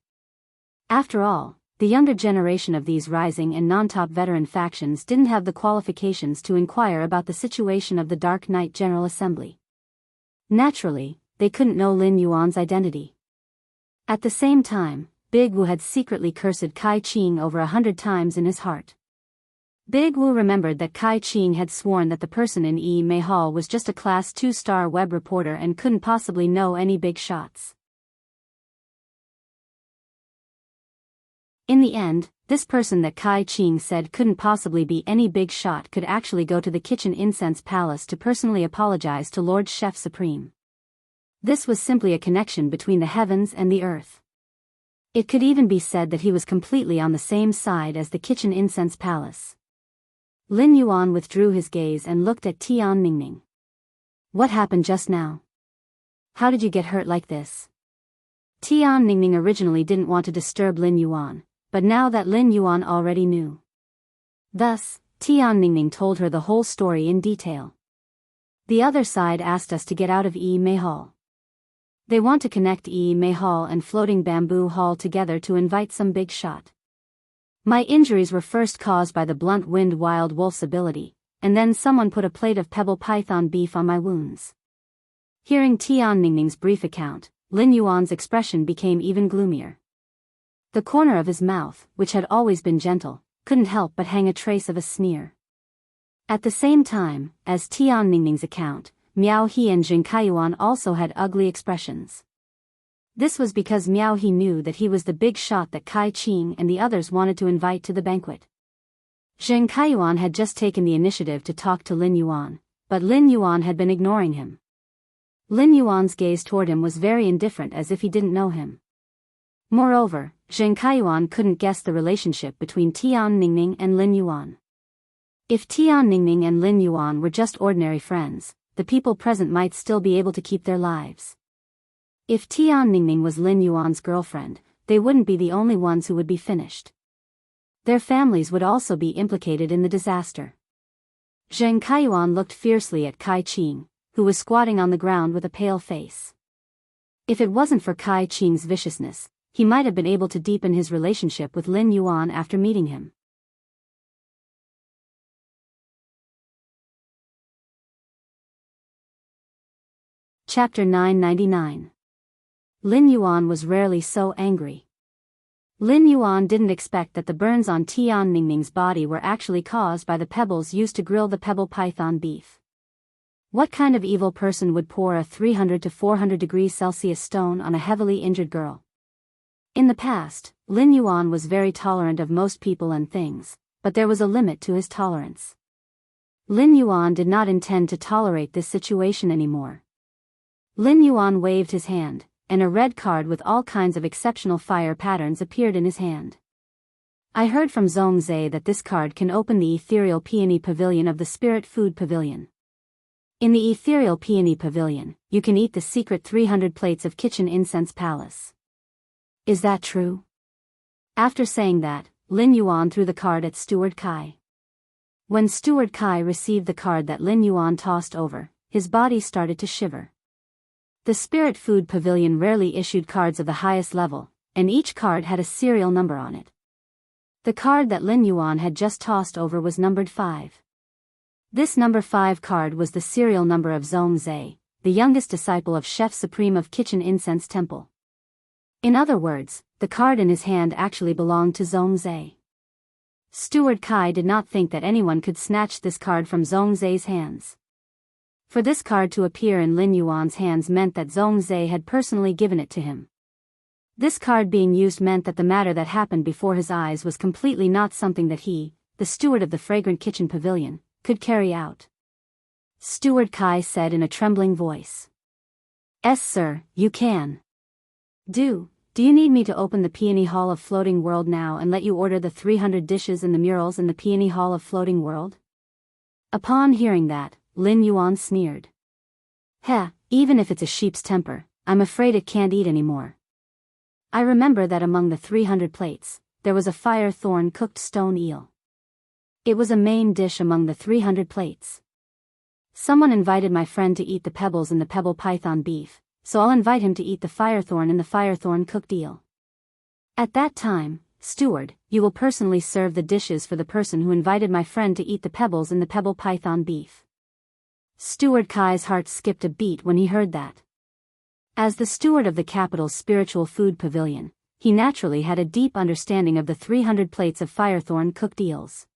After all, the younger generation of these Rising and non-top veteran factions didn't have the qualifications to inquire about the situation of the Dark Knight General Assembly. Naturally, they couldn't know Lin Yuan's identity. At the same time, Big Wu had secretly cursed Kai Qing over 100 times in his heart. Big Wu remembered that Kai Qing had sworn that the person in Yi Mei Hall was just a Class 2-star web reporter and couldn't possibly know any big shots. In the end, this person that Kai Qing said couldn't possibly be any big shot could actually go to the kitchen incense palace to personally apologize to Lord Chef Supreme. This was simply a connection between the heavens and the earth. It could even be said that he was completely on the same side as the kitchen incense palace. Lin Yuan withdrew his gaze and looked at Tian Ningning. What happened just now? How did you get hurt like this? Tian Ningning originally didn't want to disturb Lin Yuan, but now that Lin Yuan already knew. Thus, Tian Ningning told her the whole story in detail. The other side asked us to get out of Yi Mei Hall. They want to connect Yi Mei Hall and Floating Bamboo Hall together to invite some big shot. My injuries were first caused by the blunt-winged wild wolf's ability, and then someone put a plate of pebble python beef on my wounds. Hearing Tian Ningning's brief account, Lin Yuan's expression became even gloomier. The corner of his mouth, which had always been gentle, couldn't help but hang a trace of a sneer. At the same time, as Tian Ningning's account, Miao He and Zheng Kaiyuan also had ugly expressions. This was because Miao He knew that he was the big shot that Kai Qing and the others wanted to invite to the banquet. Zheng Kaiyuan had just taken the initiative to talk to Lin Yuan, but Lin Yuan had been ignoring him. Lin Yuan's gaze toward him was very indifferent, as if he didn't know him. Moreover, Zheng Kaiyuan couldn't guess the relationship between Tian Ningning and Lin Yuan. If Tian Ningning and Lin Yuan were just ordinary friends, the people present might still be able to keep their lives. If Tian Ningning was Lin Yuan's girlfriend, they wouldn't be the only ones who would be finished. Their families would also be implicated in the disaster. Zheng Kaiyuan looked fiercely at Kai Qing, who was squatting on the ground with a pale face. If it wasn't for Kai Qing's viciousness, he might have been able to deepen his relationship with Lin Yuan after meeting him. Chapter 999. Lin Yuan was rarely so angry. Lin Yuan didn't expect that the burns on Tian Ningning's body were actually caused by the pebbles used to grill the pebble python beef. What kind of evil person would pour a 300 to 400 degrees Celsius stone on a heavily injured girl? In the past, Lin Yuan was very tolerant of most people and things, but there was a limit to his tolerance. Lin Yuan did not intend to tolerate this situation anymore. Lin Yuan waved his hand, and a red card with all kinds of exceptional fire patterns appeared in his hand. I heard from Zhongzhe that this card can open the ethereal peony pavilion of the spirit food pavilion. In the ethereal peony pavilion, you can eat the secret 300 plates of kitchen incense palace. Is that true? After saying that, Lin Yuan threw the card at Steward Kai. When Steward Kai received the card that Lin Yuan tossed over, his body started to shiver. The Spirit Food Pavilion rarely issued cards of the highest level, and each card had a serial number on it. The card that Lin Yuan had just tossed over was numbered 5. This number 5 card was the serial number of Zhongzhe, the youngest disciple of Chef Supreme of Kitchen Incense Temple. In other words, the card in his hand actually belonged to Zhongzhe. Steward Kai did not think that anyone could snatch this card from Zhongzhe's hands. For this card to appear in Lin Yuan's hands meant that Zhongzhe had personally given it to him. This card being used meant that the matter that happened before his eyes was completely not something that he, the steward of the fragrant kitchen pavilion, could carry out. Steward Kai said in a trembling voice. "Yes, sir, you can. Do you need me to open the Peony Hall of Floating World now and let you order the 300 dishes and the murals in the Peony Hall of Floating World?" Upon hearing that, Lin Yuan sneered. "Heh, even if it's a sheep's temper, I'm afraid it can't eat anymore. I remember that among the 300 plates, there was a fire thorn cooked stone eel. It was a main dish among the 300 plates. Someone invited my friend to eat the pebbles in the pebble python beef, so I'll invite him to eat the firethorn in the firethorn cooked eel. At that time, steward, you will personally serve the dishes for the person who invited my friend to eat the pebbles in the pebble python beef." Steward Kai's heart skipped a beat when he heard that. As the steward of the capital's spiritual food pavilion, he naturally had a deep understanding of the 300 plates of firethorn cooked eels.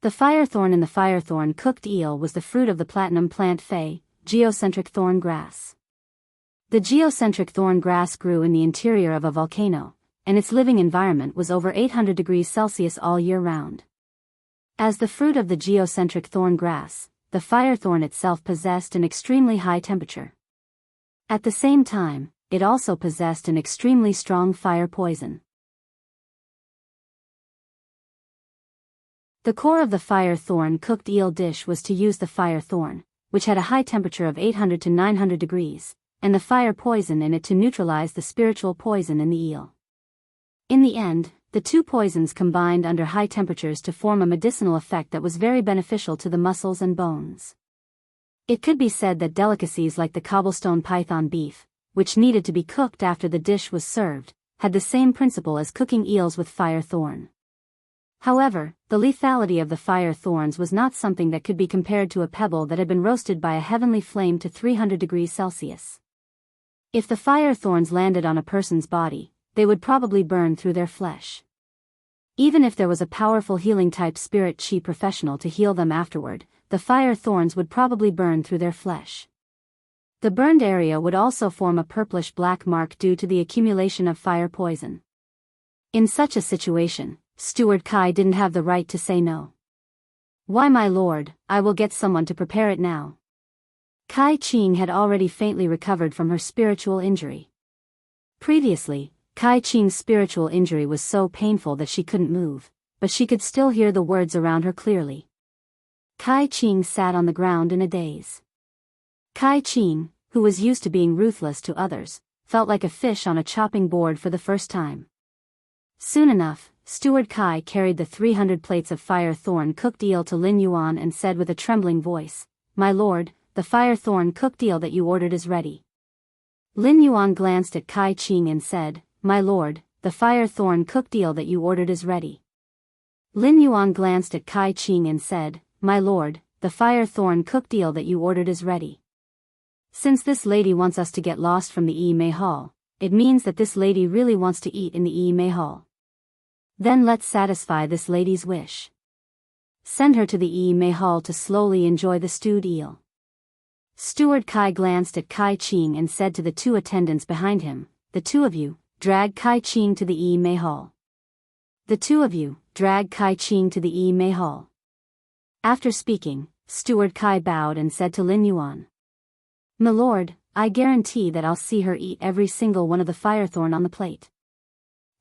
The firethorn in the firethorn cooked eel was the fruit of the platinum plant fei, geocentric thorn grass. The geocentric thorn grass grew in the interior of a volcano, and its living environment was over 800 degrees Celsius all year round. As the fruit of the geocentric thorn grass, the firethorn itself possessed an extremely high temperature. At the same time, it also possessed an extremely strong fire poison. The core of the fire thorn cooked eel dish was to use the fire thorn, which had a high temperature of 800 to 900 degrees, and the fire poison in it to neutralize the spiritual poison in the eel. In the end, the two poisons combined under high temperatures to form a medicinal effect that was very beneficial to the muscles and bones. It could be said that delicacies like the cobblestone python beef, which needed to be cooked after the dish was served, had the same principle as cooking eels with fire thorn. However, the lethality of the fire thorns was not something that could be compared to a pebble that had been roasted by a heavenly flame to 300 degrees Celsius. If the fire thorns landed on a person's body, they would probably burn through their flesh. Even if there was a powerful healing type spirit chi professional to heal them afterward, the fire thorns would probably burn through their flesh. The burned area would also form a purplish black mark due to the accumulation of fire poison. In such a situation, Steward Kai didn't have the right to say no. "Why, my lord, I will get someone to prepare it now." Kai Qing had already faintly recovered from her spiritual injury. Previously, Kai Qing's spiritual injury was so painful that she couldn't move, but she could still hear the words around her clearly. Kai Qing sat on the ground in a daze. Kai Qing, who was used to being ruthless to others, felt like a fish on a chopping board for the first time. Soon enough, Steward Kai carried the 300 plates of fire thorn cooked eel to Lin Yuan and said with a trembling voice, "My lord, the fire thorn cooked eel that you ordered is ready." Lin Yuan glanced at Kai Qing and said, "My lord, the fire thorn cooked eel that you ordered is ready." Lin Yuan glanced at Kai Qing and said, "My lord, the fire thorn cooked eel that you ordered is ready." Since this lady wants us to get lost from the Yi Mei Hall, it means that this lady really wants to eat in the Yi Mei Hall. Then let's satisfy this lady's wish. Send her to the Yi Mei Hall to slowly enjoy the stewed eel. Steward Kai glanced at Kai Qing and said to the two attendants behind him, "The two of you, drag Kai Qing to the Yi Mei Hall. The two of you, drag Kai Qing to the Yi Mei Hall." After speaking, Steward Kai bowed and said to Lin Yuan. "My lord, I guarantee that I'll see her eat every single one of the firethorn on the plate."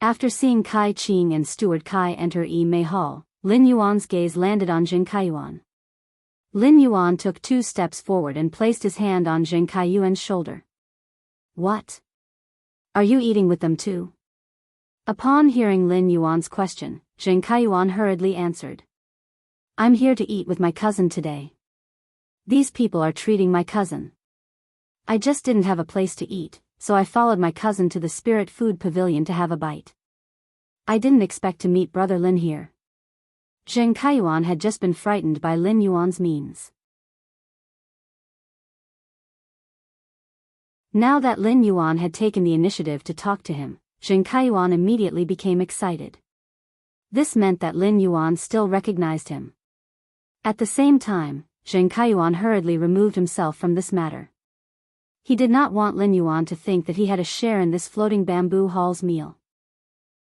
After seeing Kai Qing and Steward Kai enter Mei Hall, Lin Yuan's gaze landed on Jing Kaiyuan. Lin Yuan took 2 steps forward and placed his hand on Jing Kaiyuan's shoulder. "What? Are you eating with them too?" Upon hearing Lin Yuan's question, Jing Kaiyuan hurriedly answered. "I'm here to eat with my cousin today. These people are treating my cousin. I just didn't have a place to eat, so I followed my cousin to the Spirit Food Pavilion to have a bite. I didn't expect to meet Brother Lin here." Zheng Kaiyuan had just been frightened by Lin Yuan's means. Now that Lin Yuan had taken the initiative to talk to him, Zheng Kaiyuan immediately became excited. This meant that Lin Yuan still recognized him. At the same time, Zheng Kaiyuan hurriedly removed himself from this matter. He did not want Lin Yuan to think that he had a share in this floating bamboo hall's meal.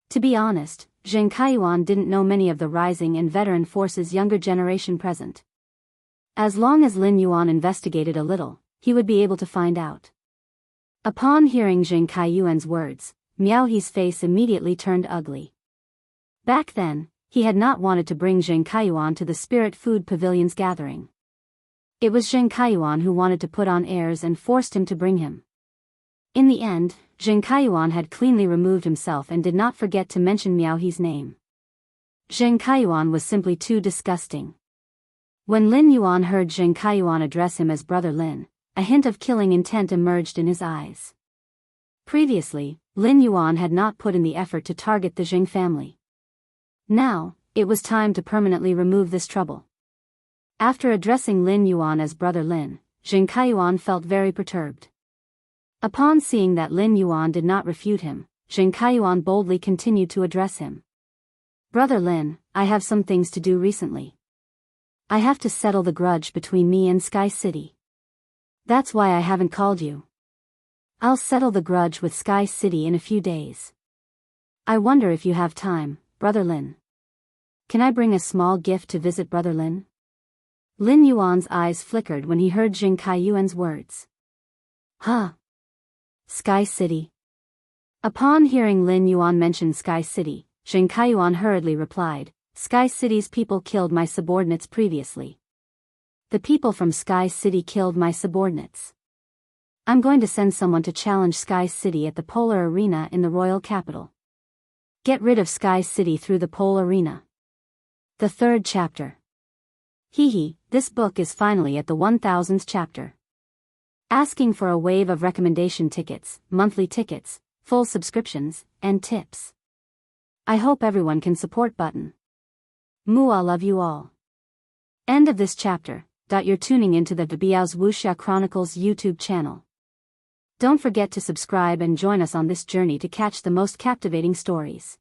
To be honest, Zheng Kaiyuan didn't know many of the rising and veteran forces younger generation present. As long as Lin Yuan investigated a little, he would be able to find out. Upon hearing Zheng Kaiyuan's words, Miao He's face immediately turned ugly. Back then, he had not wanted to bring Zheng Kaiyuan to the Spirit Food Pavilion's gathering. It was Zheng Kaiyuan who wanted to put on airs and forced him to bring him. In the end, Zheng Kaiyuan had cleanly removed himself and did not forget to mention Miao He's name. Zheng Kaiyuan was simply too disgusting. When Lin Yuan heard Zheng Kaiyuan address him as Brother Lin, a hint of killing intent emerged in his eyes. Previously, Lin Yuan had not put in the effort to target the Zheng family. Now, it was time to permanently remove this trouble. After addressing Lin Yuan as Brother Lin, Zheng Kaiyuan felt very perturbed. Upon seeing that Lin Yuan did not refute him, Zheng Kaiyuan boldly continued to address him. "Brother Lin, I have some things to do recently. I have to settle the grudge between me and Sky City. That's why I haven't called you. I'll settle the grudge with Sky City in a few days. I wonder if you have time, Brother Lin. Can I bring a small gift to visit Brother Lin?" Lin Yuan's eyes flickered when he heard Zheng Kaiyuan's words. "Huh? Sky City?" Upon hearing Lin Yuan mention Sky City, Zheng Kaiyuan hurriedly replied, "Sky City's people killed my subordinates previously. The people from Sky City killed my subordinates. I'm going to send someone to challenge Sky City at the Polar Arena in the royal capital. Get rid of Sky City through the Pole Arena." The 3rd chapter. Hee, this book is finally at the 1000th chapter. Asking for a wave of recommendation tickets, monthly tickets, full subscriptions, and tips. I hope everyone can support button. Mua love you all. End of this chapter. You're tuning into the Biyao's Wuxia Chronicles YouTube channel. Don't forget to subscribe and join us on this journey to catch the most captivating stories.